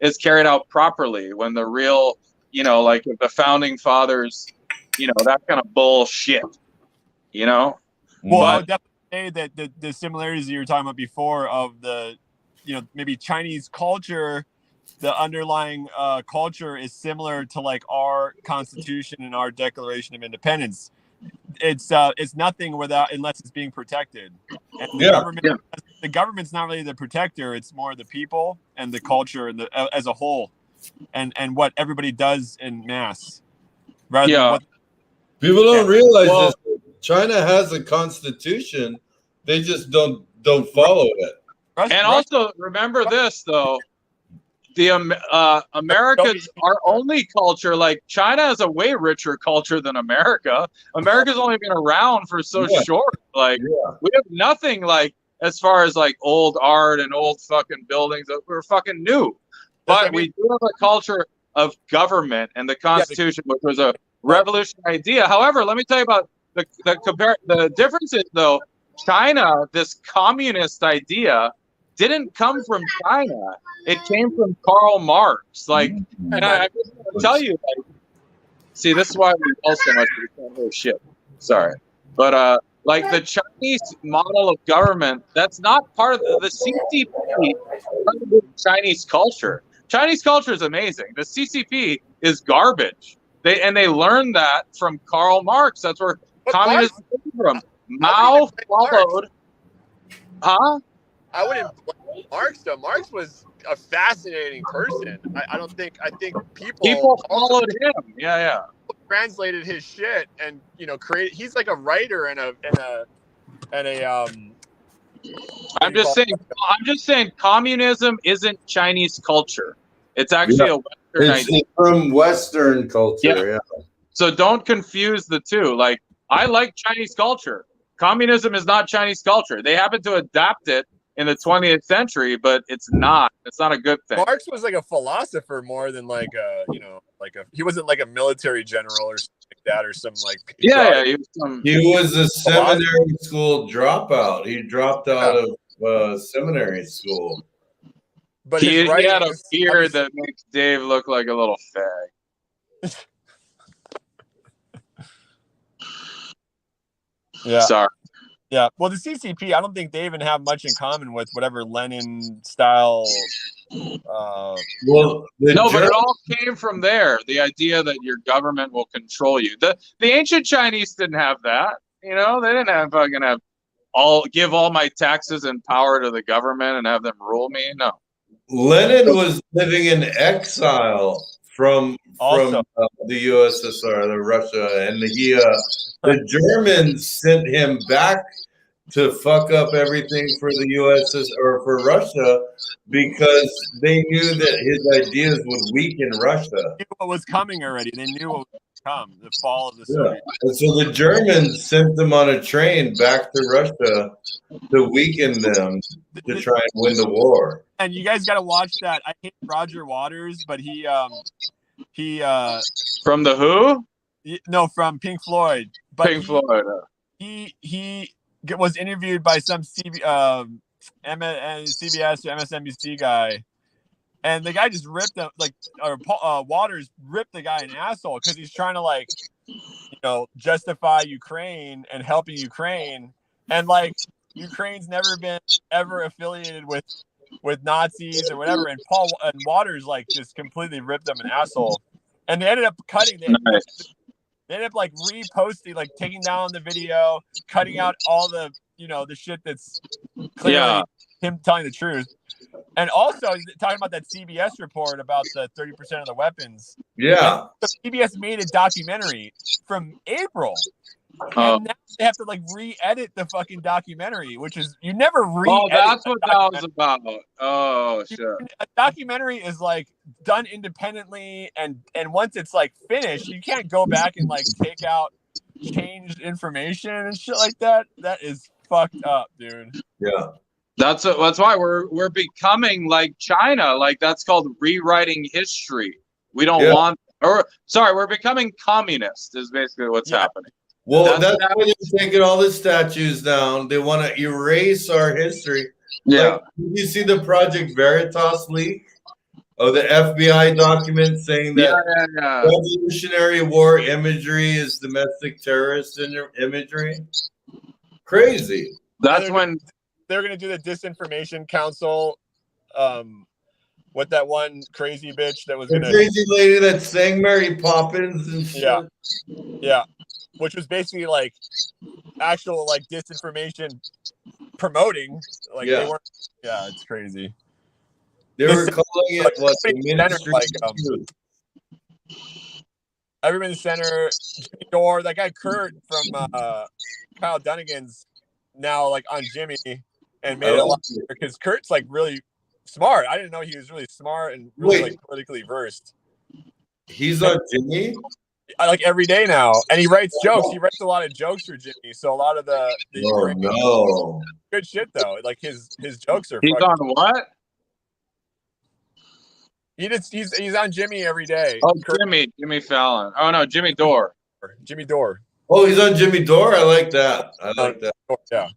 is carried out properly, when the real, like the founding fathers, that kind of bullshit, Well, I would definitely say that the similarities that you were talking about before of the, maybe Chinese culture, the underlying culture is similar to like our Constitution and our Declaration of Independence. It's nothing unless it's being protected. And the government's not really the protector. It's more the people and the culture and as a whole, and what everybody does in mass. Rather than what people don't realize this. China has a constitution. They just don't follow it. And also remember this though. The Americans, our only culture, like China has a way richer culture than America. America's only been around for so short. Like we have nothing like as far as like old art and old fucking buildings. We're fucking new. But we do have a culture of government and the Constitution, which was a revolutionary idea. However, let me tell you about the differences though. China, this communist idea, didn't come from China. It came from Karl Marx. Like, and I just want to tell you, like, see, this is why we know so much. Oh shit, sorry, but like the Chinese model of government, that's not part of the CCP. Chinese culture. Chinese culture is amazing. The CCP is garbage. They learned that from Karl Marx. That's where communism came from. Mao followed. Huh? I wouldn't blame Marx though. Marx was a fascinating person. I think people also followed him. Yeah. translated his shit and created. He's like a writer and a I'm just saying communism isn't Chinese culture. It's actually a Western idea. It's from Western culture. Yeah. So don't confuse the two. Like, I like Chinese culture. Communism is not Chinese culture. They happen to adapt it in the 20th century, but it's not a good thing. Marx was like a philosopher more than like he wasn't like a military general or something like that or some like He was a seminary school dropout. He dropped out of seminary school. But he had a beard that makes Dave look like a little fag. Yeah. Sorry. Yeah. Well, the CCP, I don't think they even have much in common with whatever Lenin style. But it all came from there. The idea that your government will control you. The ancient Chinese didn't have that. They didn't have give all my taxes and power to the government and have them rule me. No. Lenin was living in exile from the USSR, the Russia, and the Germans sent him back to fuck up everything for the USSR or for Russia because they knew that his ideas would weaken Russia. They knew what was coming already. They knew what would come, the fall of the Soviet. And so the Germans sent them on a train back to Russia to weaken them to try and win the war. And you guys got to watch that. I hate Roger Waters, but he from the Who? No, from Pink Floyd. But Pink Floyd. He was interviewed by some CBS or MSNBC guy, and the guy just ripped him Waters ripped the guy an asshole because he's trying to justify Ukraine and helping Ukraine, and Ukraine's never been ever affiliated with Nazis or whatever, and Waters just completely ripped them an asshole, and they ended up cutting. They ended up reposting, taking down the video, cutting out all the the shit that's clearly him telling the truth, and also talking about that CBS report about the 30% of the weapons. Yeah, CBS made a documentary from April. And now they have to re-edit the fucking documentary, which is you never re-edit. Oh, that's what that was about. Oh, sure. A documentary is done independently, and once it's finished, you can't go back and take out changed information and shit like that. That is fucked up, dude. Yeah. That's why we're becoming like China. That's called rewriting history. We don't want, we're becoming communist is basically what's happening. Well, that's why they're taking all the statues down. They want to erase our history. Yeah. Did you see the Project Veritas leak of the FBI document saying that Revolutionary War imagery is domestic terrorist imagery? Crazy. That's when they're going to do the Disinformation Council. What that one crazy bitch that was the crazy lady that sang Mary Poppins and shit. Yeah. Which was basically actual disinformation promoting. They weren't. Yeah, it's crazy. They were calling it the Ministry Everyman Center, Jimmy Dore, that guy Kurt from Kyle Dunnigan's now on Jimmy and made it a lot because Kurt's really smart. I didn't know he was really smart and really politically versed. He's on Jimmy? Every day now, and he writes jokes. He writes a lot of jokes for Jimmy, so a lot of the good shit though. His jokes are. He's on what? He's on Jimmy every day. Oh, Jimmy Fallon. Oh no, Jimmy Dore. Jimmy Dore. Oh, he's on Jimmy Dore. I like that. Yeah.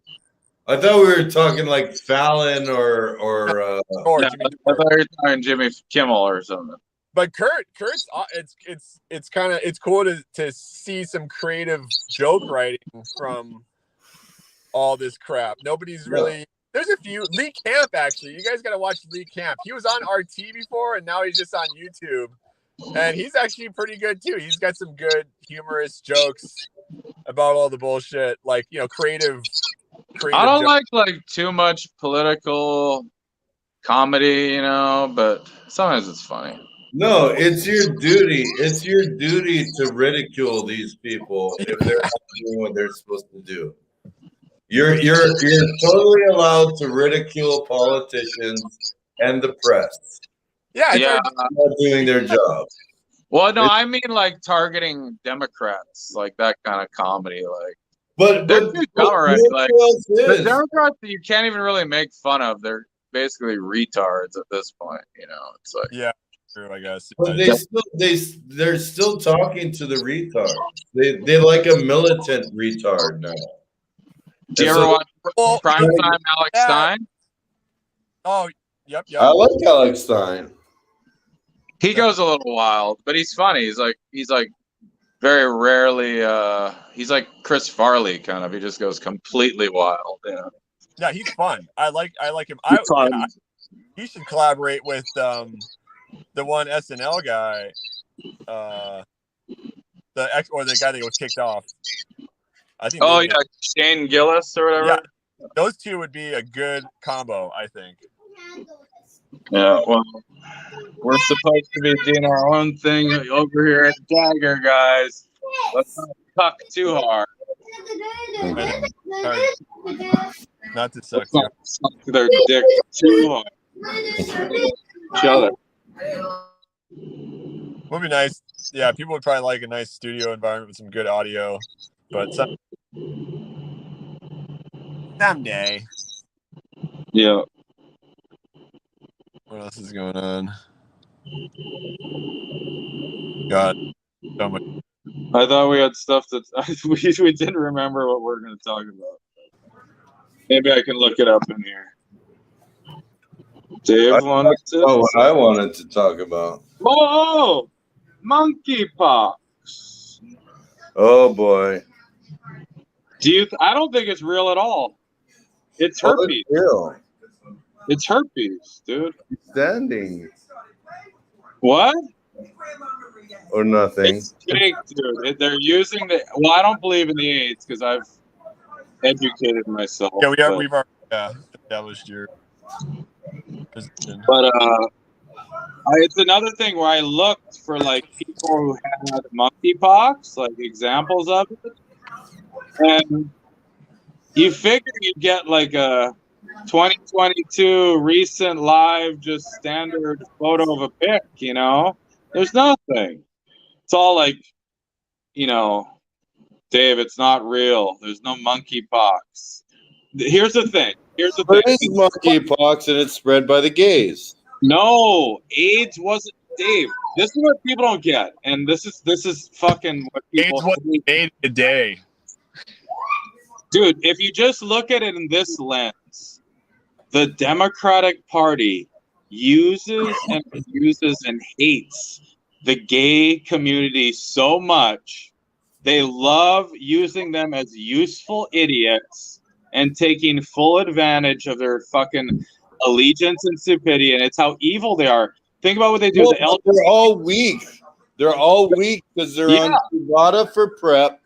I thought we were talking Fallon or I thought you were talking Jimmy Kimmel or something. But Kurt's it's cool to see some creative joke writing from all this crap. Nobody's really. There's a few. Lee Camp, actually. You guys got to watch Lee Camp. He was on RT before, and now he's just on YouTube. And he's actually pretty good, too. He's got some good humorous jokes about all the bullshit, creative I don't like too much political comedy, you know, but sometimes it's funny. No, it's your duty. It's your duty to ridicule these people if they're not doing what they're supposed to do. You're totally allowed to ridicule politicians and the press. Yeah, Yeah. Not doing their job. Well, no, I mean like targeting Democrats, like that kind of comedy. Like, But they're too dumb already. Like, the is? Democrats that you can't even really make fun of. They're basically retards at this point. You know, it's like, yeah, true, I guess. But they're still talking to the retard. They like a militant retard now. do you And ever so- watch Primetime Alex Yeah. Stein? Oh, yep. I like Alex Stein. He goes a little wild, but he's funny. He's like very rarely. He's like Chris Farley kind of. He just goes completely wild. You know? Yeah, he's fun. I like him. He's fun. Yeah, he should collaborate with the one SNL guy, the guy that was kicked off. I think. Oh yeah, Shane Gillis or whatever. Yeah, those two would be a good combo, I think. Yeah, well, we're supposed to be doing our own thing over here at Dagger, guys. Let's not tuck too hard. Not to suck. Let's not suck their dick too hard. Each other. Would be nice. Yeah, people would probably like a nice studio environment with some good audio, but someday. Yeah. What else is going on? God, so much. I thought we had stuff that we didn't remember what we're going to talk about. Maybe I can look it up in here. Dave wanted to. Oh, what I wanted to talk about. Oh, monkeypox. Oh boy. I don't think it's real at all. It's herpes. Real. It's herpes, dude. Standing What? or nothing. It's fake, dude. They're using the. Well, I don't believe in the AIDS because I've educated myself. Yeah, but, we've already established your position. But it's another thing where I looked for like people who had monkeypox, like examples of it, and you figure you'd get like a 2022 recent live, just standard photo of a pic. You know, there's nothing. It's all like, you know, Dave, it's not real. There's no monkeypox. Here's the thing. There is monkeypox and it's spread by the gays. No, AIDS wasn't, Dave. This is what people don't get, and this is fucking what people. AIDS wasn't made a day. Dude, if you just look at it in this lens, the Democratic Party uses and hates the gay community so much. They love using them as useful idiots and taking full advantage of their fucking allegiance and stupidity, and it's how evil they are. Think about what they do. Well, they're all weak. They're all weak because they're on Truvada for PrEP.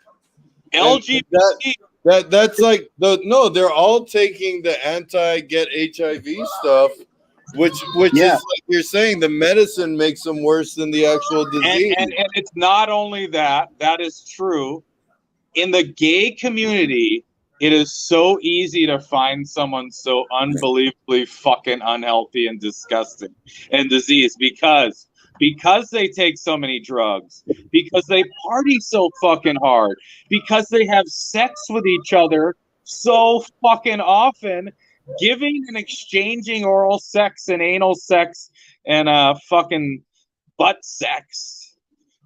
LGBT. That's like they're all taking the anti-get HIV stuff, which is like you're saying, the medicine makes them worse than the actual disease. And it's not only that is true. In the gay community, it is so easy to find someone so unbelievably fucking unhealthy and disgusting and diseased because they take so many drugs, because they party so fucking hard, because they have sex with each other so fucking often, giving and exchanging oral sex and anal sex and fucking butt sex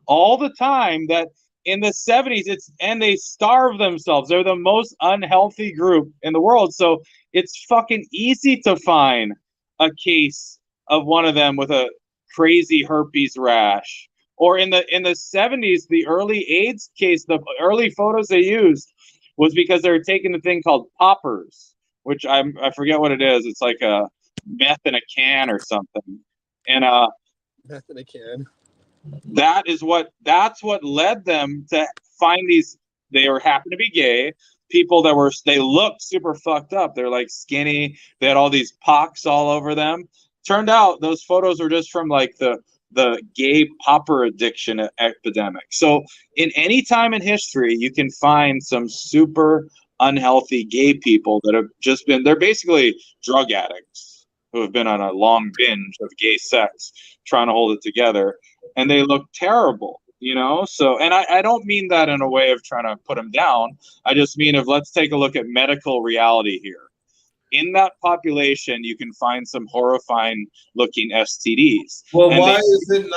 all the time, that in the 70s and they starve themselves. They're the most unhealthy group in the world. So it's fucking easy to find a case of one of them with a crazy herpes rash. Or in the 70s, the early AIDS case, the early photos they used was because they were taking a thing called poppers, which I forget what it is. It's like a meth in a can or something. And Meth in a can. that's what led them to find these. They were happen to be gay. people that they looked super fucked up. They're like skinny. They had all these pox all over them. Turned out those photos were just from like the gay popper addiction epidemic. So in any time in history, you can find some super unhealthy gay people that have just been, they're basically drug addicts who have been on a long binge of gay sex, trying to hold it together. And they look terrible, you know? So, and I don't mean that in a way of trying to put them down. I just mean of, let's take a look at medical reality here. In that population, you can find some horrifying looking STDs. Well, why is it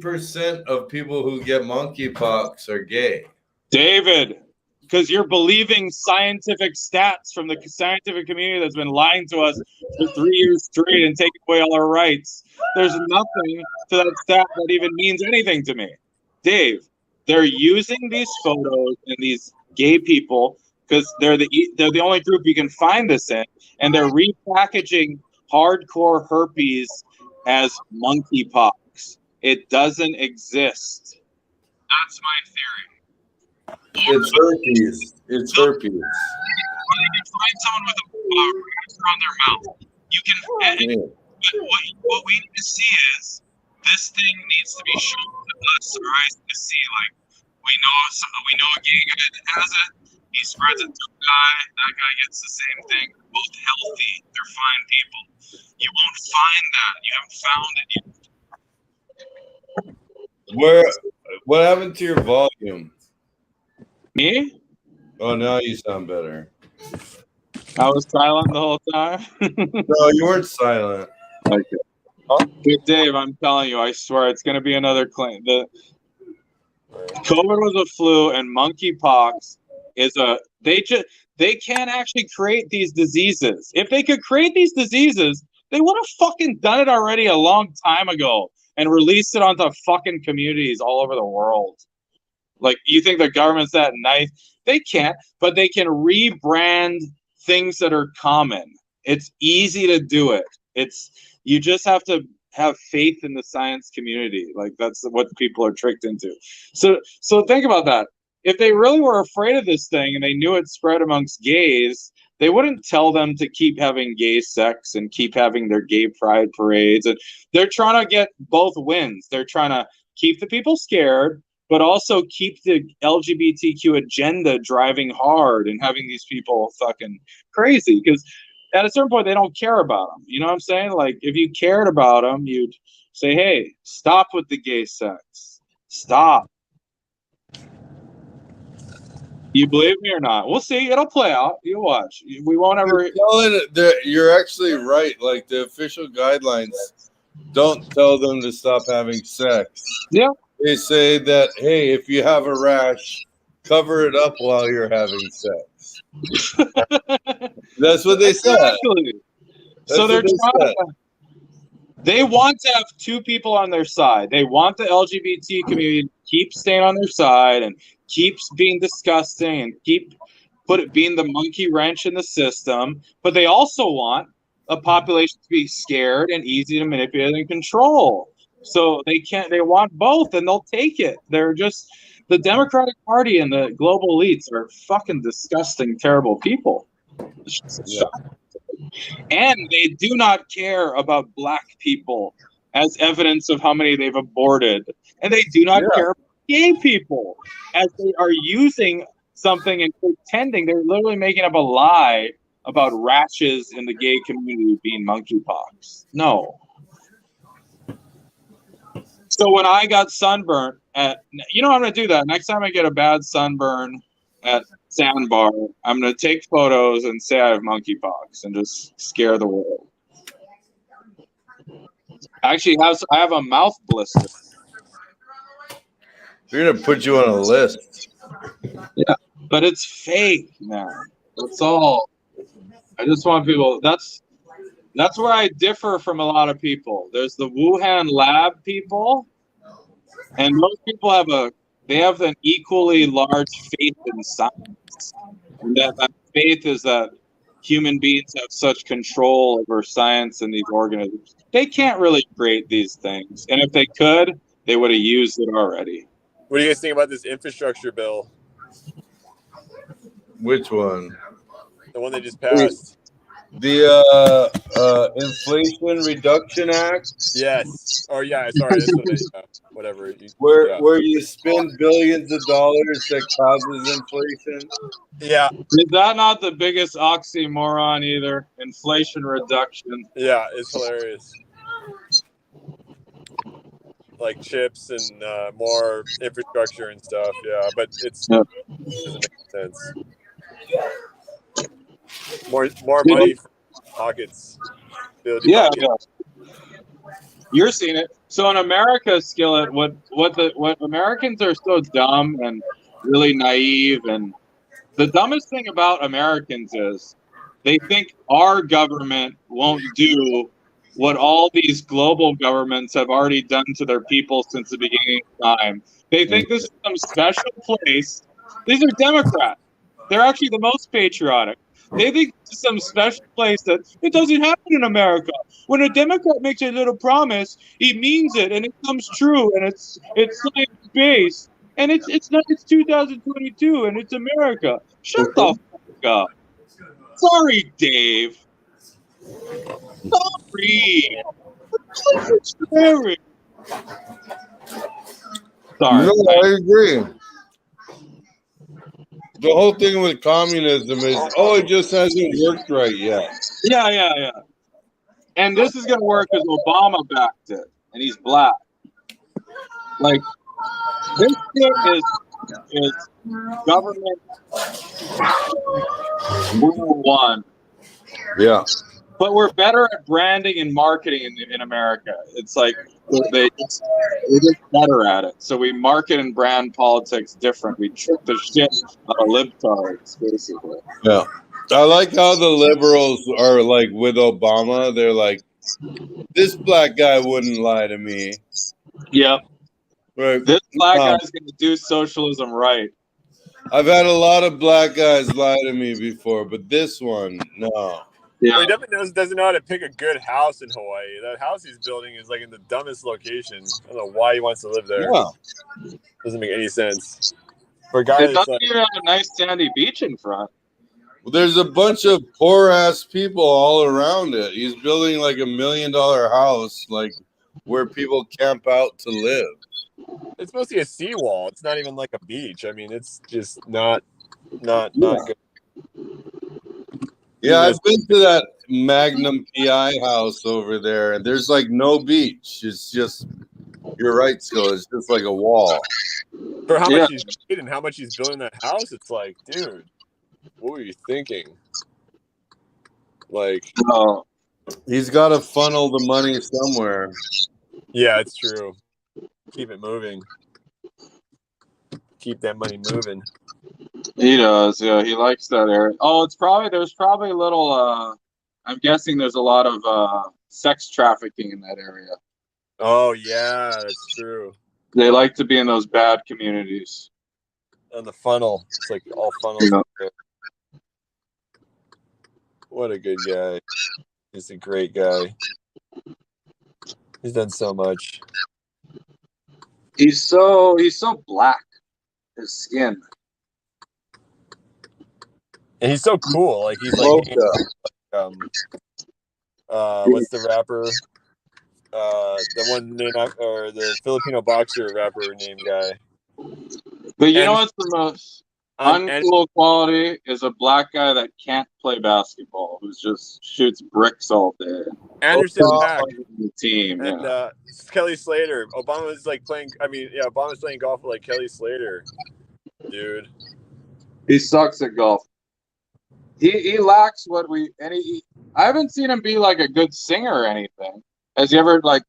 98% of people who get monkeypox are gay? David, because you're believing scientific stats from the scientific community that's been lying to us for 3 years straight and taking away all our rights. There's nothing to that stat that even means anything to me. Dave, they're using these photos and these gay people because they're the only group you can find this in, and they're repackaging hardcore herpes as monkeypox. It doesn't exist. That's my theory. It's herpes. It's herpes. When you find someone with a razor on their mouth, you can. What we need to see is this thing needs to be shown to us, our eyes to see. Like we know a gay guy that has it. He spreads it to a guy. That guy gets the same thing. They're both healthy. They're fine people. You won't find that. You haven't found it yet. What happened to your volume? Me? Oh, now you sound better. I was silent the whole time. No, you weren't silent. Okay. Good, Dave, I'm telling you, I swear it's going to be another claim. The COVID was a flu, and monkeypox is they can't actually create these diseases. If they could create these diseases, they would have fucking done it already a long time ago and released it onto fucking communities all over the world. Like, you think the government's that nice? They can't, but they can rebrand things that are common. It's easy to do it. You just have to have faith in the science community. Like, that's what people are tricked into. So think about that. If they really were afraid of this thing and they knew it spread amongst gays, they wouldn't tell them to keep having gay sex and keep having their gay pride parades. And they're trying to get both wins. They're trying to keep the people scared, but also keep the LGBTQ agenda driving hard and having these people fucking crazy. Because at a certain point, they don't care about them. You know what I'm saying? Like, if you cared about them, you'd say, hey, stop with the gay sex. Stop. You believe me or not? We'll see. It'll play out. You watch. We won't ever. You're actually right. Like, the official guidelines don't tell them to stop having sex. Yeah. They say that, hey, if you have a rash, cover it up while you're having sex. That's what they said. Exactly. So they're trying to. They want to have two people on their side. They want the LGBT community to keep staying on their side and keeps being disgusting and keep being the monkey wrench in the system. But they also want a population to be scared and easy to manipulate and control. So they want both, and they'll take it. They're just, the Democratic Party and the global elites are fucking disgusting, terrible people. Yeah. And they do not care about black people as evidence of how many they've aborted. And they do not care about gay people as they are using something and pretending. They're literally making up a lie about rashes in the gay community being monkeypox. No. So when I got sunburnt I'm going to do that. Next time I get a bad sunburn at Sandbar, I'm going to take photos and say I have monkeypox and just scare the world. Actually, I have a mouth blister. We're going to put you on a list. Yeah, but it's fake, man. That's all. I just want people. That's where I differ from a lot of people. There's the Wuhan lab people, and those people have an equally large faith in science. And that faith is that human beings have such control over science and these organisms. They can't really create these things. And if they could, they would have used it already. What do you guys think about this infrastructure bill? Which one? The one they just passed. The Inflation Reduction Act. Yes. Or yeah, sorry, that's what whatever. Where you spend billions of dollars that causes inflation. Yeah. Is that not the biggest oxymoron either? Inflation reduction. Yeah, it's hilarious. Like chips and more infrastructure and stuff. Yeah, but it doesn't make sense. More money for pockets. Yeah. You're seeing it. So in America, Skillet, what Americans are so dumb and really naive, and the dumbest thing about Americans is they think our government won't do what all these global governments have already done to their people since the beginning of time. They think this is some special place. These are Democrats. They're actually the most patriotic. They think it's some special place that it doesn't happen in America. When a Democrat makes a little promise, he means it and it comes true, and it's science based, and it's 2022 and it's America. Shut the fuck up. Sorry, Dave. Sorry. Sorry. No, I agree. The whole thing with communism is, it just hasn't worked right yet. Yeah. And this is going to work because Obama backed it, and he's black. Like, this shit is government 101. Yeah. But we're better at branding and marketing in America. It's like they're just better at it. So we market and brand politics different. We trick the shit out of libtards, basically. Yeah. I like how the liberals are like with Obama. They're like, this black guy wouldn't lie to me. Yep. Right. This black guy's going to do socialism right. I've had a lot of black guys lie to me before, but this one, no. Yeah. Well, he definitely doesn't know how to pick a good house in Hawaii. That house he's building is like in the dumbest location. I don't know why he wants to live there. Yeah. Doesn't make any sense. For a guy it doesn't even have a nice sandy beach in front. Well, there's a bunch of poor ass people all around it. He's building like $1 million house, like where people camp out to live. It's mostly a seawall. It's not even like a beach. I mean, it's just not good. Yeah, I've been to that Magnum PI house over there, and there's like no beach. It's just, you're right, Skill. It's just like a wall. For how much he's paid and how much he's building that house, it's like, dude, what were you thinking? Like, he's got to funnel the money somewhere. Yeah, it's true. Keep it moving. Keep that money moving. He does, yeah. He likes that area. Oh, there's probably a little. I'm guessing there's a lot of sex trafficking in that area. Oh yeah, that's true. They like to be in those bad communities. On the funnel, it's like all funnels. Yeah. What a good guy. He's a great guy. He's done so much. He's so black. His skin. And he's so cool. Like he's like what's the rapper? The one named or the Filipino boxer rapper named guy. But you know what's the most uncool quality is a black guy that can't play basketball, who just shoots bricks all day. Anderson Paak, the team, and Kelly Slater. Obama's like playing. I mean, yeah, Obama's playing golf with like Kelly Slater, dude. He sucks at golf. He lacks what we I haven't seen him be like a good singer or anything. Has he ever like?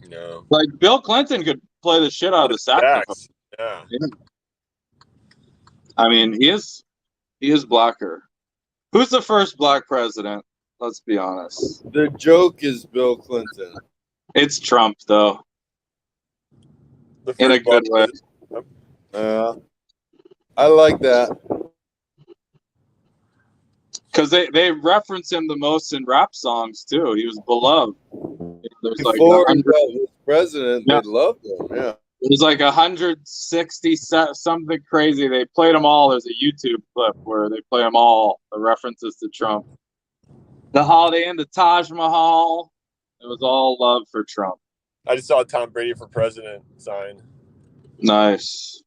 No. Like Bill Clinton could play the shit out of the saxophone. Yeah. I mean, he is blacker. Who's the first black president? Let's be honest. The joke is Bill Clinton. It's Trump, though. In a good way. I like that. Because they reference him the most in rap songs, too. He was beloved. There's Before he was president, they loved him, yeah. It was like 160 something crazy. They played them all. There's a YouTube clip where they play them all, the references to Trump. The Holiday Inn, the Taj Mahal. It was all love for Trump. I just saw a Tom Brady for president sign. Nice.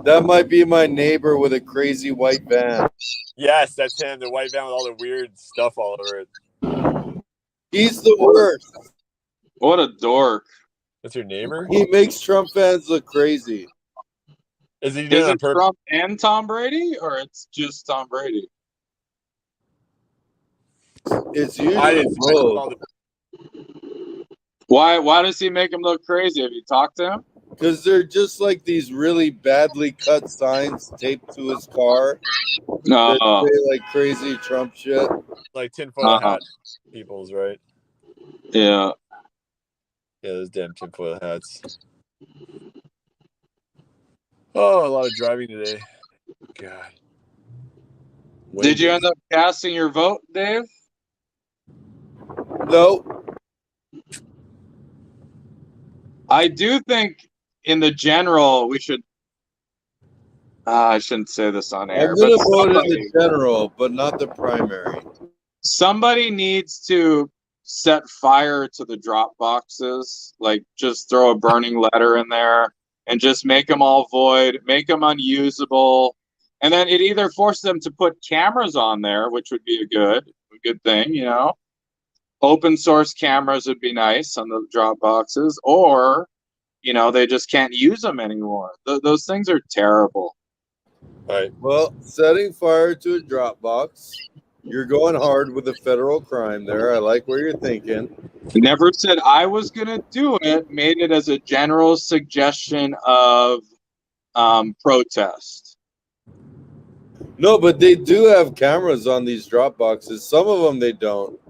That might be my neighbor with a crazy white van. Yes, that's him. The white van with all the weird stuff all over it. He's the worst. What a dork. That's your neighbor? He makes Trump fans look crazy. Is he doing Is it on it purpose? Trump and Tom Brady, or it's just Tom Brady? It's I usually didn't both. Why does he make him look crazy? Have you talked to him? Because they're just like these really badly cut signs taped to his car that say like crazy Trump shit. Like tinfoil hat people's, right? Yeah. Yeah, those damn tinfoil hats. Oh, a lot of driving today. God. Did you end up casting your vote, Dave? No. I do think in the general we should I shouldn't say this on air. I'm gonna vote in the general, but not the primary. Somebody needs to set fire to the drop boxes, like just throw a burning letter in there and just make them all void, make them unusable. And then it either forces them to put cameras on there, which would be a good thing, you know. Open source cameras would be nice on the drop boxes, or, you know, they just can't use them anymore. Those things are terrible. Right. Well, setting fire to a Dropbox, you're going hard with a federal crime there. I like where you're thinking. Never said I was going to do it, made it as a general suggestion of protest. No, but they do have cameras on these Dropboxes. Some of them they don't.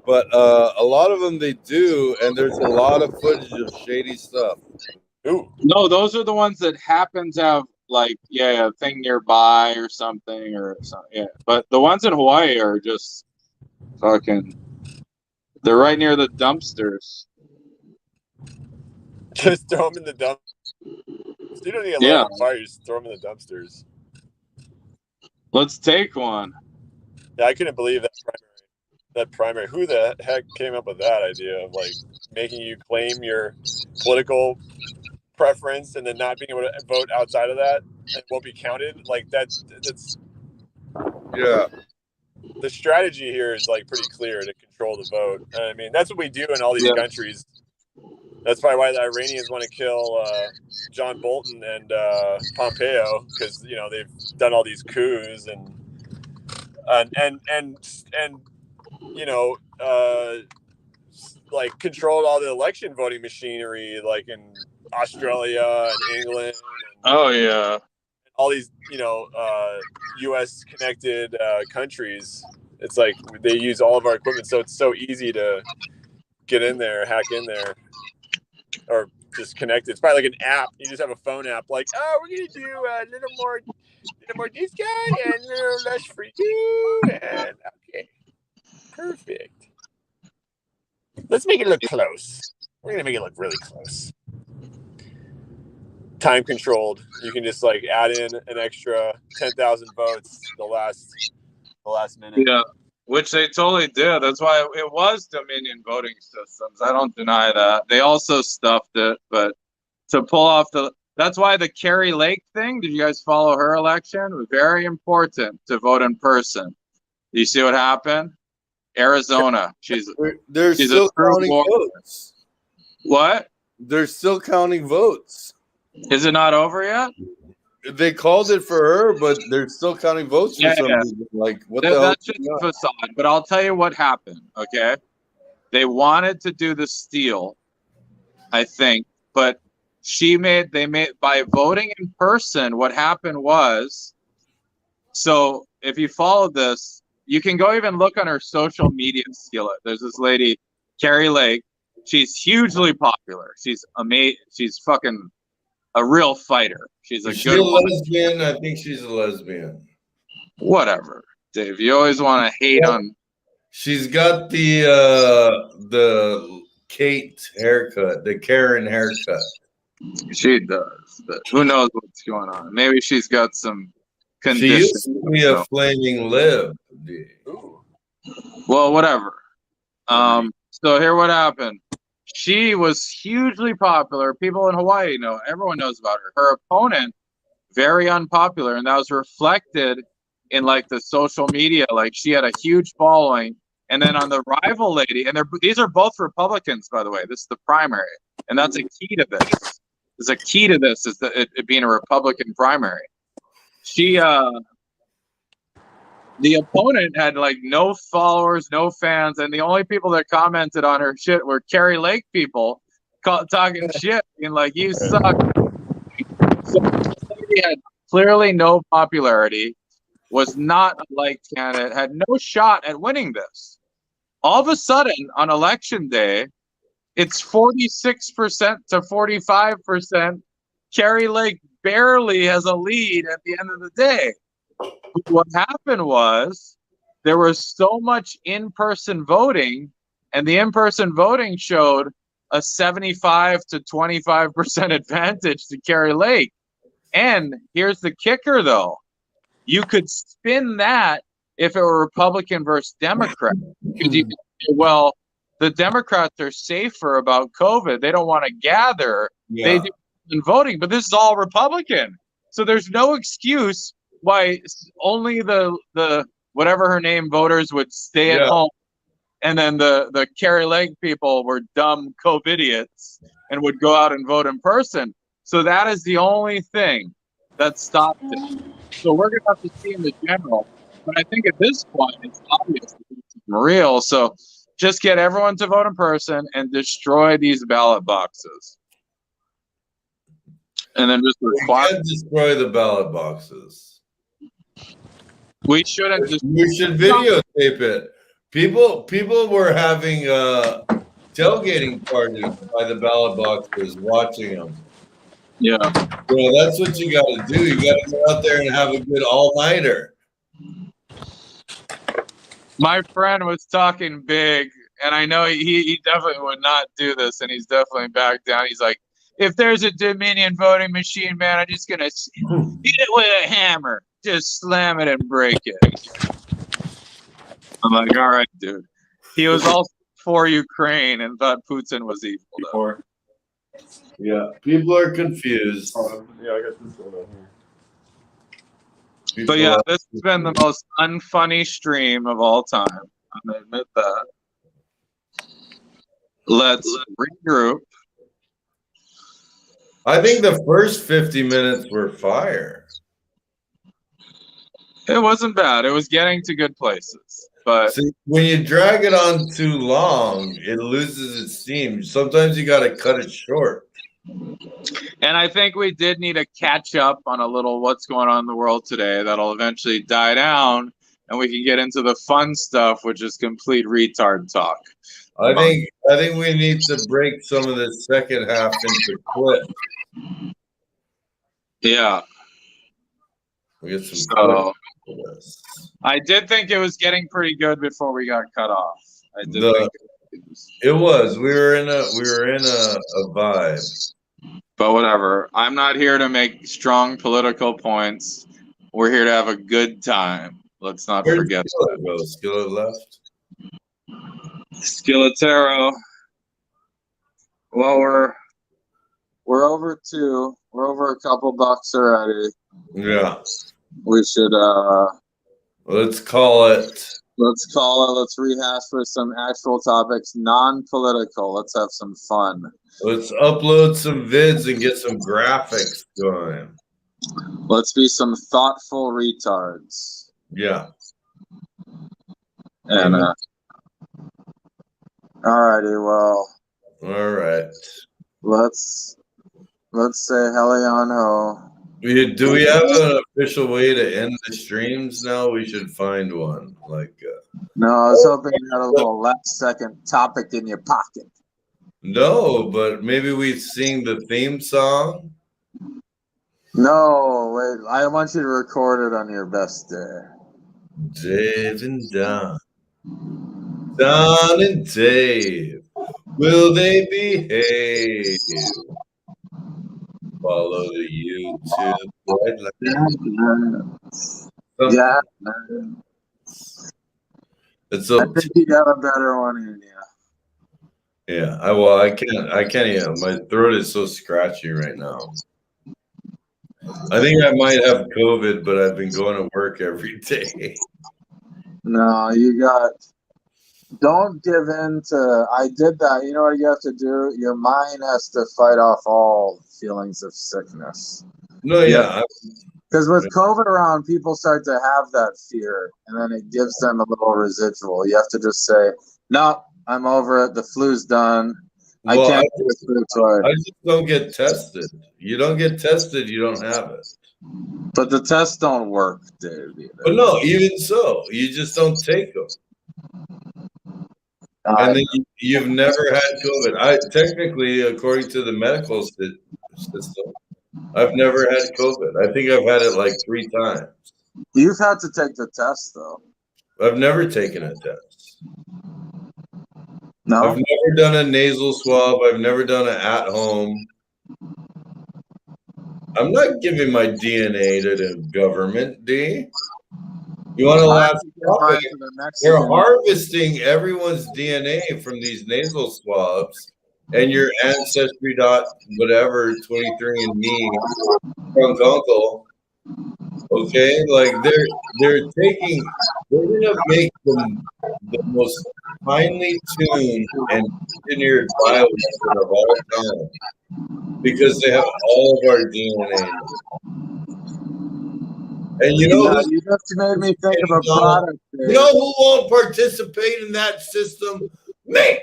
But a lot of them they do, and there's a lot of footage of shady stuff. Ooh. No, those are the ones that happen to have, like, a thing nearby or something, yeah. But the ones in Hawaii are just fucking. They're right near the dumpsters. Just throw them in the dump. So you don't need to light on fire. You just throw them in the dumpsters. Let's take one. Yeah, I couldn't believe that primary. Who the heck came up with that idea of like making you claim your political preference and then not being able to vote outside of that and won't be counted? Like that's yeah. The strategy here is like pretty clear to control the vote. I mean, that's what we do in all these countries. That's probably why the Iranians want to kill John Bolton and Pompeo, because you know they've done all these coups and you know like controlled all the election voting machinery, like in Australia and England. And all these U.S. connected countries. It's like they use all of our equipment, so it's so easy to get in there, hack in there. Or just connect it. It's probably like an app. You just have a phone app. Like, oh, we're gonna do a little more this guy and a little less for you. And okay, perfect. Let's make it look close. We're gonna make it look really close. Time controlled. You can just like add in an extra 10,000 votes the last minute. Yeah. Which they totally did. That's why it was Dominion voting systems. I don't deny that. They also stuffed it, but to pull off that's why the Carrie Lake thing, did you guys follow her election? It was very important to vote in person. Do you see what happened? Arizona. They're still counting votes. What? They're still counting votes. Is it not over yet? They called it for her, but they're still counting votes for some reason. Like, what the hell? That's just a facade. But I'll tell you what happened, okay? They wanted to do the steal, I think, but by voting in person, what happened was, so if you follow this, you can go even look on her social media skillet. There's this lady, Carrie Lake. She's hugely popular. She's amazing. She's fucking a real fighter. She's a good lesbian. I think she's a lesbian. Whatever, Dave. You always want to hate on. She's got the Kate haircut, the Karen haircut. She does, but who knows what's going on? Maybe she's got some She condition. used to be a flaming lib. Ooh. Well, whatever. So here what happened. She was hugely popular. People in Hawaii know. Everyone knows about her. Her opponent, very unpopular, and that was reflected in like the social media. Like she had a huge following, and then on the rival lady, and these are both Republicans, by the way. This is the primary, and that's a key to this. There's a key to this is that it being a Republican primary. She the opponent had like no followers, no fans, and the only people that commented on her shit were Carrie Lake people talking shit and like, you suck. So she had clearly no popularity, was not a liked candidate, had no shot at winning this. All of a sudden, on election day, it's 46% to 45%. Carrie Lake barely has a lead at the end of the day. What happened was there was so much in-person voting, and the in-person voting showed a 75 to 25% advantage to Carrie Lake. And here's the kicker, though. You could spin that if it were Republican versus Democrat. Because you could say, well, the Democrats are safer about COVID. They don't want to gather. Yeah. They do in voting, but this is all Republican. So there's no excuse why only the whatever her name voters would stay at home, and then the Carrie Lake people were dumb COVIDiots and would go out and vote in person. So that is the only thing that stopped it. So we're gonna have to see in the general, but I think at this point it's obvious that it's real. So just get everyone to vote in person and destroy these ballot boxes, and then just require. We can't destroy the ballot boxes. We shouldn't. We should videotape it. People were having tailgating parties by the ballot boxes, watching them. Yeah. Well, that's what you got to do. You got to go out there and have a good all-nighter. My friend was talking big, and I know he definitely would not do this, and he's definitely back down. He's like, if there's a Dominion voting machine, man, I'm just going to hit it with a hammer. Just slam it and break it. I'm like, all right, dude. He was also for Ukraine and thought Putin was evil, though. Yeah, people are confused. Yeah, I got this one on here. But yeah, this has been the most unfunny stream of all time. I'm going to admit that. Let's regroup. I think the first 50 minutes were fire. It wasn't bad. It was getting to good places. But see, when you drag it on too long, it loses its steam. Sometimes you got to cut it short. And I think we did need to catch up on a little what's going on in the world today. That'll eventually die down, and we can get into the fun stuff, which is complete retard talk. I think we need to break some of the second half into clips. Yeah. We get some So, clips. I did think it was getting pretty good before we got cut off. I did think it was. We were in a vibe. But whatever. I'm not here to make strong political points. We're here to have a good time. Let's not forget. Skillet left. Skilletero. Well, we're over two. We're over a couple bucks already. Yeah. We should let's call it. Let's rehash for some actual topics, non-political. Let's have some fun. Let's upload some vids and get some graphics going. Let's be some thoughtful retards. Yeah. And alrighty, well. All right. Let's say Helion ho. Do we have an official way to end the streams now? We should find one. No, I was hoping you had a little last second topic in your pocket. No, but maybe we sing the theme song. No, wait. I want you to record it on your best day. Dave and Don. Don and Dave. Will they behave? follow the YouTube guidelines. Yeah, It's I up think you got a better one in you. yeah. I can't even. My throat is so scratchy right now. I think I might have COVID, but I've been going to work every day. No, don't give in to, I did that. You know what you have to do? Your mind has to fight off all feelings of sickness. No, yeah. Because with COVID around, people start to have that fear, and then it gives them a little residual. You have to just say, no, I'm over it. The flu's done. I can't do a flu toy. I just don't get tested. You don't get tested, you don't have it. But the tests don't work, Dave. But no, even so, you just don't take them. And then you've never had COVID. Technically, according to the medical system, I've never had COVID. I think I've had it like 3 times. You've had to take the test, though. I've never taken a test. No? I've never done a nasal swab. I've never done it at home. I'm not giving my DNA to the government, D. You want to last topic? They're harvesting everyone's DNA from these nasal swabs and your ancestry dot whatever 23andMe drunk uncle. Okay, like they're gonna make them the most finely tuned and engineered bioweapon of all time because they have all of our DNA. And you know, you just made me think of a product. You know who won't participate in that system? Me.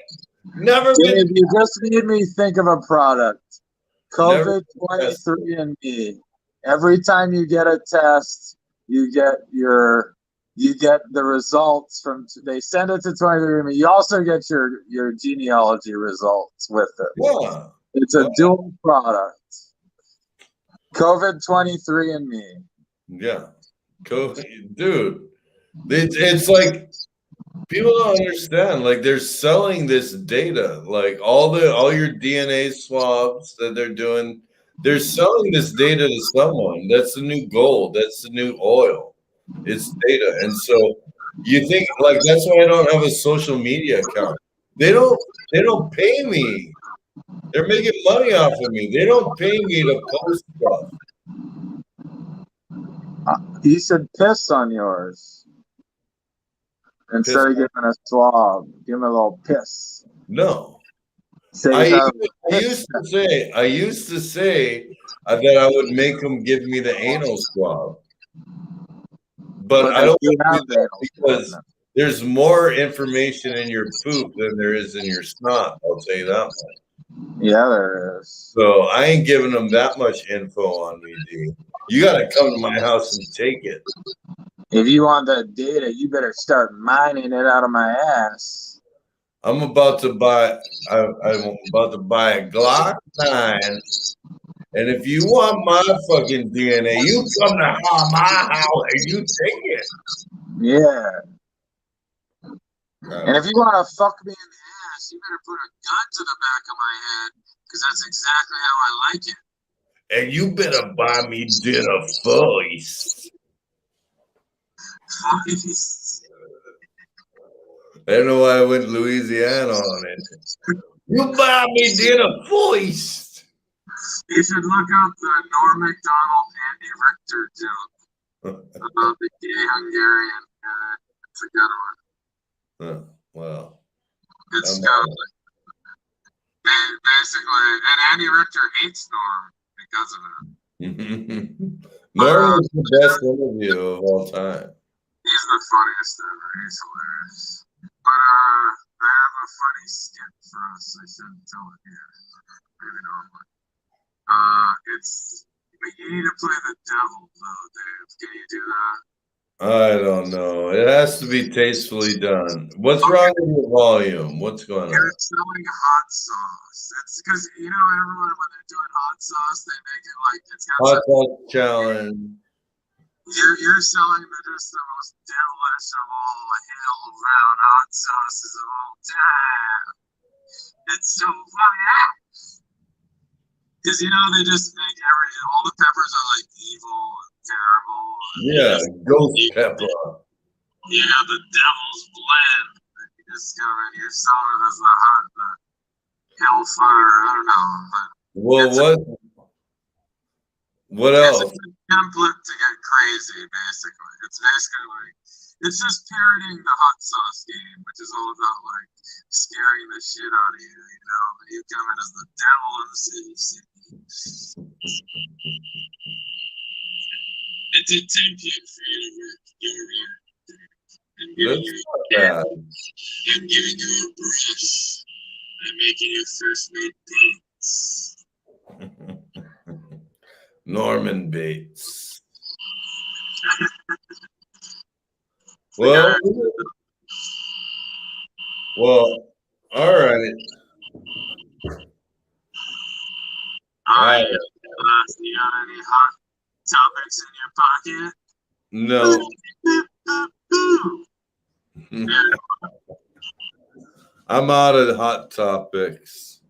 Never been. Dave, you just made me think of a product. COVID 23andMe. Every time you get a test, you get the results from. They send it to 23andMe. You also get your genealogy results with it. Yeah. It's a dual product. COVID 23andMe. Yeah, dude, it's like people don't understand. Like they're selling this data, like all your DNA swabs that they're doing. They're selling this data to someone. That's the new gold. That's the new oil. It's data, and so you think like that's why I don't have a social media account. They don't pay me. They're making money off of me. They don't pay me to post stuff. You should piss on yours instead of giving a swab. Give him a little piss. No, I used to say that I would make them give me the anal swab, but I don't do that because there's more information in your poop than there is in your snot. I'll tell you that much. Yeah, there is. So I ain't giving them that much info on me, D. You got to come to my house and take it. If you want that data, you better start mining it out of my ass. I'm about to buy. I'm about to buy a Glock 9, and if you want my fucking DNA, you come to my house and you take it. Yeah. And if you want to fuck me in the ass, you better put a gun to the back of my head, because that's exactly how I like it. And you better buy me dinner first. I don't know why I went Louisiana on it. You buy me dinner first. You should look up the Norm Macdonald Andy Richter joke about the gay Hungarian guy. It's a good one. Well, it's basically, and Andy Richter hates Norm because of it. Norm is the best interview of all time. He's the funniest ever. He's hilarious. But I have a funny skit for us. I shouldn't tell it here. Maybe normally. You need to play the devil, though, Dave. Can you do that? I don't know. It has to be tastefully done. What's wrong with your volume? What's going on? You're selling hot sauce. It's because, everyone, when they're doing hot sauce, they make it like it's got hot sauce challenge. You're selling just the most devilish of all hail-round hot sauces of all time. It's so funny. Because they just make all the peppers are like evil and terrible. Yeah, ghost pepper. You got the devil's blend. You discover you're selling as the hellfire. I don't know. Well, what else? It's a template to get crazy, basically. It's basically like it's just parodying the hot sauce game, which is all about like scaring the shit out of you. You come in as the devil in the city. It's a template for you to and giving you a brush and making your first made dates. Norman Bates. Well, all right. All right. You got any hot topics in your pocket? No. I'm out of hot topics.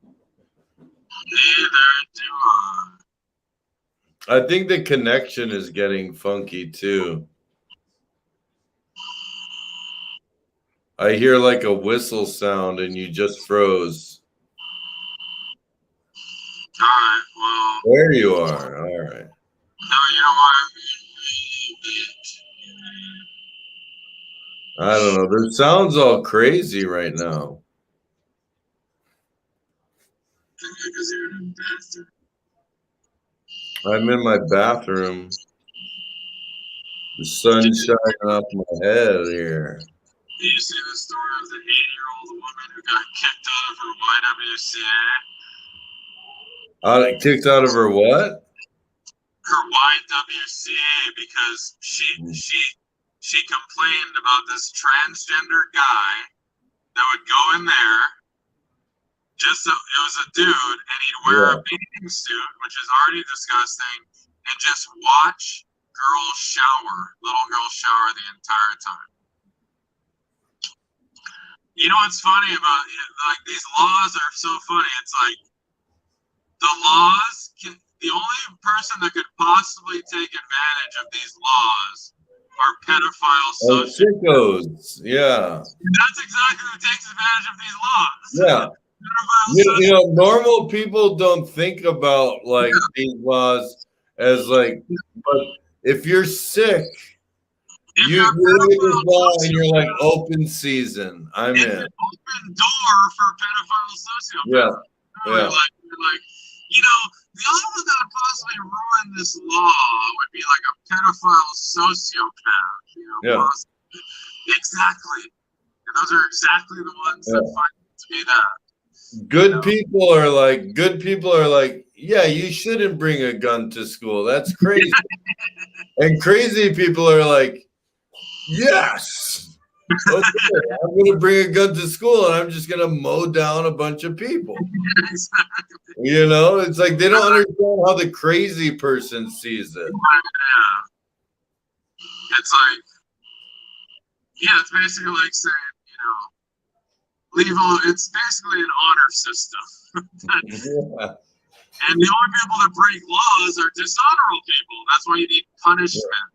Neither do I think the connection is getting funky too. I hear like a whistle sound and you just froze. All right, well. There you are. All right. No, you don't want to. I don't know. The sound's all crazy right now. Because you're in a bathroom. I'm in my bathroom. The sun's shining off my head here. Did you see the story of the 80-year-old woman who got kicked out of her YWCA? Kicked out of her what? Her YWCA because she complained about this transgender guy that would go in there. It was a dude, and he'd wear a bathing suit, which is already disgusting, and just watch little girls shower the entire time. You know what's funny about like these laws are so funny. It's like the laws the only person that could possibly take advantage of these laws are pedophile sickos. Yeah. That's exactly who takes advantage of these laws. Yeah. Normal people don't think about like these laws as like, but if you're sick, you look at this law and you're like, open season. I'm in. An open door for pedophile sociopaths. Yeah. Like, the only one that would possibly ruin this law would be like a pedophile sociopath. Possibly. Exactly. And those are exactly the ones that find it to be that. Good people are like, yeah, you shouldn't bring a gun to school. That's crazy. And crazy people are like, yes. Okay, I'm going to bring a gun to school and I'm just going to mow down a bunch of people. Exactly. It's like they don't understand how the crazy person sees it. Yeah. It's like, it's basically like saying, it's basically an honor system. And the only people that break laws are dishonorable people. That's why you need punishment.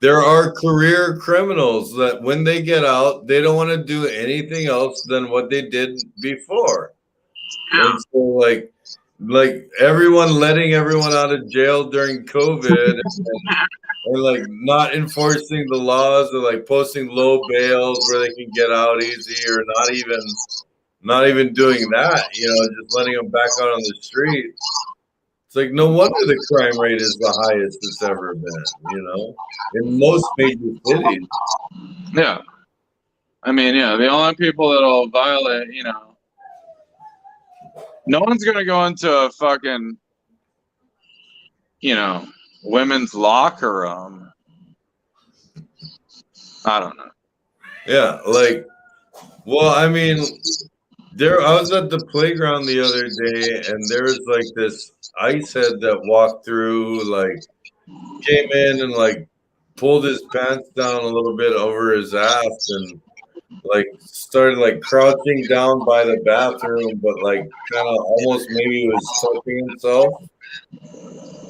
There are career criminals that when they get out, they don't want to do anything else than what they did before. Yeah. And so like everyone letting everyone out of jail during COVID and like not enforcing the laws or like posting low bails where they can get out easy or not even doing that, just letting them back out on the street. It's like no wonder the crime rate is the highest it's ever been, in most major cities. Yeah. I mean, the only people that'll violate, no one's going to go into a fucking, women's locker room. I don't know. Yeah, I was at the playground the other day and there was like this ice head that walked through, came in and pulled his pants down a little bit over his ass and like started like crouching down by the bathroom, but like kind of almost maybe he was choking himself.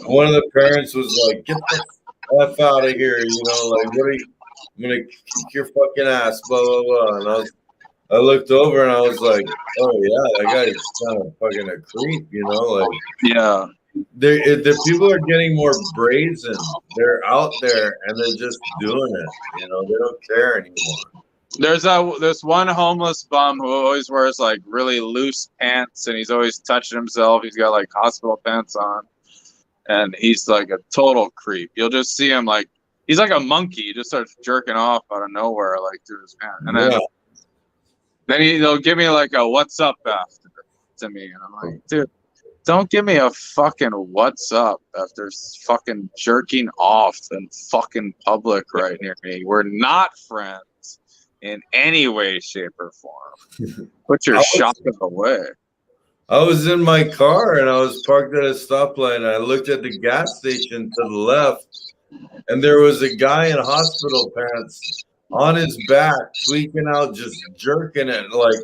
One of the parents was like, "Get the f out of here!" You know, like, "What are you? I'm gonna kick your fucking ass!" Blah blah blah. And I looked over and I was like, "Oh yeah, that guy's kind of fucking a creep." You know, like Yeah. the people are getting more brazen. They're out there and they're just doing it. You know, they don't care anymore. There's this one homeless bum who always wears like really loose pants and he's always touching himself. He's got like hospital pants on. And he's like a total creep. You'll just see him like he's like a monkey. He just starts jerking off out of nowhere, like through his pants. And then he'll give me like a "what's up" after to me, and I'm like, dude, don't give me a fucking "what's up" after fucking jerking off in fucking public right near me. We're not friends in any way, shape, or form. Put your shotgun away. I was in my car and I was parked at a stoplight and I looked at the gas station to the left and there was a guy in hospital pants on his back, tweaking out, just jerking it, like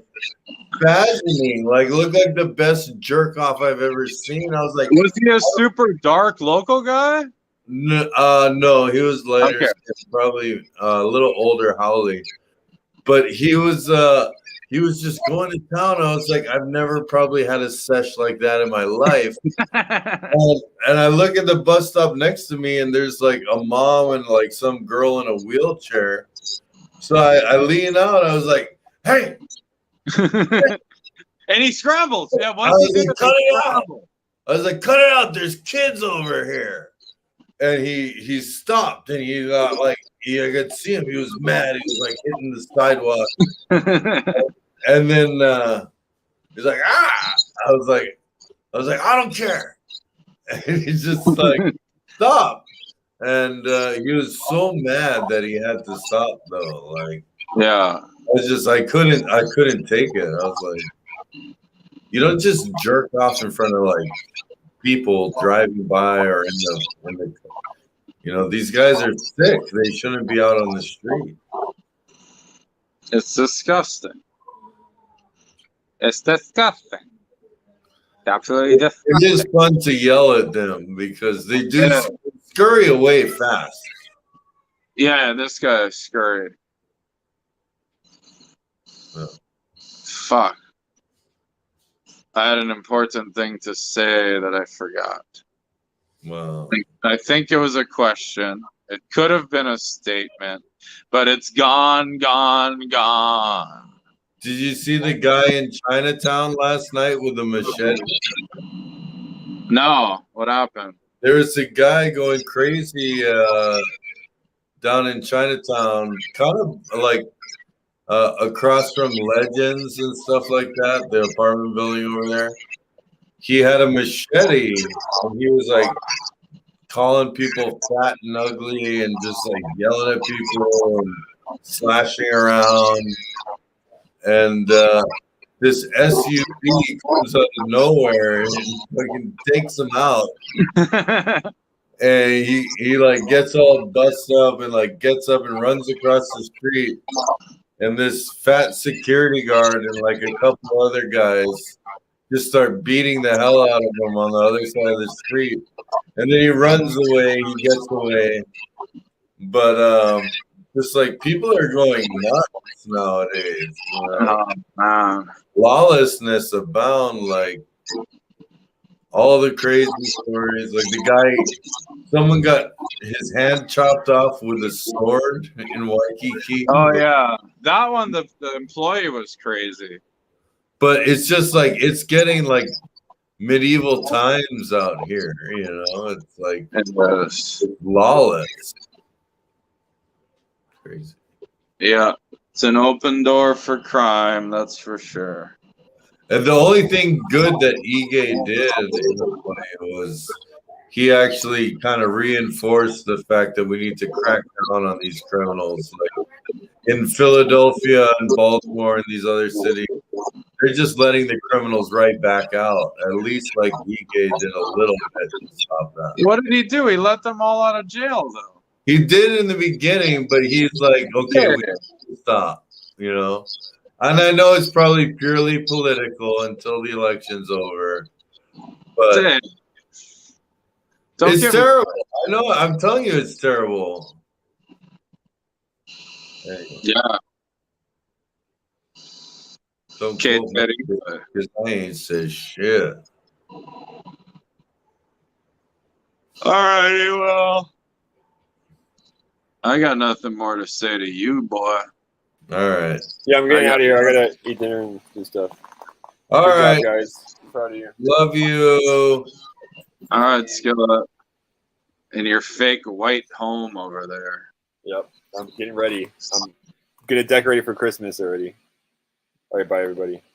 spasming, like looked like the best jerk off I've ever seen. I was like, was he a super dark local guy? No, he was later, Okay. probably a little older, Howley, but he was just going to town. I was like, I've never probably had a sesh like that in my life. And I look at the bus stop next to me, and there's like a mom and like some girl in a wheelchair. So I lean out. I was like, "Hey!" And he scrambles. Yeah, once I he was did like, it, "Cut he it out!" scrambled. I was like, "Cut it out! There's kids over here." And he stopped, and he got like, I could see him. He was mad. He was like hitting the sidewalk. And then he's like, "Ah!" I was like, "I don't care." And he just like stopped. And he was so mad that he had to stop though. Like, Yeah. I couldn't take it. I was like, you don't just jerk off in front of like people driving by or in the you know, these guys are sick. They shouldn't be out on the street. It's disgusting. It's disgusting. Absolutely disgusting. It is fun to yell at them because they do scurry away fast. Yeah, this guy is scurried. Yeah. Fuck. I had an important thing to say that I forgot. Wow. I think it was a question. It could have been a statement, but it's gone, gone, gone. Did you see the guy in Chinatown last night with a machete? No, what happened? There was a guy going crazy down in Chinatown, kind of like across from Legends and stuff like that, the apartment building over there. He had a machete and he was like calling people fat and ugly and just like yelling at people and slashing around. And this SUV comes out of nowhere and fucking takes him out. And he like gets all bust up and like gets up and runs across the street. And this fat security guard and like a couple other guys just start beating the hell out of him on the other side of the street. And then he runs away, he gets away. But just like people are going nuts nowadays. You know? Oh, man. Lawlessness abound, like all the crazy stories. Like the guy, someone got his hand chopped off with a sword in Waikiki. Oh, yeah. That one, the employee was crazy. But it's just like, it's getting like medieval times out here, you know? It's like, It's lawless. Crazy. Yeah. It's an open door for crime, that's for sure. And the only thing good that Ige did in a way was he actually kind of reinforced the fact that we need to crack down on these criminals. Like in Philadelphia and Baltimore and these other cities, they're just letting the criminals right back out. At least like Ige did a little bit to stop that. What did he do? He let them all out of jail, though. He did in the beginning, but he's like, okay, we have to stop. you know. And I know it's probably purely political until the election's over, but That's it. Don't it's give terrible. I know. I'm telling you, it's terrible. Hey, yeah. don't Kid quote me fitting. because I ain't said shit. Alrighty, well, I got nothing more to say to you, boy. All right. Yeah, I'm getting out of here. I gotta eat dinner and do stuff. All Good right. job, guys. I'm proud of you. Love you. All right, Skilla. In your fake white home over there. Yep, I'm getting ready. I'm gonna decorate it for Christmas already. All right, bye, everybody.